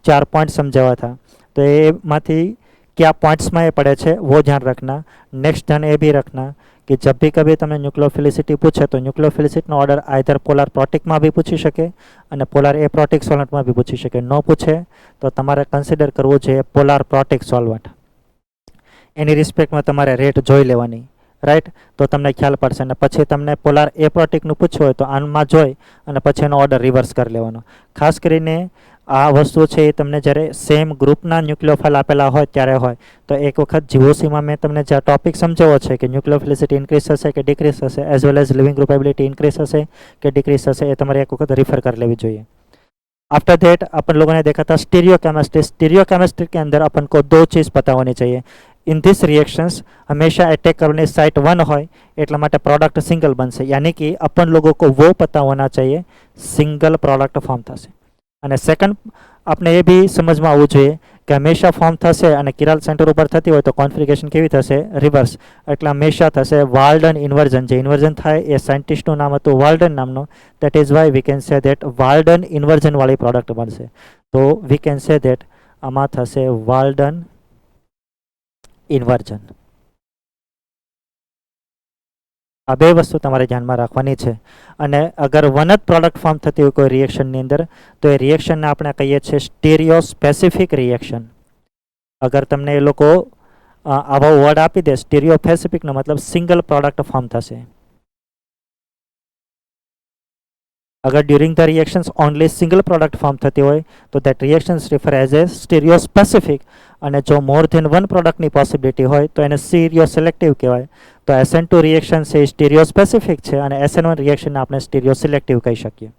4 પોઈન્ટ સમજાવ્યા હતા. તો એમાંથી क्या पॉइंट्स में ये पड़े छे वो ध्यान रखना. नेक्स्ट ध्यान ये भी रखना कि जब भी कभी તમે ન્યુક્લિયોફિલિસિટી પૂછે તો ન્યુક્લિયોફિલિસિટીનો ઓર્ડર આઈધર પોલાર પ્રોટિકમાં બી પૂછી શકે અને પોલાર એપ્રોટિક સોલ્વન્ટમાં બી પૂછી શકે. ન પૂછે તો તમારે કન્સિડર કરવું જોઈએ પોલાર પ્રોટિક સોલ્વન્ટ. એની રિસ્પેક્ટમાં તમારે રેટ જોઈ લેવાની, રાઈટ? તો તમને ખ્યાલ પડશે. અને પછી તમને પોલાર એપ્રોટિકનું પૂછવું હોય તો આમાં જોઈ અને પછી એનો ઓર્ડર રિવર્સ કરી લેવાનો. ખાસ કરીને આ વસ્તુ છે એ તમને જ્યારે સેમ ગ્રુપના ન્યુક્લિયોફાઇલ આપેલા હોય ત્યારે હોય. તો એક વખત જીઓસીમાં મેં તમને જે ટોપિક સમજાવ્યો છે કે ન્યુક્લિયોફિલિસિટી ઇન્ક્રીઝ થશે કે ડિક્રીઝ થશે, as well as living group ability increase થશે કે डिक्रीज થશે, એ તમારે एक वक्त रिफर कर लेवी चाहिए. आफ्टर दैट अपन लोगों ने देखा था स्टीरियो केमिस्ट्री. स्टीरियो केमिस्ट्री के अंदर अपन को 2 चीज़ पता होनी चाहिए. इन दिस रिएक्शंस हमेशा अटैक करने साइट 1 हो एटला माटे प्रोडक्ट सिंगल बनसे, यानी कि अपन लोगों को वो पता होना चाहिए सिंगल प्रोडक्ट फॉर्म थशे. અને સેકન્ડ આપણે એ બી સમજમાં આવવું જોઈએ કે હંમેશા ફોર્મ થશે અને કિરાલ સેન્ટર ઉપર થતી હોય તો કોન્ફિગરેશન કેવી થશે? રિવર્સ. એટલે હંમેશા થશે વાલ્ડન ઇન્વર્ઝન. જે ઇન્વર્ઝન થાય એ સાયન્ટિસ્ટનું નામ હતું વાલ્ડન નામનું. That is why we can say that Walden ઇન્વર્ઝનવાળી પ્રોડક્ટ બનશે. તો વી કેન સે દેટ આમાં થશે વાલ્ડન ઇન્વર્ઝન. આ બે વસ્તુ તમારે ધ્યાનમાં રાખવાની છે. અને અગર વન જ પ્રોડક્ટ ફોર્મ થતી હોય કોઈ રિએક્શનની અંદર તો એ રિએક્શનને આપણે કહીએ છીએ સ્ટીરિયો સ્પેસિફિક રિએક્શન. અગર તમને એ લોકો આવો વર્ડ આપી દે સ્ટીરિયો સ્પેસિફિકનો મતલબ સિંગલ પ્રોડક્ટ ફોર્મ થશે. અગર during the reactions only single product form થતી હોય તો that reactions refer as A stereo specific. અને જો મોર ધેન વન પ્રોડક્ટની પોસિબિલિટી હોય તો એને સ્ટીરિયો સિલેક્ટિવ કહેવાય. તો SN2 રિએક્શન છે સ્ટીરિયો સ્પેસિફિક છે અને SN1 રિએક્શનને આપણે સ્ટીરિયો સિલેક્ટિવ કહી શકીએ.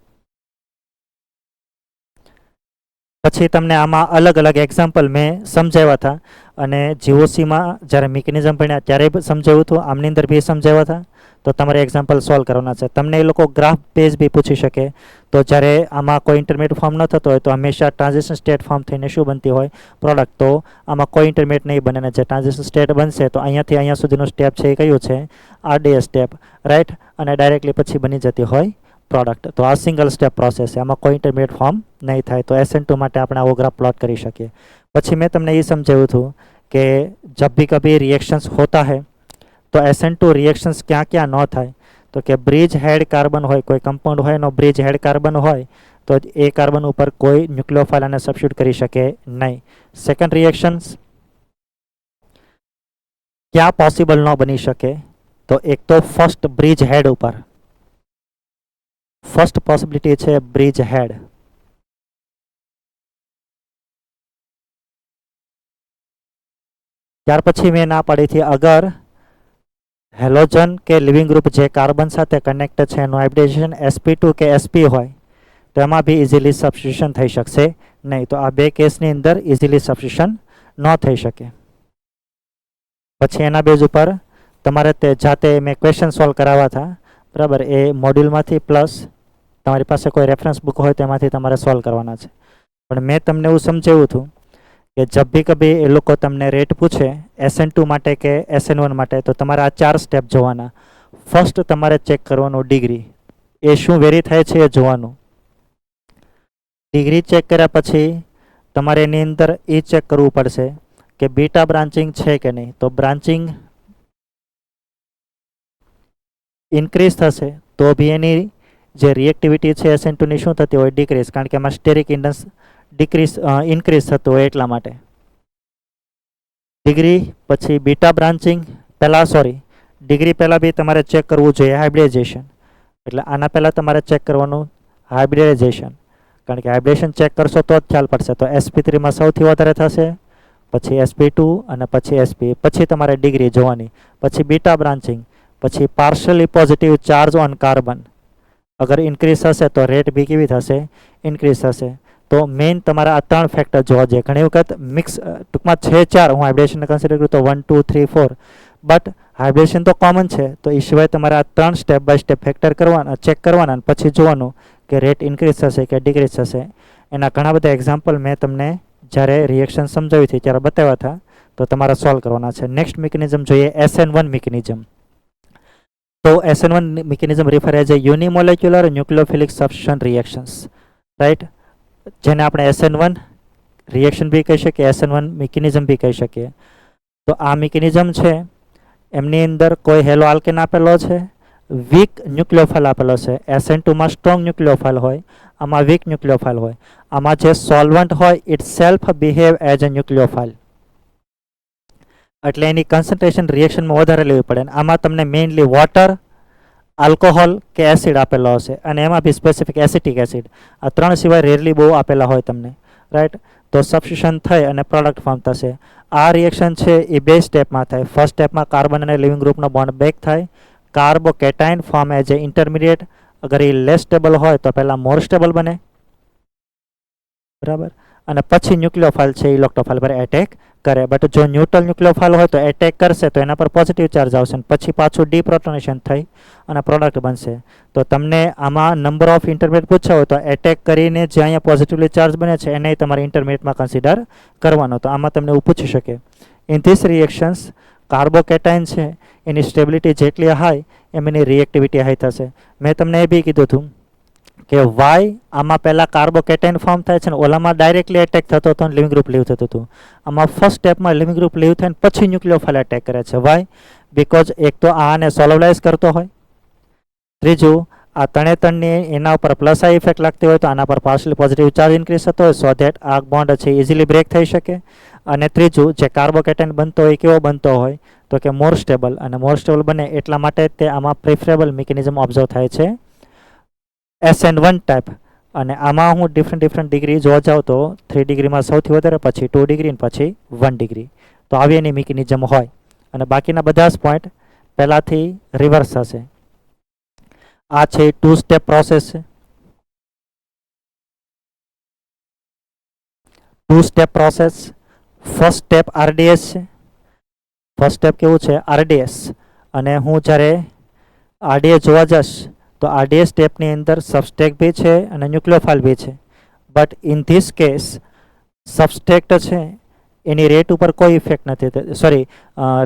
પછી તમને આમાં અલગ અલગ એક્ઝામ્પલ મેં સમજાવ્યા હતા અને જીઓસીમાં જ્યારે મિકેનિઝમ ભણ્યા ત્યારે સમજાવ્યું હતું, આમની અંદર બી સમજાવ્યા હતા. તો તમારે એક્ઝામ્પલ સોલ્વ કરવાના છે. તમને એ લોકો ગ્રાફ બેઝ બી પૂછી શકે. તો જ્યારે આમાં કોઈ ઇન્ટરમીડિયેટ ફોર્મ ન થતો હોય તો હંમેશા ટ્રાન્ઝિશન સ્ટેટ ફોર્મ થઈને શું બનતી હોય? પ્રોડક્ટ. તો આમાં કોઈ ઇન્ટરમીડિયેટ નહીં બને ને જે ટ્રાન્ઝિશન સ્ટેટ બનશે તો અહીંયાથી અહીંયા સુધીનું સ્ટેપ છે એ કયું છે? RDS step, right. અને ડાયરેક્ટલી પછી બની જતી હોય પ્રોડક્ટ. તો આ સિંગલ સ્ટેપ પ્રોસેસ છે, આમાં કોઈ ઇન્ટરમીડિયેટ ફોર્મ નહીં થાય. તો SN2 માટે આપણે આવો ગ્રાફ પ્લોટ કરી શકીએ. પછી મેં તમને એ સમજાવ્યું હતું કે જબ ભી કભી રિએક્શન્સ હોતા है તો SN2 રિએક્શન્સ ક્યાં ક્યાં ન થાય? તો કે બ્રિજ હેડ કાર્બન હોય, કોઈ કમ્પાઉન્ડ હોય એનો બ્રિજ હેડ કાર્બન હોય તો એ કાર્બન ઉપર કોઈ ન્યુક્લિયોફાઇલ આને સબસ્ટિટ્યુટ કરી શકે નહીં. સેકન્ડ રિએક્શન્સ ક્યાં પોસિબલ ન બની શકે? તો એક તો ફર્સ્ટ બ્રિજ હેડ ઉપર, ફર્સ્ટ પોસિબિલિટી છે બ્રિજ હેડ. ત્યાર પછી મેં ના પાડી હતી અગર હેલોજન કે લિવિંગ ગ્રુપ જે કાર્બન સાથે કનેક્ટ છે એનું હાઇબ્રિડાઇઝેશન sp2 કે sp હોય તો એમાં બી ઇઝીલી સબસ્ટિટ્યુશન થઈ શકશે નહીં. તો આ બે કેસની અંદર ઇઝીલી સબસ્ટિટ્યુશન ન થઈ શકે. પછી એના બેઝ ઉપર તમારે તે જાતે મેં ક્વેશ્ચન સોલ્વ કરાવવા હતા, બરાબર. એ મોડ્યુલમાંથી પ્લસ તમારી પાસે કોઈ રેફરન્સ બુક હોય તેમાંથી તમારે સોલ્વ કરવાના છે. પણ મેં તમને એવું સમજાવ્યું હતું કે જબ ભી કભી એ લોકો તમને રેટ પૂછે SN2 માટે કે SN1 માટે તો તમારે આ 4 સ્ટેપ જોવાના. ફર્સ્ટ તમારે ચેક કરવાનું ડિગ્રી, એ શું વેરી થાય છે એ જોવાનું. ડિગ્રી ચેક કર્યા પછી તમારે એની અંદર એ ચેક કરવું પડશે કે બીટા બ્રાન્ચિંગ છે કે નહીં. તો બ્રાન્ચિંગ ઇન્ક્રીઝ થશે તો બી એની જે રિએક્ટિવિટી છે SN2 ની શું થતી હોય? ડિક્રીઝ, કારણ કે એમાં સ્ટેરિક ઇન્ડન્સ ઇન્ક્રીઝ થતું હોય એટલા માટે. ડિગ્રી પછી બીટા બ્રાન્ચિંગ ડિગ્રી પહેલાં બી તમારે ચેક કરવું જોઈએ હાઇબ્રિડાઇઝેશન. એટલે આના પહેલાં તમારે ચેક કરવાનું હાઇબ્રિડાઇઝેશન, કારણ કે હાઇબ્રિડેશન ચેક કરશો તો જ ખ્યાલ પડશે. તો sp3માં સૌથી વધારે થશે, પછી sp2 અને પછી sp. પછી તમારે ડિગ્રી જોવાની, પછી બીટા બ્રાન્ચિંગ, પછી partially positive charge on carbon અગર ઇન્ક્રીઝ થશે તો રેટ બી કેવી થશે? ઇન્ક્રીઝ થશે. તો મેઇન તમારા આ 3 ફેક્ટર જોવા જોઈએ. ઘણી વખત મિક્સ ટૂંકમાં 6-4 હું હાઇબ્રિડેશનને કન્સિડર કરું તો 1 2 3 4, બટ હાઇબ્રિડેશન તો કોમન છે. તો એ સિવાય તમારે આ 3 સ્ટેપ બાય સ્ટેપ ફેક્ટર કરવાના, ચેક કરવાના અને પછી જોવાનું કે રેટ ઇન્ક્રીઝ થશે કે ડિક્રીઝ થશે. એના ઘણા બધા એક્ઝામ્પલ મેં તમને જ્યારે રિએક્શન સમજાવી હતી ત્યારે બતાવ્યા હતા. તો તમારે સોલ્વ કરવાના છે. નેક્સ્ટ મિકેનિઝમ જોઈએ SN1 મિકેનિઝમ. તો SN1 mechanism refer as a unimolecular nucleophilic substitution reactions, right. જેને આપણે SN1 રિએક્શન બી કહી શકીએ, SN1 મિકેનિઝમ બી કહી શકીએ. તો આ મિકેનિઝમ છે એમની અંદર કોઈ હેલો આલ્કેન આપેલો છે, વીક ન્યુક્લિયોફાઇલ આપેલો છે. SN2માં સ્ટ્રોંગ ન્યુક્લિયોફાઇલ હોય, આમાં વીક ન્યુક્લિયોફાઇલ હોય. આમાં જે સોલ્વન્ટ હોય itself behave as a nucleophile, એટલે એની કન્સન્ટ્રેશન રિએક્શનમાં વધારે લેવી પડે. આમાં તમને મેઇનલી વોટર, આલ્કોહોલ કે એસિડ આપેલો હશે અને એમાં બી સ્પેસિફિક એસિટિક એસિડ. આ 3 સિવાય રેરલી બહુ આપેલા હોય તમને, રાઈટ. તો સબસ્ટિટ્યુશન થઈ અને પ્રોડક્ટ ફોર્મ થશે. આ રિએક્શન છે એ 2 સ્ટેપમાં થાય. ફર્સ્ટ સ્ટેપમાં કાર્બન અને લિવિંગ ગ્રુપનો બોન્ડ બ્રેક થાય, કાર્બોકેટાઇન ફોર્મ એઝ એ ઇન્ટરમીડિયેટ. અગર એ લેસ સ્ટેબલ હોય તો પહેલાં મોર સ્ટેબલ બને, બરાબર. અને પછી ન્યુક્લિયોફાઇલ છે ઇલેક્ટ્રોફાઇલ પર એટેક કરે. બટ જો ન્યુટ્રલ ન્યુક્લિયોફાઇલ હોય તો એટેક કરશે તો એના પર પોઝિટિવ ચાર્જ આવશે અને પછી પાછું ડીપ્રોટોનેશન થઈ અને પ્રોડક્ટ બનશે. તો તમને આમાં નંબર ઓફ ઇન્ટરમીડિયેટ પૂછ્યા હોય તો એટેક કરીને જે અહીંયા પોઝિટિવલી ચાર્જ બને છે એને તમારે ઇન્ટરમીડિયેટમાં કન્સિડર કરવાનો. તો આમાં તમને એવું પૂછી શકે. ઇન ધીસ રિએક્શન્સ કાર્બોકેટાઇન છે એની સ્ટેબિલિટી જેટલી હાઈ એમ એની રિએક્ટિવિટી હાઈ થશે. મેં તમને એ બી કીધું હતું કે વાય આમાં પહેલાં કાર્બોકેટાઇન ફોર્મ થાય છે ને ઓલામાં ડાયરેક્ટલી એટેક થતો હતો અને લિવિંગ ગ્રુપ લીવ થતું હતું. આમાં ફર્સ્ટ સ્ટેપમાં લિવિંગ ગ્રુપ લીવ થાય પછી ન્યુક્લિયોફાઇલ એટેક કરે છે. વાય? બિકોઝ એક તો આને સોલોવલાઇઝ કરતો હોય, ત્રીજું આ તણેતણની એના ઉપર પ્લસ આઈ ઇફેક્ટ લાગતી હોય તો આના પર પાર્શિયલી પોઝિટિવ ચાર્જ ઇન્ક્રીઝ થતો હોય સો ધેટ આ બોન્ડ છે ઇઝીલી બ્રેક થઈ શકે. અને ત્રીજું જે કાર્બોકેટાઇન બનતો હોય કેવો બનતો હોય તો કે મોર સ્ટેબલ, અને મોર સ્ટેબલ બને એટલા માટે તે આમાં પ્રિફરેબલ મિકેનિઝમ ઓબ્ઝર્વ થાય છે SN1 ટાઈપ. અને આમાં હું ડિફરન્ટ ડિગ્રી જોવા જાઉં તો 3 ડિગ્રીમાં સૌથી વધારે, પછી 2 ડિગ્રી પછી 1 ડિગ્રી. તો આવી એની મિકેનિઝમ હોય અને બાકીના બધા જ પોઈન્ટ પહેલાંથી રિવર્સ થશે. આ છે 2 સ્ટેપ પ્રોસેસ છે. 2 step process. First step RDS છે. ફર્સ્ટ સ્ટેપ કેવું છે? RDS. અને હું જ્યારે RDS જોવા જશ તો RDS સ્ટેપની અંદર સબસ્ટ્રેટ બી છે અને ન્યુક્લિયોફાઇલ બી છે. બટ ઇન ધીસ કેસ સબસ્ટ્રેક્ટ છે એની રેટ ઉપર કોઈ ઇફેક્ટ નથી થતી, સોરી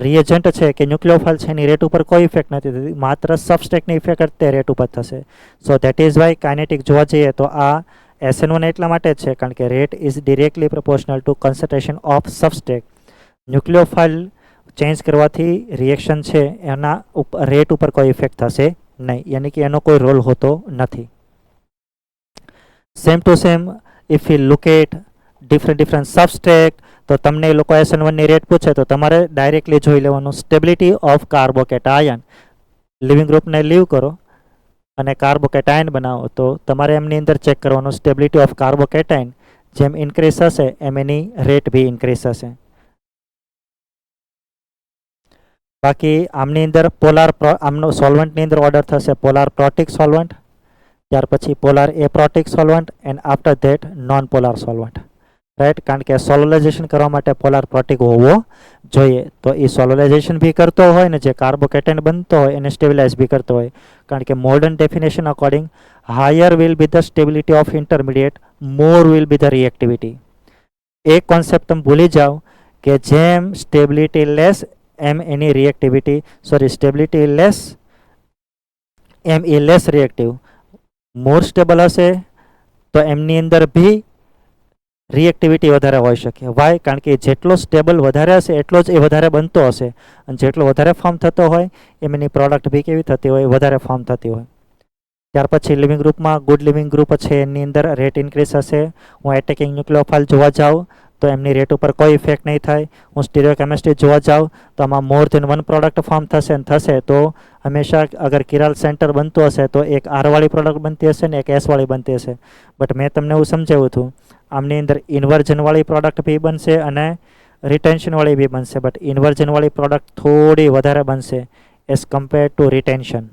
રિએજન્ટ છે કે ન્યુક્લિયોફાઇલ છે એની રેટ ઉપર કોઈ ઇફેક્ટ નથી થતી, માત્ર સબસ્ટ્રેક્ટની ઇફેક્ટ તે રેટ ઉપર થશે. So that is why kinetic જોવા જઈએ તો આ SN1 એટલા માટે જ છે કારણ કે rate is directly proportional to concentration of substrate. Nucleophile change કરવાથી રિએક્શન છે એના રેટ ઉપર કોઈ ઇફેક્ટ થશે નહીં, યાની કે એનો કોઈ રોલ હોતો નથી. Same to same if you look at different substrate, તો તમને એ લોકો SN1 ની રેટ પૂછે તો તમારે ડાયરેક્ટલી જોઈ લેવાનું સ્ટેબિલિટી ઓફ કાર્બોકેટાયન. લિવિંગ ગ્રુપને લીવ કરો અને કાર્બોકેટાયન બનાવો તો તમારે એમની અંદર ચેક કરવાનું સ્ટેબિલિટી ઓફ કાર્બોકેટાયન. જેમ ઇન્ક્રીઝ થશે એમ એની રેટ બી ઇન્ક્રીઝ થશે. બાકી આમની અંદર આમનો સોલ્વન્ટની અંદર ઓર્ડર થશે પોલાર પ્રોટિક સોલ્વન્ટ, ત્યાર પછી polar aprotic solvent and after that non polar solvent. Right, કારણ કે સોલ્યુલાઇઝેશન કરવા માટે પોલાર પ્રોટિક હોવો જોઈએ. તો એ સોલ્યુલાઇઝેશન બી કરતો હોય ને જે કાર્બોકેટાયન બનતો હોય એને સ્ટેબિલાઇઝ બી કરતો હોય. કારણ કે modern definition according higher will be the stability of intermediate, more will be the reactivity. એક કોન્સેપ્ટ તમે ભૂલી જાઓ કે જેમ સ્ટેબિલિટી લેસ એમ એની રિએક્ટિવિટી, સોરી સ્ટેબિલિટી લેસ એમ એ લેસ રિએક્ટિવ. મોર સ્ટેબલ હશે તો એમની અંદર બી રિએક્ટિવિટી વધારે હોઈ શકે. વાય? કારણ કે જેટલો સ્ટેબલ વધારે હશે એટલો જ એ વધારે બનતો હશે, અને જેટલો વધારે ફોર્મ થતો હોય એમ એની પ્રોડક્ટ બી કેવી થતી હોય? વધારે ફોર્મ થતી હોય. ત્યાર પછી લિવિંગ ગ્રુપમાં ગુડ લિવિંગ ગ્રુપ છે એની અંદર રેટ ઇન્ક્રીઝ હશે. હું એટેકિંગ ન્યુક્લિયોફાઇલ જોવા જાઉં તો એમની રેટ ઉપર કોઈ ઇફેક્ટ નહીં થાય. હું સ્ટીરિયોકેમિસ્ટ્રી જોવા જાઉં તો આમાં more than one product form થશે ને થશે તો હંમેશા અગર કિરાલ સેન્ટર બનતું હશે તો એક R વાળી પ્રોડક્ટ બનતી હશે ને એક S વાળી બનતી હશે. બટ મેં તમને એવું સમજાવ્યું હતું આમની અંદર ઇન્વર્જનવાળી પ્રોડક્ટ બી બનશે અને રિટેન્શનવાળી બી બનશે. બટ ઇન્વર્જનવાળી પ્રોડક્ટ થોડી વધારે બનશે એઝ કમ્પેર ટુ રિટેન્શન.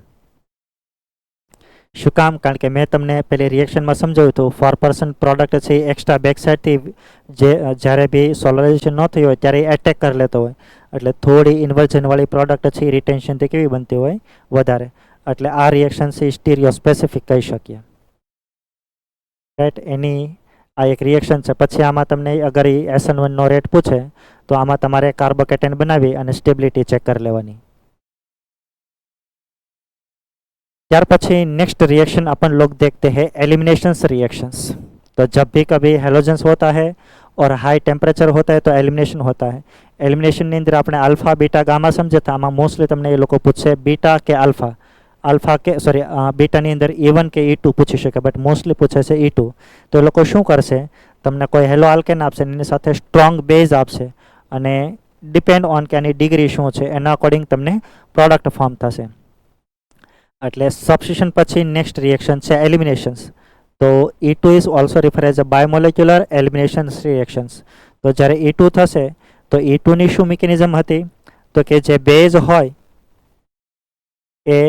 શું કામ? કારણ કે મેં તમને પેલી રિએક્શનમાં સમજાવ્યું હતું 4% પ્રોડક્ટ છે એ એક્સ્ટ્રા બેક સાઇડથી જે જ્યારે બી સોલ્યુલાઇઝેશન ન થયું હોય ત્યારે એટેક કરી લેતો હોય, એટલે થોડી ઇન્વર્જનવાળી પ્રોડક્ટ છે એ રિટેન્શનથી કેવી બનતી હોય? વધારે. એટલે આ રિએક્શન છે સ્ટીરિયો સ્પેસિફિક કહી શકીએ. રાઈટ, એની આ એક રિએક્શન છે. પછી આમાં તમને અગર એ SN1 નો રેટ પૂછે તો આમાં તમારે કાર્બોકેટાયન બનાવી અને સ્ટેબિલિટી ચેક કરી લેવાની. ત્યાર પછી नेक्स्ट रिएक्शन अपन लोग देखते हैं एलिमिनेशन रिएक्शंस. तो जब भी कभी हेलोजन्स होता है और हाई टेम्परेचर होता है तो एलिमिनेशन होता है. एलिमिनेशन ની અંદર આપણે આલ્ફા બીટા ગામા સમજતા, આમાં મોસ્ટલી તમને એ લોકો પૂછશે બીટા કે આલ્ફા. આલ્ફા કે સોરી બીટાની અંદર E1 કે E2 પૂછી શકે, બટ મોસ્ટલી પૂછે છે E2. તો એ લોકો શું કરશે? તમને કોઈ હેલો આલ્કેન આપશે એની સાથે સ્ટ્રોંગ બેઝ આપશે અને ડિપેન્ડ ઓન કે આની ડિગ્રી શું છે એના અકોર્ડિંગ તમને પ્રોડક્ટ ફોર્મ થશે. એટલે સબસ્ટિટ્યુશન પછી નેક્સ્ટ રિએક્શન છે એલિમિનેશન્સ. તો E2 is also refer as a biomolecular elimination reactions. તો જ્યારે E2 થશે તો E2 ની શું મિકેનિઝમ હતી? તો કે જે બેઝ હોય એ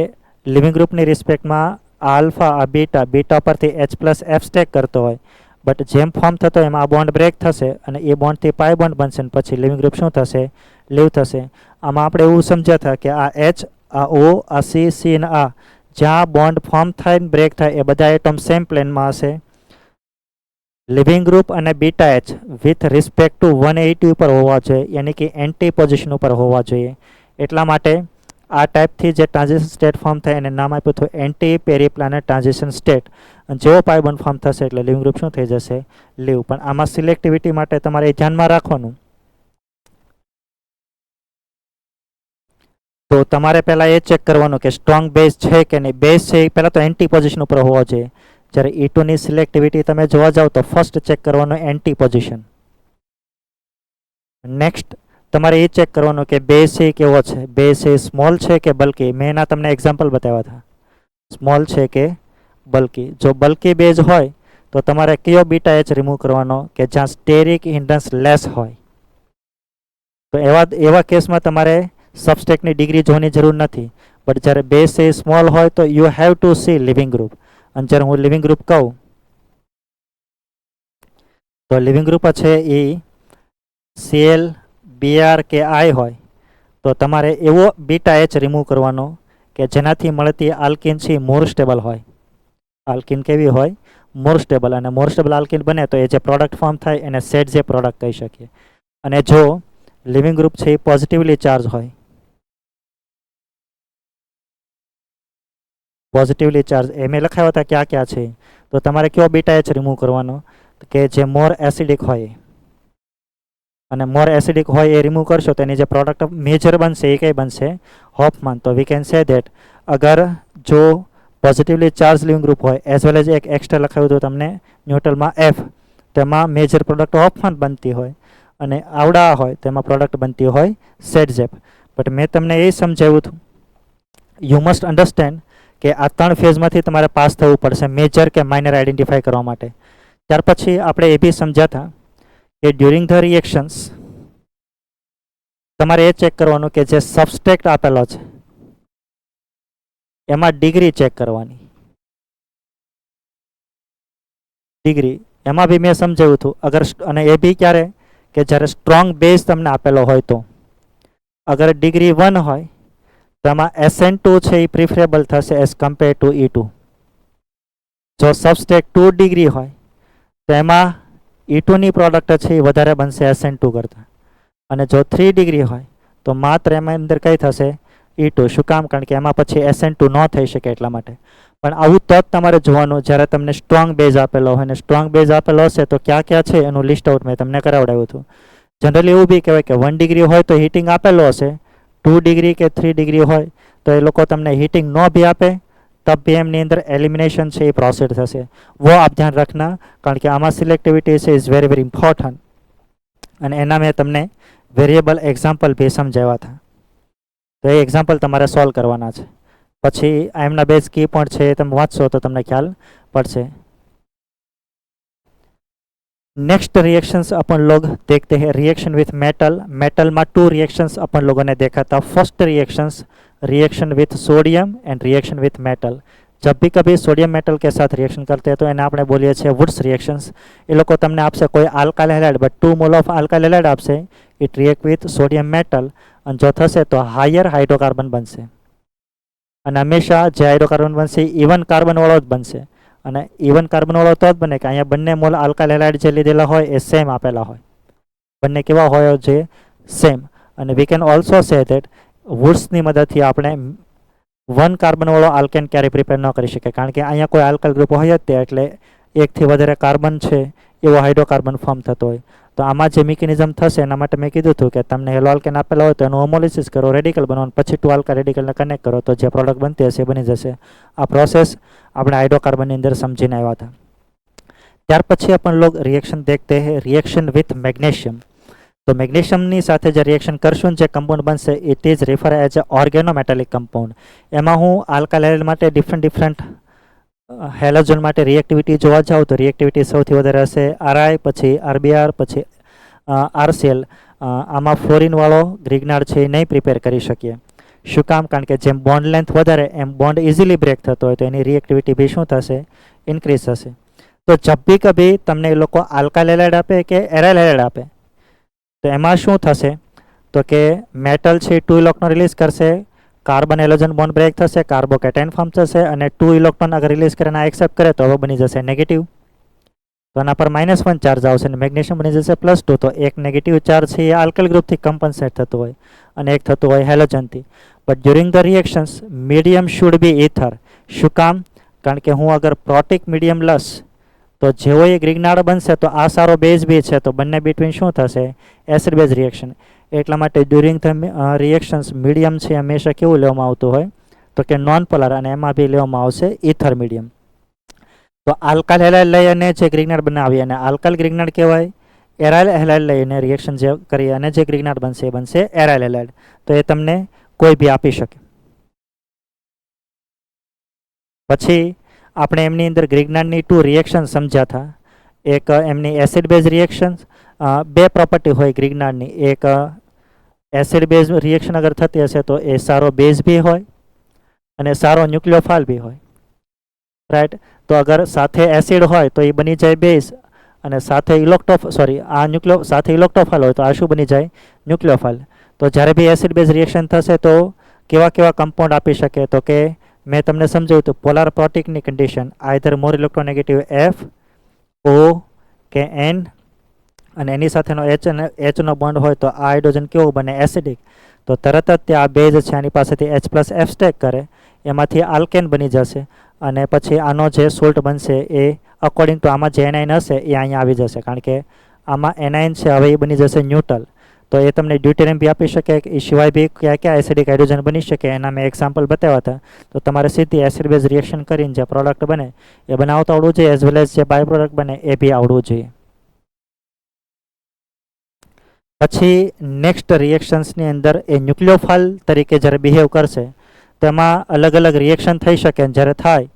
લિવિંગ ગ્રુપની રિસ્પેક્ટમાં આલ્ફા બીટા પરથી H+F સ્ટેક કરતો હોય, બટ જેમ ફોર્મ થતો હોય એમાં આ બોન્ડ બ્રેક થશે અને એ બોન્ડથી પાઈ બોન્ડ બનશે અને પછી લિવિંગ ગ્રુપ શું થશે? લીવ થશે. આમાં આપણે એવું સમજ્યા હતા કે આ H, આ O, આ C અને આ જ્યાં બોન્ડ ફોર્મ થાય ને બ્રેક થાય એ બધા એટમ સેમ પ્લેનમાં હશે. લિવિંગ ગ્રુપ અને beta H with respect to 180 ઉપર હોવા જોઈએ, યાની કે એન્ટી પોઝિશન ઉપર હોવા જોઈએ. એટલા માટે આ ટાઈપથી જે ટ્રાન્ઝિશન સ્ટેટ ફોર્મ થાય એને નામ આપ્યું હતું એન્ટી પેરીપ્લાનેટ ટ્રાન્ઝિશન સ્ટેટ. જેવો પાઈ બોન્ડ ફોર્મ થશે એટલે લિવિંગ ગ્રુપ શું થઈ જશે? લીવ. પણ આમાં સિલેક્ટિવિટી માટે તમારે ધ્યાનમાં રાખવાનું. તો તમારે પહેલાં એ ચેક કરવાનું કે સ્ટ્રોંગ બેઝ છે કે નહીં. બેઝ છે એ પહેલાં તો એન્ટી પોઝિશન ઉપર હોવો જોઈએ. જ્યારે E2 ની સિલેક્ટિવિટી તમે જોવા જાઓ તો ફર્સ્ટ ચેક કરવાનું એન્ટી પોઝિશન. નેક્સ્ટ તમારે એ ચેક કરવાનું કે બેઝ છે કેવો છે, બેઝ છે સ્મોલ છે કે બલ્કી. મેં એના તમને એક્ઝામ્પલ બતાવ્યા હતા, સ્મોલ છે કે બલ્કી. જો બલ્કી બેઝ હોય તો તમારે કયો બીટા H રિમૂવ કરવાનો કે જ્યાં સ્ટેરિક હિન્ડન્સ લેસ હોય. તો એવા કેસમાં તમારે સબસ્ટ્રેટની ડિગ્રી જોવાની જરૂર નથી. બટ જ્યારે બેઝ છે સ્મોલ હોય તો you have to C living group. અને જ્યારે હું લિવિંગ ગ્રુપ કહું તો લિવિંગ ગ્રુપ છે એ Cl Br કે I હોય તો તમારે એવો બીટા H રિમૂવ કરવાનો કે જેનાથી મળતી આલ્કિન છે મોર સ્ટેબલ હોય. આલ્કિન કેવી હોય? More stable. અને મોર સ્ટેબલ આલ્કિન બને તો એ જે પ્રોડક્ટ ફોર્મ થાય એને સેટ જે પ્રોડક્ટ કહી શકીએ. અને જો લિવિંગ ગ્રુપ છે એ પોઝિટિવલી ચાર્જ હોય, પોઝિટિવલી ચાર્જ એમ લખાવ્યા હતા ક્યાં ક્યાં છે, તો તમારે કયો બીટા H રિમૂવ કરવાનો કે જે મોર એસિડિક હોય. અને મોર એસિડિક હોય એ રિમૂવ કરશો તો એની જે પ્રોડક્ટ મેજર બનશે એ કઈ બનશે? હોફમાન. તો વી કેન સે દેટ અગર જો પોઝિટિવલી ચાર્જ લિવિંગ ગ્રુપ હોય એઝ વેલ એઝ એક એક્સ્ટ્રા લખાવ્યું હતું તમને ન્યુટ્રલમાં F, તેમાં મેજર પ્રોડક્ટ હોફમાન બનતી હોય અને આવડા હોય તેમાં પ્રોડક્ટ બનતી હોય સેટઝેપ. બટ મેં તમને એ સમજાવ્યું હતું, યુ મસ્ટ અન્ડરસ્ટેન્ડ કે આ 3 ફેઝમાંથી તમારે પાસ થવું પડશે મેજર કે માઇનર આઈડેન્ટિફાઈ કરવા માટે. ત્યાર પછી આપણે એ બી સમજ્યા હતા કે ડ્યુરિંગ ધ રિએક્શન્સ તમારે એ ચેક કરવાનું કે જે સબસ્ટ્રેક્ટ આપેલો છે એમાં ડિગ્રી ચેક કરવાની. ડિગ્રી એમાં બી મેં સમજાવ્યું હતું અગર, અને એ બી ક્યારે કે જ્યારે સ્ટ્રોંગ બેઝ તમને આપેલો હોય તો અગર ડિગ્રી 1 હોય તો એમાં SN2 છે એ પ્રિફરેબલ થશે એઝ કમ્પેર ટુ E2. જો સબસ્ટ્રેક્ટ 2 ડિગ્રી હોય તો એમાં E2 ની પ્રોડક્ટ છે એ વધારે બનશે SN2 કરતાં. અને જો 3 ડિગ્રી હોય તો માત્ર એમાં અંદર કઈ થશે? E2. શું કામ? કારણ કે એમાં પછી SN2 ન થઈ શકે એટલા માટે. પણ આવું તો જ તમારે જોવાનું જ્યારે તમને સ્ટ્રોંગ બેઝ આપેલો હોય. અને સ્ટ્રોંગ બેઝ આપેલો હશે તો ક્યાં ક્યાં છે એનું લિસ્ટ આઉટ મેં તમને કરાવડાવ્યું હતું. જનરલી એવું બી કહેવાય કે 1 ડિગ્રી હોય તો હીટિંગ આપેલો હશે, 2 ડિગ્રી કે 3 ડિગ્રી હોય તો એ લોકો તમને હીટિંગ ન બી આપે तब भी એમની અંદર એલિમિનેશન છે એ પ્રોસીડ થશે. वो आप ध्यान रखना, કારણ કે આમાં સિલેક્ટિવિટી છે ઇઝ વેરી વેરી ઇમ્પોર્ટન્ટ. અને એના મેં તમને વેરિયેબલ એક્ઝામ્પલ બી સમજાવ્યા હતા, તો એ એક્ઝામ્પલ તમારે સોલ્વ કરવાના છે. પછી એમના બેઝ કી પોઈન્ટ છે એ તમે વાંચશો તો તમને ખ્યાલ પડશે. नेक्स्ट रिएक्शंस अपन लोग देखते हैं रिएक्शन विथ मेटल. मेटल में 2 रिएक्शंस अपन लोगों ने देखा था. First reactions reaction with sodium and reaction with metal. जब भी कभी सोडियम मेटल के साथ रिएक्शन करते हैं तो इन्हें आपने बोलिए छे वुड्स रिएक्शंस. ये लोग तमने आपसे कोई alkyl halide but 2 mole of alkyl halide आपसे it react with sodium metal और जो थशे तो हायर हाइड्रोकार्बन बनशे. અને હંમેશા જે હાઇડ્રોકાર્બન બનશે ઇવન કાર્બન વાળો જ બનશે. અને ઇવન કાર્બન વાળો તો જ બને કે અહીંયા બંને મોલ આલ્કાઇલ હેલાઇડ જે લીધેલા હોય એ સેમ આપેલા હોય. બંને કેવા હોય? જે સેમ. અને we can also say that વુડ્સની મદદથી આપણે 1 કાર્બન વાળો આલ્કેન ક્યારેય પ્રિપેર ન કરી શકીએ, કારણ કે અહીંયા કોઈ આલ્કાઇલ ગ્રુપ હોય જ તે એટલે એકથી વધારે કાર્બન છે એવો હાઇડ્રોકાર્બન ફોર્મ થતો હોય. તો આમાં જે મિકેનિઝમ થશે એના માટે મેં કીધું હતું કે તમને હેલો આલ્કેન આપેલા હોય તો એનું હોમોલિસિસ કરો, રેડિકલ બનાવો, પછી 2 આલ્કાઇલ રેડિકલને કનેક્ટ કરો તો જે પ્રોડક્ટ બનતી હશે એ બની જશે. આ પ્રોસેસ આપણે હાઇડ્રોકાર્બનની અંદર સમજીને આવ્યા હતા. ત્યાર પછી अपन लोग रिएक्शन देखते हैं रिएक्शन विथ मैग्नीशियम. तो मैग्नीशियमની સાથે જે રિએક્શન કરશું જે કમ્પાઉન્ડ બનશે it is refer as a organometallic compound. એમાં હું આલ્કાઇલ હેલાઇડ માટે ડિફરન્ટ હેલોજન માટે રિએક્ટિવિટી જોવા જાઉં તો રિએક્ટિવિટી સૌથી વધારે હશે RI, પછી RBr, પછી RCl. આમાં ફ્લોરિનવાળો ગ્રિગ્નાર્ડ છે એ નહીં પ્રિપેર કરી શકીએ. શું કામ? કારણ કે જેમ બોન્ડ લેન્થ વધારે એમ બોન્ડ ઇઝીલી બ્રેક થતો હોય તો એની રિએક્ટિવિટી બી શું થશે? ઇન્ક્રીઝ થશે. તો જબ બી કભી તમને એ લોકો આલ્કાઇલ હેલાઇડ આપે કે એરાઇલ હેલાઇડ આપે તો એમાં શું થશે? તો કે મેટલ છે 2 ઇલેક્ટ્રોન રિલીઝ કરશે, કાર્બન હેલોજન બોન્ડ બ્રેક થશે, કાર્બોકેટાઇન ફોર્મ થશે અને 2 ઇલેક્ટ્રોન અગર રિલીઝ કરીને એક્સેપ્ટ કરે તો હવે બની જશે નેગેટિવ. તો આના પર -1 ચાર્જ આવશે અને મેગ્નેશિયમ બની જશે +2. તો એક નેગેટિવ ચાર્જ છે એ આલ્કાઇલ ગ્રુપથી કમ્પન્સેટ થતું હોય અને એક થતું હોય હેલોજનથી. But during the reactions medium should be ether. શું કામ? કારણ કે હું અગર પ્રોટિક મીડિયમ લસ તો જેવો એ ગ્રિગ્નાર્ડ બનશે તો આ સારો બેઝ બી છે તો બંને બિટવીન શું થશે? Acid base reaction. એટલા માટે ડ્યુરિંગ ધ રિએક્શન્સ મીડિયમ છે હંમેશા કેવું લેવામાં આવતું હોય તો કે નોન પોલાર, અને એમાં બી લેવામાં આવશે ઇથર મીડિયમ. તો આલ્કાઇલ હેલાઇડ લઈ અને જે ગ્રિગ્નાર્ડ બનાવીએ અને આલ્કાઇલ ગ્રિગ્નાર્ડ કહેવાય. એરાઇલ હેલાઇડ લઈને રિએક્શન જે કરીએ અને જે ગ્રિગ્નાર્ડ બનશે એ બનશે એરાઇલ હેલાઇડ. તો એ તમને કોઈ બી આપી શકે. પછી આપણે એમની અંદર ગ્રિગ્નાર્ડની 2 રિએક્શન સમજ્યા હતા. એક એમની એસિડ બેઝ રિએક્શન. 2 પ્રોપર્ટી હોય ગ્રિગ્નાર્ડની. એક એસિડ બેઝ રિએક્શન અગર થતી હશે તો એ સારો બેઝ બી હોય અને સારો ન્યુક્લિયોફાઇલ બી હોય, રાઈટ. તો અગર સાથે એસિડ હોય તો એ બની જાય બેઝ અને સાથે આ સાથે ઇલેક્ટ્રોફાઇલ હોય તો આ શું બની જાય? ન્યુક્લિયોફાઇલ. તો જ્યારે બી એસિડ બેઝ રિએક્શન થશે તો કેવા કેવા કમ્પાઉન્ડ આપી શકે? તો કે મેં તમને સમજાવ્યું તો પોલાર પ્રોટિકની કન્ડિશન આઈધર મોર ઇલેક્ટ્રોનેગેટિવ F, O કે N, અને એની સાથેનો Hનો બોન્ડ હોય તો આ હાઇડ્રોજન કેવો બને? એસિડિક. તો તરત જ તે આ બેઝ છે આની પાસેથી H+F સ્ટેક કરે, એમાંથી આલ્કેન બની જશે, અને પછી આનો જે સોલ્ટ બનશે એ અકોર્ડિંગ ટુ આમાં જે એનાઇન હશે એ અહીંયા આવી જશે, કારણ કે આમાં એનાઇન છે હવે એ બની જશે ન્યુટ્રલ. તો એ તમને ડ્યુટેરિયમ બી આપી શકે, એ સિવાય બી કયા કયા એસિડિક હાઇડ્રોજન બની શકે એના મેં એક્ઝામ્પલ બતાવ્યા હતા. તો તમારે સીધી એસિડ બેઝ રિએક્શન કરીને જે પ્રોડક્ટ બને એ બનાવતા આવડવું જોઈએ, એઝ વેલ એઝ જે બાય પ્રોડક્ટ બને એ બી આવડવું જોઈએ. પછી નેક્સ્ટ રિએક્શન્સની અંદર એ ન્યુક્લિયોફાઇલ તરીકે જ્યારે બિહેવ કરશે તેમાં અલગ અલગ રિએક્શન થઈ શકે. જ્યારે થાય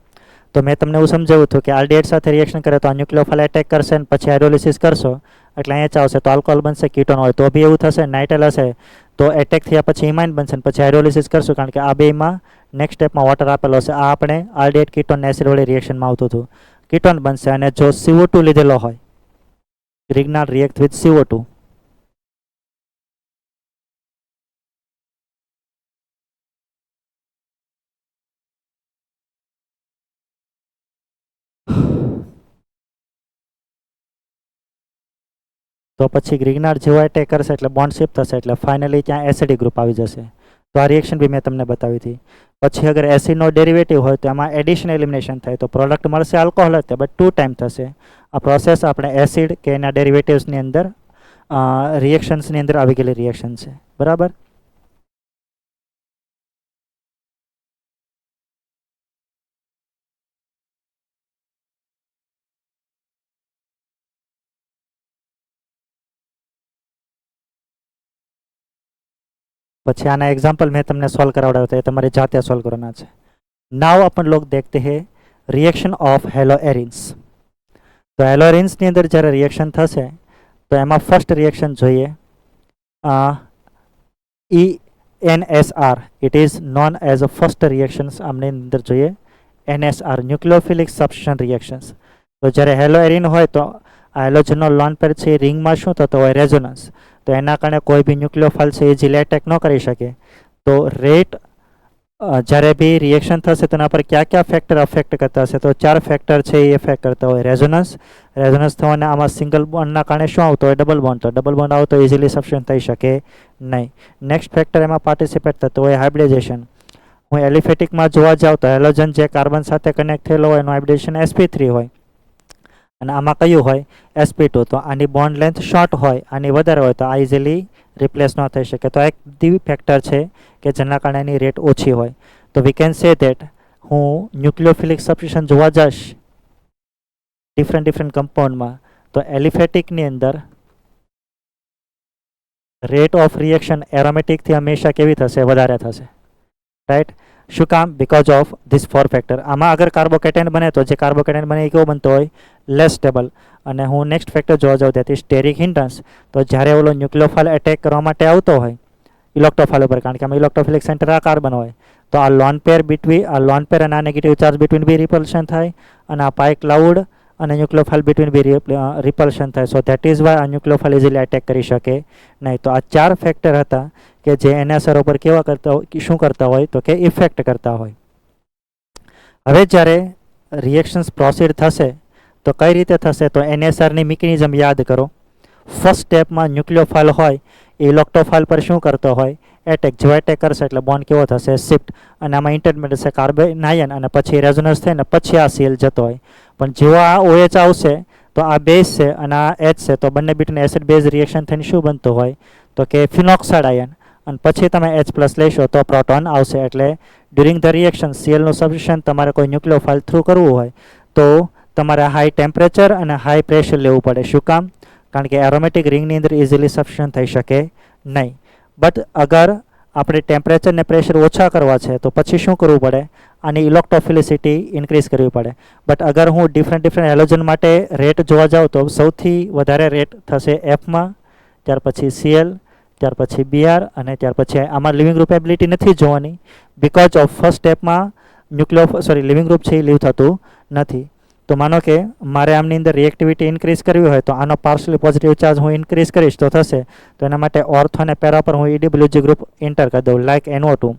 તો મેં તમને એવું સમજાવ્યું હતું કે આલ્ડિહાઇડ સાથે રિએક્શન કરે તો આ ન્યુક્લિયોફાઇલ એટેક કરશે, અને પછી હાઇડ્રોલિસિસ કરશો એટલે અહીંયા આવશે તો આલ્કોહોલ બનશે, કીટોન હોય તો બી એવું થશે, નાઇટ્રેલ હશે તો એટેક થયા પછી ઇમાઇન બનશે, પછી હાઇડ્રોલિસિસ કરશું, કારણ કે આ બેમાં નેક્સ્ટ સ્ટેપમાં વોટર આપેલો હશે. આ આપણે આલ્ડિહાઇડ કીટોન એસિડ વાળી રિએક્શનમાં આવતું હતું, કીટોન બનશે. અને જો CO2 લીધેલો હોય, ગ્રિગ્નાર્ડ રિએક્ટ વિથ CO2, તો પછી ગ્રિગ્નાર્ડ જેવો એટેક કરશે એટલે બોન્ડ શિફ્ટ થશે, એટલે ફાઇનલી ત્યાં એસિડિક ગ્રુપ આવી જશે. તો આ રિએક્શન બી મેં તમને બતાવી હતી. પછી અગર એસિડનો ડેરિવેટિવ હોય તો એમાં એડિશન એલિમિનેશન થાય તો પ્રોડક્ટ મળશે આલ્કોહોલ જ, બટ 2 ટાઈમ થશે. આ પ્રોસેસ આપણે એસિડ કે એના ડેરિવેટિવ્સની અંદર રિએક્શન્સની અંદર આવી ગયેલી રિએક્શન છે, બરાબર. પછી આના एग्जांपल मैं તમને સોल्व करावड़ा था, તમારે જાતે સોल्व કરવાના છે. नाउ अपन लोग देखते हैं रिएक्शन ऑफ हेलोएरिन्स. तो हेलोएरिन्स ની અંદર જ્યારે રિએક્શન થશે તો એમાં ફર્સ્ટ રિએક્શન જોઈએ ENSR, it is known as a first reactions. આમની અંદર જોઈએ NSR, ન્યુક્લિયોફિલિક સબસ્ટિટ્યુશન રિએક્શન્સ. તો જ્યારે હેલોએરિન હોય તો આ હેલોજનનો લોન પેર છે રિંગમાં શું થતો હોય? રેઝોનન્સ. તો એના કારણે કોઈ બી ન્યુક્લિયોફાઇલ છે એ ઇઝીલી એટેક ન કરી શકે. તો રેટ જ્યારે બી રિએક્શન થશે તેના પર કયા કયા ફેક્ટર અફેક્ટ કરતા હશે? તો 4 ફેક્ટર છે એ અફેક્ટ કરતા હોય. રેઝોનન્સ થવાના આમાં સિંગલ બોન્ડના કારણે શું આવતો હોય? Double bond. તો ડબલ બોન્ડ આવતો ઇઝીલી સબસ્ટિટ્યુશન થઈ શકે નહીં. નેક્સ્ટ ફેક્ટર એમાં પાર્ટિસિપેટ થતો હોય હાઇબ્રિડાઇઝેશન. હું એલિફેટિકમાં જોવા જાઉં તો હેલોજન જે કાર્બન સાથે કનેક્ટ થયેલો હોય એનું હાઇબ્રિડાઇઝેશન sp3 હોય, અને આમાં કયું હોય? sp2. તો આની બોન્ડ લેન્થ શોર્ટ હોય, આની વધારે હોય તો આ ઇઝીલી રિપ્લેસ ન થઈ શકે. તો એક દી ફેક્ટર છે કે જેના કારણે એની રેટ ઓછી હોય. તો વી કેન સે ધેટ હું ન્યુક્લિયોફિલિક સબસ્ટિટ્યુશન જોવા જઈશ ડિફરન્ટ કમ્પાઉન્ડમાં તો એલિફેટિકની અંદર રેટ ઓફ રિએક્શન એરોમેટિકથી હંમેશા કેવી થશે? વધારે થશે, રાઈટ. શું કામ? Because of this 4 factor. આમાં અગર કાર્બોકેટાયન બને તો જે કાર્બોકેટાયન બને એ કેવો બનતો હોય? Less stable. અને હું નેક્સ્ટ ફેક્ટર જોવા જાઉં તેથી સ્ટેરિક હિન્ડ્રન્સ. તો જ્યારે ઓલો ન્યુક્લિયોફાઇલ એટેક કરવા માટે આવતો હોય ઇલેક્ટ્રોફાઇલ ઉપર, કારણ કે આમાં ઇલેક્ટ્રોફિલિક સેન્ટર આ કાર્બન હોય, તો આ લોન પેર અને આ નેગેટિવ ચાર્જ બિટવીન બી રિપલ્શન થાય, અને આ પાઈ ક્લાઉડ અને ન્યુક્લિયોફાઇલ બિટવીન બી રિપલ્શન થાય. સો ધેટ ઇઝ વાય આ ન્યુક્લિયોફાઇલ ઇઝીલી એટેક કરી શકે નહીં. તો આ 4 ફેક્ટર હતા કે જે NSR ઉપર કેવા કરતા હોય, શું કરતા હોય? તો કે ઇફેક્ટ કરતા હોય. હવે જ્યારે રિએક્શન્સ પ્રોસીડ થશે તો કઈ રીતે થશે? તો NSRની મિકેનિઝમ યાદ કરો. ફર્સ્ટ સ્ટેપમાં ન્યુક્લિયોફાઇલ હોય એ ઇલેક્ટ્રોફાઇલ પર શું કરતો હોય? એટેક. જો એટેક કરશે એટલે બોન્ડ કેવો થશે? શિફ્ટ. અને આમાં ઇન્ટરમીડિયેટ છે કાર્બન આયન, અને પછી રેઝોનન્સ થઈને પછી આ CL જતો હોય. પણ જેવો આ OH આવશે તો આ બેઝ છે અને આ H છે, તો બંને બીટવીન એસિડ બેઝ રિએક્શન થઈને શું બનતું હોય? તો કે ફિનોક્સાઇડ આયન, અને પછી તમે H+ લેશો તો પ્રોટોન આવશે. એટલે ડ્યુરિંગ ધ રિએક્શન CLનું સબસ્ટિટ્યુશન તમારે કોઈ ન્યુક્લિયોફાઇલ થ્રુ કરવું હોય તો તમારે હાઈ ટેમ્પરેચર અને હાઈ પ્રેશર લેવું પડે. શું કામ? કારણ કે એરોમેટિક રિંગની અંદર ઇઝીલી સબસ્ટિટ્યુશન થઈ શકે નહીં. બટ અગર આપણે ટેમ્પરેચર ને પ્રેશર ઓછા કરવા છે તો પછી શું કરવું પડે? આની ઇલેક્ટ્રોફિલિસિટી ઇન્ક્રીઝ કરવી પડે. બટ અગર હું ડિફરન્ટ હેલોજન માટે રેટ જોવા જાઉં તો સૌથી વધારે રેટ થશે Fમાં, ત્યાર પછી CL, ત્યાર પછી Br, અને ત્યાર પછી આમાં લિવિંગ ગ્રુપ એબિલિટી નથી જોવાની, બીકોઝ ઓફ ફર્સ્ટ સ્ટેપમાં લિવિંગ ગ્રુપ છે એ લીવ થતું નથી. તો માનો કે મારે આમની અંદર રિએક્ટિવિટી ઇન્ક્રીઝ કરવી હોય તો આનો પાર્શિયલી પોઝિટિવ ચાર્જ હું ઇન્ક્રીઝ કરીશ તો થશે. તો એના માટે ઓર્થો અને પેરા પર હું EWG ગ્રુપ એન્ટર કરી દઉં. લાઈક NO2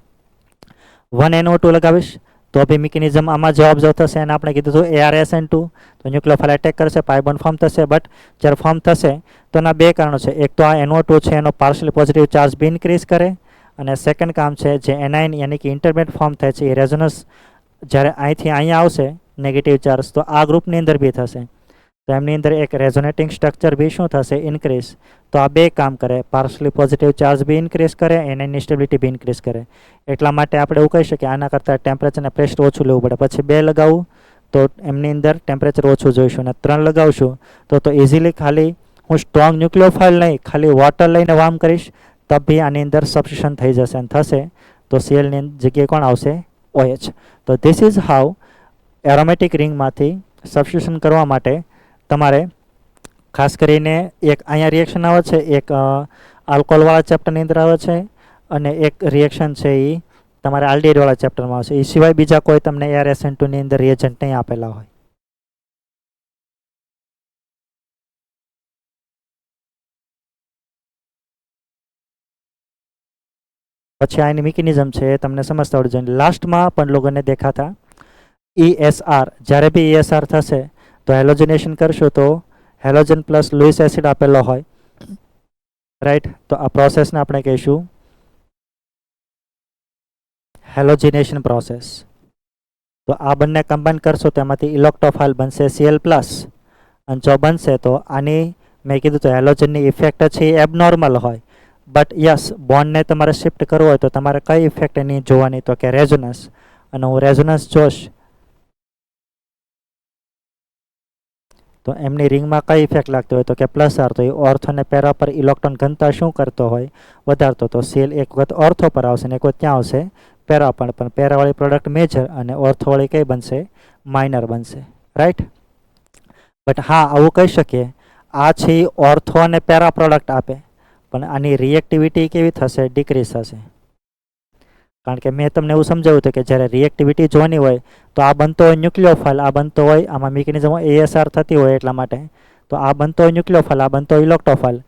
1 NO2 લગાવીશ તો બી મિકેનિઝમ આમાં જે ઓબ્ઝર્વ થશે એને આપણે કીધું હતું ARSN2. તો ન્યુક્લિયોફાઇલ એટેક કરશે, પાઈ બોન્ડ ફોર્મ થશે. બટ જ્યારે ફોર્મ થશે તો એના બે કારણો છે. એક તો આ NO2 છે એનો પાર્શિયલી પોઝિટિવ ચાર્જ બી ઇન્ક્રીઝ કરે, અને સેકન્ડ કામ છે જે એનાઇન યાની કે ઇન્ટરમીડિયેટ ફોર્મ થાય છે એ રેઝોનન્સ જ્યારે અહીંથી અહીંયા આવશે નેગેટિવ ચાર્જ તો આ ગ્રુપની અંદર બી થશે. તો એમની અંદર એક રેઝોનેટિંગ સ્ટ્રક્ચર બી શું થશે? ઇન્ક્રીઝ. તો આ બે કામ કરે, પાર્શિયલી પોઝિટિવ ચાર્જ બી ઇન્ક્રીઝ કરે, એનાઇનની સ્ટેબિલિટી બી ઇન્ક્રીઝ કરે. એટલા માટે આપણે એવું કહી શકીએ આના કરતાં ટેમ્પરેચર અને પ્રેશર ઓછું લેવું પડે. પછી 2 લગાવવું તો એમની અંદર ટેમ્પરેચર ઓછું જોઈશું, અને 3 લગાવશું તો ઇઝીલી ખાલી હું સ્ટ્રોંગ ન્યુક્લિયોફાઇલ નહીં ખાલી વોટર લઈને વાર્મ કરીશ તબ બી આની અંદર સબસ્ટિટ્યુશન થઈ જશે અને થશે તો Clની જગ્યાએ કોણ આવશે? OH. તો ધીસ ઇઝ હાઉ એરોમેટિક રિંગમાંથી સબસ્ટિટ્યુશન કરવા માટે તમારે ખાસ કરીને એક અહીંયા રિએક્શન આવે છે, એક આલ્કોહોલવાળા ચેપ્ટરની અંદર આવે છે, અને એક રિએક્શન છે એ તમારે આલ્ડિહાઇડવાળા ચેપ્ટરમાં આવશે. એ સિવાય બીજા કોઈ તમને ARSN2 ની અંદર રિએજન્ટ નહીં આપેલા હોય. પછી આની મિકેનિઝમ છે એ તમને સમજતા આવડવું જોઈએ. લાસ્ટમાં પણ લોકોને દેખાતા ESR, જ્યારે બી ESR થશે તો હેલોજિનેશન કરશું તો હેલોજન પ્લસ લુઇસ એસિડ આપેલો હોય, રાઈટ. તો આ પ્રોસેસને આપણે કહીશું હેલોજિનેશન પ્રોસેસ. તો આ બંને કમ્બાઈન કરશો તો એમાંથી ઇલેક્ટ્રોફાઇલ બનશે Cl+, અને જો બનશે તો આની મેં કીધું તો હેલોજનની ઇફેક્ટ છે એ એબનોર્મલ હોય. બટ યસ, બોન્ડને તમારે શિફ્ટ કરવો હોય તો તમારે કઈ ઇફેક્ટ એની જોવાની? તો કે રેઝોનન્સ. અને હું રેઝોનન્સ જોશ તો એમની રિંગમાં કઈ ઇફેક્ટ લાગતી હોય? તો કે +R. તો એ ઓર્થો અને પેરા પર ઇલેક્ટ્રોન ઘનતા શું કરતો હોય? વધારતો. તો Cl એક વખત ઓર્થો પર આવશે ને એક વખત ત્યાં આવશે પેરા પર, પણ પેરાવાળી પ્રોડક્ટ મેજર અને ઓર્થોવાળી કઈ બનશે? માઇનર બનશે, રાઈટ. બટ હા, આવું કહી શકીએ આ છે ઓર્થો અને પેરા પ્રોડક્ટ આપે, પણ આની રિએક્ટિવિટી કેવી થશે? ડિક્રીઝ થશે. કારણ કે મેં તમને એવું સમજાવ્યું હતું કે જ્યારે રિએક્ટિવિટી જોવાની હોય તો આ બનતો હોય ન્યુક્લિયોફાઇલ, આ બનતો હોય આમાં મિકેનિઝમ ASR થતી હોય એટલા માટે. તો આ બનતો હોય ન્યુક્લિયોફાઇલ, આ બનતો હોય ઇલેક્ટ્રોફાઇલ.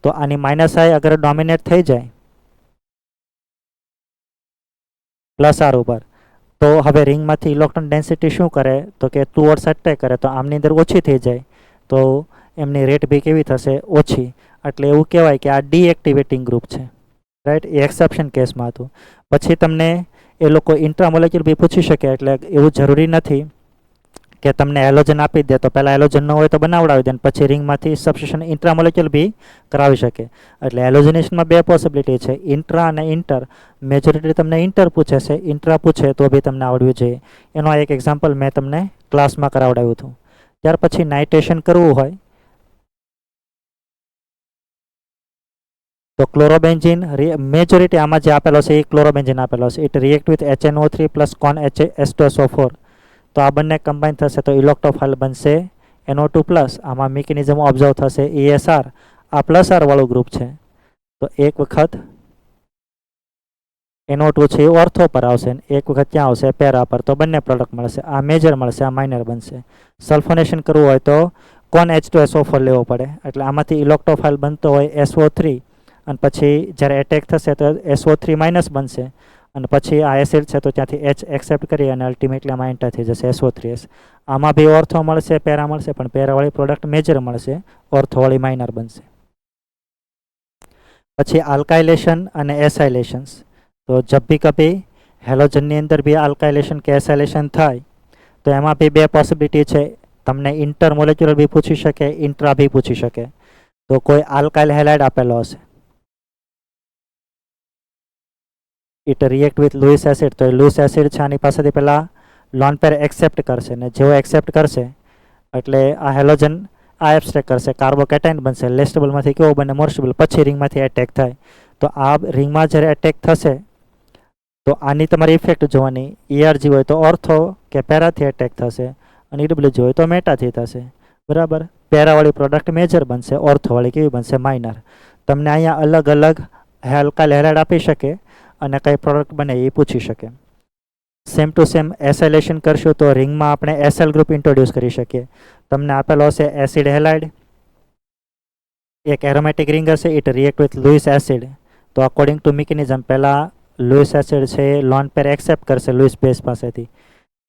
તો આની -I અગર ડોમિનેટ થઈ જાય +R ઉપર તો હવે રિંગમાંથી ઇલેક્ટ્રોન ડેન્સિટી શું કરે? તો કે ટુવર્ડ્સ એટેક કરે. તો આમની અંદર ઓછી થઈ જાય તો એમની રેટ બી કેવી થશે? ઓછી. એટલે એવું કહેવાય કે આ ડીએક્ટિવેટિંગ ગ્રુપ છે, રાઈટ. એ એક્સેપ્શન કેસમાં હતું. પછી તમને એ લોકો ઇન્ટ્રામોલેક્યુલ બી પૂછી શકે, એટલે એવું જરૂરી નથી કે તમને હેલોજન આપી દે તો પહેલાં હેલોજન ન હોય તો બનાવડાવી દે, પછી રિંગમાંથી સબસ્ટિટ્યુશન ઇન્ટ્રામોલેક્યુલ બી કરાવી શકે. એટલે હેલોજનેશનમાં બે પોસિબિલિટી છે, ઇન્ટ્રા અને ઇન્ટર. મેજોરિટી તમને ઇન્ટર પૂછે છે, ઇન્ટ્રા પૂછે તો બી તમને આવડવું જોઈએ. એનો એક એક્ઝામ્પલ મેં તમને ક્લાસમાં કરાવડાવ્યું હતું. ત્યાર પછી નાઇટ્રેશન કરવું હોય તો ક્લોરોબેન્ઝીન મેજોરિટી આમાં જે આપેલો છે એ ક્લોરોબેન્ઝીન આપેલો છે. It react with HNO3 plus conc H2SO4. તો આ બંને કમ્બાઈન થશે તો ઇલેક્ટ્રોફાઇલ બનશે NO2 પ્લસ. આમાં મિકેનિઝમ ઓબ્ઝર્વ થશે ESR. આ +R વાળું ગ્રુપ છે તો એક વખત NO2 છે એ ઓર્થો પર આવશે, એક વખત ક્યાં આવશે? પેરા પર. તો બંને પ્રોડક્ટ મળશે. આ મેજર મળશે, આ માઇનર બનશે. સલ્ફોનેશન કરવું હોય તો કોન H2SO4 લેવો પડે. એટલે આમાંથી ઇલેક્ટ્રોફાઇલ બનતો હોય SO3, અને પછી જ્યારે એટેક થશે તો SO3- બનશે, અને પછી આ એસિડ છે તો ત્યાંથી H એક્સેપ્ટ કરી અને અલ્ટિમેટલી આમાં એન્ટર થઈ જશે SO3S. આમાં બી ઓર્થો મળશે, પેરા મળશે, પણ પેરાવાળી પ્રોડક્ટ મેજર મળશે, ઓર્થોવાળી માઇનર બનશે. પછી આલ્કાઇલેશન અને એસાઇલેશન્સ. તો જબ બી કભી હેલોજનની અંદર બી આલ્કાઇલેશન કે એસાઇલેશન થાય તો એમાં બી બે પોસિબિલિટી છે. તમને ઇન્ટરમોલેક્યુલર બી પૂછી શકે, ઇન્ટ્રા બી પૂછી શકે. તો કોઈ આલ્કાઇલ હેલાઇડ આપેલો હશે, it react with Lewis acid. તો લુઇસ એસિડ છે આની પાસેથી પહેલાં લોન પેર એક્સેપ્ટ કરશે, ને જેવો એક્સેપ્ટ કરશે એટલે આ હેલોજન આ એબ્સ્ટ્રેક્ટ કરશે, કાર્બોકેટાઇન બનશે. લેસ સ્ટેબલમાંથી કેવો બને? More stable. પછી રિંગમાંથી એટેક થાય. તો આ રિંગમાં જ્યારે એટેક થશે તો આની તમારી ઇફેક્ટ જોવાની. ERG હોય તો ઓર્થો કે પેરાથી એટેક થશે, અને EWG હોય તો મેટાથી થશે, બરાબર. પેરાવાળી પ્રોડક્ટ મેજર બનશે, ઓર્થોવાળી કેવી બનશે? માઇનર. તમને અહીંયા અલગ અલગ આલ્કાઇલ હેલાઇડ આપી શકે અને કઈ પ્રોડક્ટ બને એ પૂછી શકે. સેમ ટુ સેમ એસાઇલેશન કરશું તો રિંગમાં આપણે એસએલ ગ્રુપ ઇન્ટ્રોડ્યુસ કરી શકીએ. તમને આપેલો હશે એસિડ હેલાઇડ, એક એરોમેટિક રિંગ હશે, it react with Lewis acid. તો અકોર્ડિંગ ટુ મિકેનિઝમ પહેલાં લુઇસ એસિડ છે એ લોન પેર એક્સેપ્ટ કરશે લુઇસ બેઝ પાસેથી.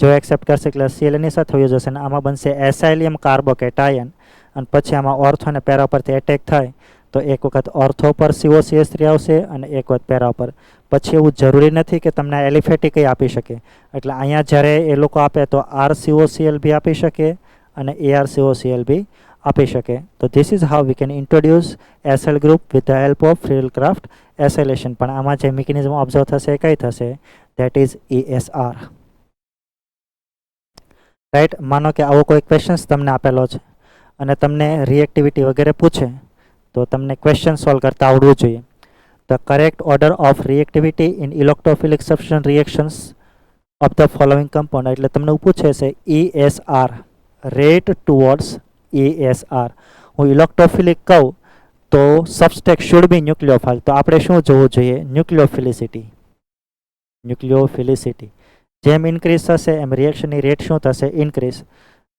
જો એક્સેપ્ટ કરશે એટલે સીએલ એની સાથે વયો જશે અને આમાં બનશે એસાઇલિયમ કાર્બોકેટાયન અને પછી આમાં ઓર્થો અને પેરા પરથી એટેક થાય તો એક વખત ઓર્થો પર COCH3 આવશે અને એક વખત પેરા પર. પછી એવું જરૂરી નથી કે તમને એલિફેટિક આપી શકે, એટલે અહીંયા જ્યારે એ લોકો આપે તો RCOCl બી આપી શકે અને ARCOCl બી આપી શકે. તો this is how we can introduce acyl group with the help of Friedel Crafts acylation. પણ આમાં જે મિકેનિઝમ ઓબ્ઝર્વ થશે એ કઈ થશે? That is ESR. રાઈટ. માનો કે આવો કોઈ ક્વેશ્ચન્સ તમને આપેલો છે અને તમને રિએક્ટિવિટી વગેરે પૂછે તો તમને ક્વેશ્ચન સોલ્વ કરતા આવડવું જોઈએ. The correct order of reactivity in electrophilic substance reactions of the following compound. એટલે તમને પૂછે છે ESR, રેટ ટુવર્ડ્સ ESR. હું ઇલેક્ટ્રોફિલિક કહું તો સબસ્ટેક શુડ બી ન્યુક્લિયોફાઇલ. તો આપણે શું જોવું જોઈએ? ન્યુક્લિયોફિલિસિટી. ન્યુક્લિયોફિલિસિટી જેમ ઇન્ક્રીઝ થશે એમ રિએક્શનની રેટ શું થશે? ઇન્ક્રીઝ.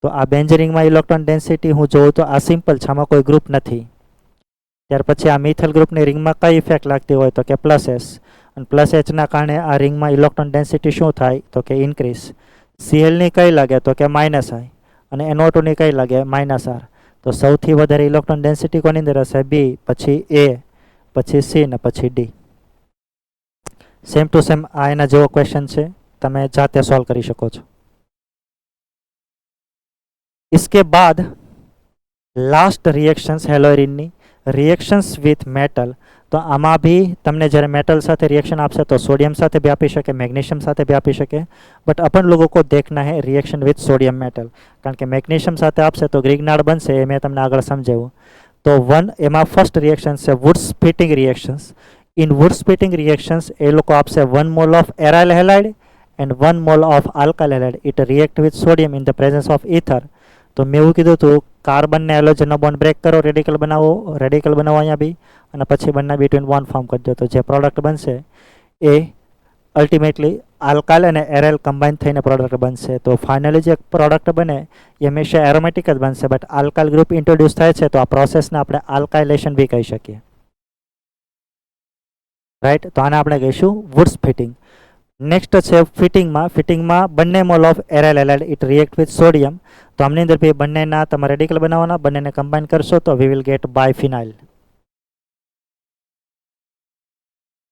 તો આ બેન્ઝેરિંગમાં ઇલેક્ટ્રોન ડેન્સિટી હું જોઉં તો આ સિમ્પલ છે, આમાં કોઈ ગ્રુપ નથી. ત્યાર પછી આ મિથેલ ગ્રુપની રિંગમાં કઈ ઇફેક્ટ લાગતી હોય તો કે +S, અને +Hના કારણે આ રિંગમાં ઇલેક્ટ્રોન ડેન્સિટી શું થાય તો કે ઇન્ક્રીઝ. Clની કઈ લાગે તો કે -I અને NO2ની કઈ લાગે -R. તો સૌથી વધારે ઇલેક્ટ્રોન ડેન્સિટી કોની અંદર હશે? B, પછી A, પછી C ને પછી D. સેમ ટુ સેમ આ એના જેવો ક્વેશ્ચન છે, તમે જાતે સોલ્વ કરી શકો છો. इसके बाद लास्ट रिएक्शंस हेलोरिनની रिएक्शंस विथ मेटल. तो આમાં भी તમને જ્યારે मेटल સાથે रिएक्शन આપશે તો सोडियम સાથે भी આપી શકે, मैग्नीशियम સાથે भी આપી શકે, बट अपन लोगों को देखना है रिएक्शन विथ सोडियम मेटल. કારણ કે मैग्नीशियम સાથે આપશે તો ગ્રિગ્નાર્ड બનશે, એ મેં તમને આગળ સમજાવ્યું. તો એમાં ફર્સ્ટ રિએક્શન છે wood splitting reactions. In wood splitting reactions એ લોકો આપશે 1 mole of aryl halide and 1 mole of alkyl halide. It react with sodium in the presence of ether. તો મેં એવું કીધું હતું કાર્બનને હેલોજનનો બોન્ડ બ્રેક કરો, રેડિકલ બનાવો અહીંયા બી, અને પછી બંને બિટવીન બોન્ડ ફોર્મ કરજો. તો જે પ્રોડક્ટ બનશે એ અલ્ટિમેટલી આલ્કાઇલ અને એરેલ કમ્બાઇન થઈને પ્રોડક્ટ બનશે. તો ફાઇનલી જે પ્રોડક્ટ બને એ હંમેશા એરોમેટિક જ બનશે, બટ આલ્કાઇલ ગ્રુપ ઇન્ટ્રોડ્યુસ થાય છે તો આ પ્રોસેસને આપણે આલ્કાઇલેશન બી કહી શકીએ. રાઈટ. તો આને આપણે કહીશું વુડ્સ ફિટિંગ. નેક્સ્ટ છે ફિટિંગમાં બંને mall of aryl halide it react with sodium. તો આમની અંદર બી બંનેના તમે રેડિકલ બનાવવાના, બંનેને કમ્બાઇન કરશો તો વી વિલ ગેટ બાયફિનાઇલ.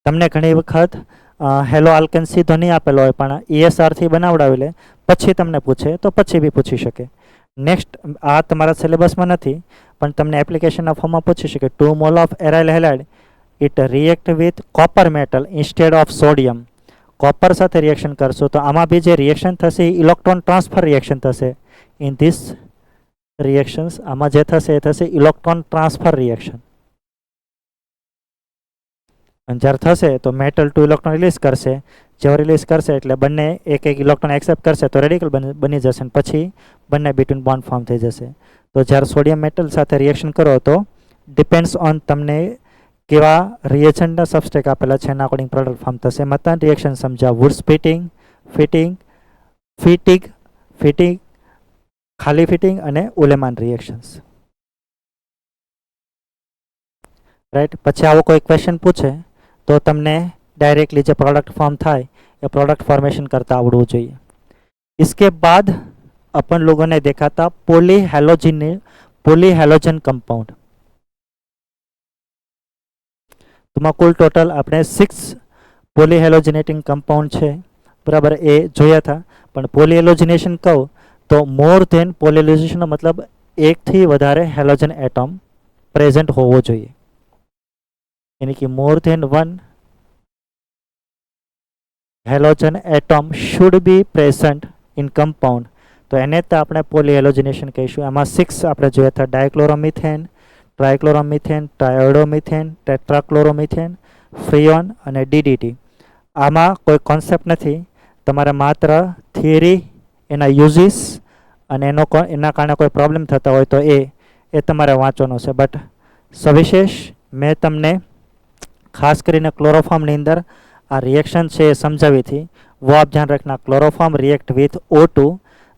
તમને ઘણી વખત હેલો આલ્કેન સીધો નહીં આપેલો હોય પણ ESR થી બનાવડાવી લે પછી તમને પૂછે તો પછી બી પૂછી શકે. નેક્સ્ટ આ તમારા સિલેબસમાં નથી પણ તમને એપ્લિકેશનના ફોર્મમાં પૂછી શકે 2 mole of aryl halide it react with copper metal instead of sodium. Copper સાથે રિએક્શન કરશો તો આમાં બી જે રિએક્શન થશે એ ઇલેક્ટ્રોન ટ્રાન્સફર રિએક્શન થશે. ઇન ધીસ રિએક્શન્સ આમાં જે થશે એ થશે ઇલેક્ટ્રોન ટ્રાન્સફર રિએક્શન. અને જ્યારે થશે તો મેટલ 2 ઇલેક્ટ્રોન રિલીઝ કરશે. જેવો રિલીઝ કરશે એટલે બંને એક ઇલેક્ટ્રોન એક્સેપ્ટ કરશે તો રેડિકલ બની જશે અને પછી બંને બિટવીન બોન્ડ ફોર્મ થઈ જશે. તો જ્યારે સોડિયમ મેટલ સાથે રિએક્શન કરો તો ડિપેન્ડ્સ ઓન તમને કેવા રિએજન્ટના સબસ્ટેક આપેલા છે એના અકોર્ડિંગ પ્રોડક્ટ ફોર્મ થશે. એમાં 3 રિએક્શન સમજ્યા: વુડ સ્પ્લિટિંગ, ફિટિંગ, ખાલી ફિટિંગ અને ઉલેમાન રિએક્શન્સ. રાઈટ. પછી આવો કોઈ ક્વેશ્ચન પૂછે તો તમને ડાયરેક્ટલી જે પ્રોડક્ટ ફોર્મ થાય એ પ્રોડક્ટ ફॉर्मेशन करता आवड़વું જોઈએ. इसके बाद अपन लोगों ने देखा था पॉलीहेलोजन कंपाउंड. तो कुल टोटल આપણે 6 પોલીહેલોજનેટિંગ કમ્પાઉન્ડ છે બરાબર એ જોયા था. પણ પોલીહેલોજનેશન કહું તો મોર ધેન પોલીહેલોજનેશનનો મતલબ એકથી વધારે હેલોજન એટમ પ્રેઝન્ટ હોવો જોઈએ, यानी कि more than 1 halogen atom should be present in compound. तो एने तो આપણે પોલીહેલોજનેશન કહીશું. એમાં 6 આપણે જોયા હતા: ડાયક્લોરોમિથેન, ટ્રાયક્લોરોમિથેન, ટ્રાયોડોમિથેન, ટેટ્રાક્લોરોમિથેન, ફ્રીઓન અને DDT. આમાં કોઈ કોન્સેપ્ટ નથી, તમારે માત્ર થિયરી, એના યુઝિસ અને એના કારણે કોઈ પ્રોબ્લેમ થતા હોય તો એ તમારે વાંચવાનો છે. બટ સવિશેષ મેં તમને ખાસ કરીને ક્લોરોફોર્મની અંદર આ રિએક્શન છે એ સમજાવી હતી. वो आप ध्यान रखना. क्लोरोफॉर्म रिएक्ट विथ O2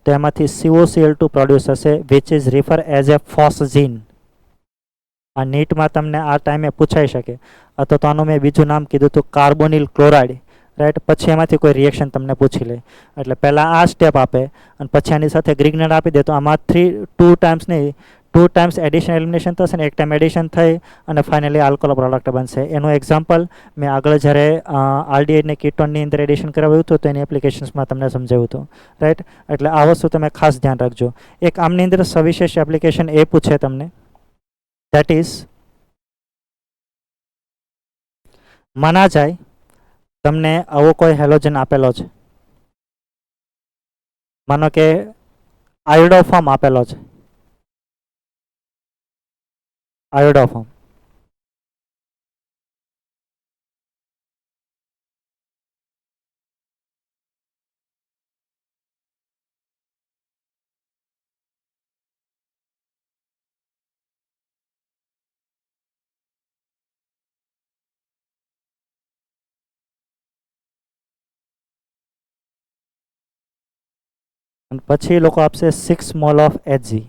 तो एमांथी COCl2 प्रोड्यूस थशे which is refer as a phosgene. आ नीटमां तमने आ टाइमे पूछाई शके. अथवा तो आनुं मैं बीजुं नाम कीधुं तो कार्बोनिल क्लोराइड. राइट, पछी एमांथी कोई रिएक्शन तमने पूछी ले એટલે પહેલા આ સ્ટેપ આપે અને પછી આની સાથે ગ્રીગ્નેટ આપી દે તો આમાં 2 ટાઈમ્સ નહીં, 2 ટાઈમ્સ એડિશન એલિમિનેશન થશે ને એક ટાઈમ એડિશન થઈ અને ફાઇનલી આલ્કોહોલ પ્રોડક્ટ બનશે. એનું એક્ઝામ્પલ મેં આગળ જ્યારે આલ્ડીહાઇડ ને કીટોનની અંદર એડિશન કરાવ્યું હતું તો એની એપ્લિકેશન્સમાં તમને સમજાવ્યું હતું. રાઈટ, એટલે આ વસ્તુ તમે ખાસ ધ્યાન રાખજો. એક આમની અંદર સવિશેષ એપ્લિકેશન એ પૂછે તમને, ધેટ ઇઝ માના જાય તમને આવો કોઈ હેલોજન આપેલો છે, માનો કે આયોડોફોર્મ આપેલો છે, આયોડોફોર્મ. અને પછી એ લોકો આપશે 6 મોલ ઓફ Hg.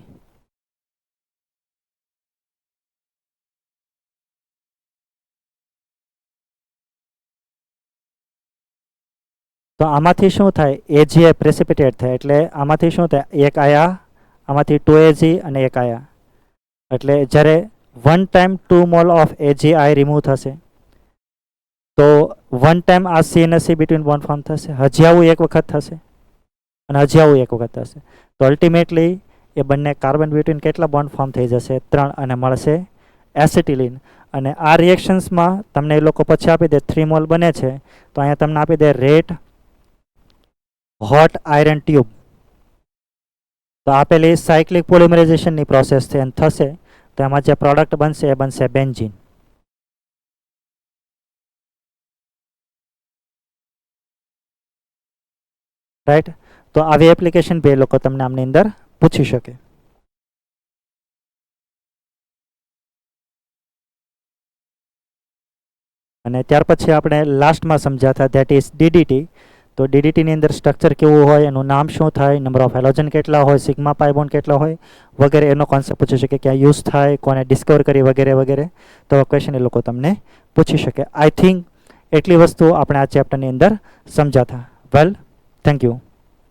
તો આમાંથી શું થાય, Ag પ્રેસિપિટેટ થાય એટલે આમાંથી શું થાય, એક આયા, આમાંથી 2Ag અને એક આયા. એટલે જ્યારે 1 time 2 mall of Agi remove થશે તો 1 ટાઈમ આ C અને C બિટવીન બોન્ડ ફોર્મ થશે. હજી આવું એક વખત થશે અને હજી આવું એક વખત થશે. તો અલ્ટિમેટલી એ બંને કાર્બન બ્યુટીન કેટલા બોન્ડ ફોર્મ થઈ જશે, 3, અને મળશે એસિટિલિન. અને આ રિએક્શન્સમાં તમને એ લોકો પછી આપી દે 3 મોલ બને છે તો અહીંયા તમને આપી દે રેટ હોટ આયરન ટ્યુબ. તો આપેલી સાયક્લિક પોલિમરાઇઝેશનની પ્રોસેસ થશે તો એમાં જે પ્રોડક્ટ બનશે એ બનશે બેન્ઝીન. રાઈટ, તો આવી એપ્લિકેશન બે લોકો તમને આમની અંદર પૂછી શકે. અને ત્યાર પછી આપણે લાસ્ટમાં સમજ્યા હતા ધેટ ઇઝ DDT. તો DDTની અંદર સ્ટ્રક્ચર કેવું હોય, એનું નામ શું થાય, નંબર ઓફ હેલોજન કેટલા હોય, સિગ્મા પાઈ બોન્ડ કેટલા હોય વગેરે એનો કોન્સેપ્ટ પૂછી શકે, ક્યાં યુઝ થાય, કોને ડિસ્કવર કરી વગેરે વગેરે. તો ક્વેશ્ચન એ લોકો તમને પૂછી શકે. આઈ થિંક એટલી વસ્તુ આપણે આ ચેપ્ટરની અંદર સમજાતા. વેલ, થેન્ક યુ.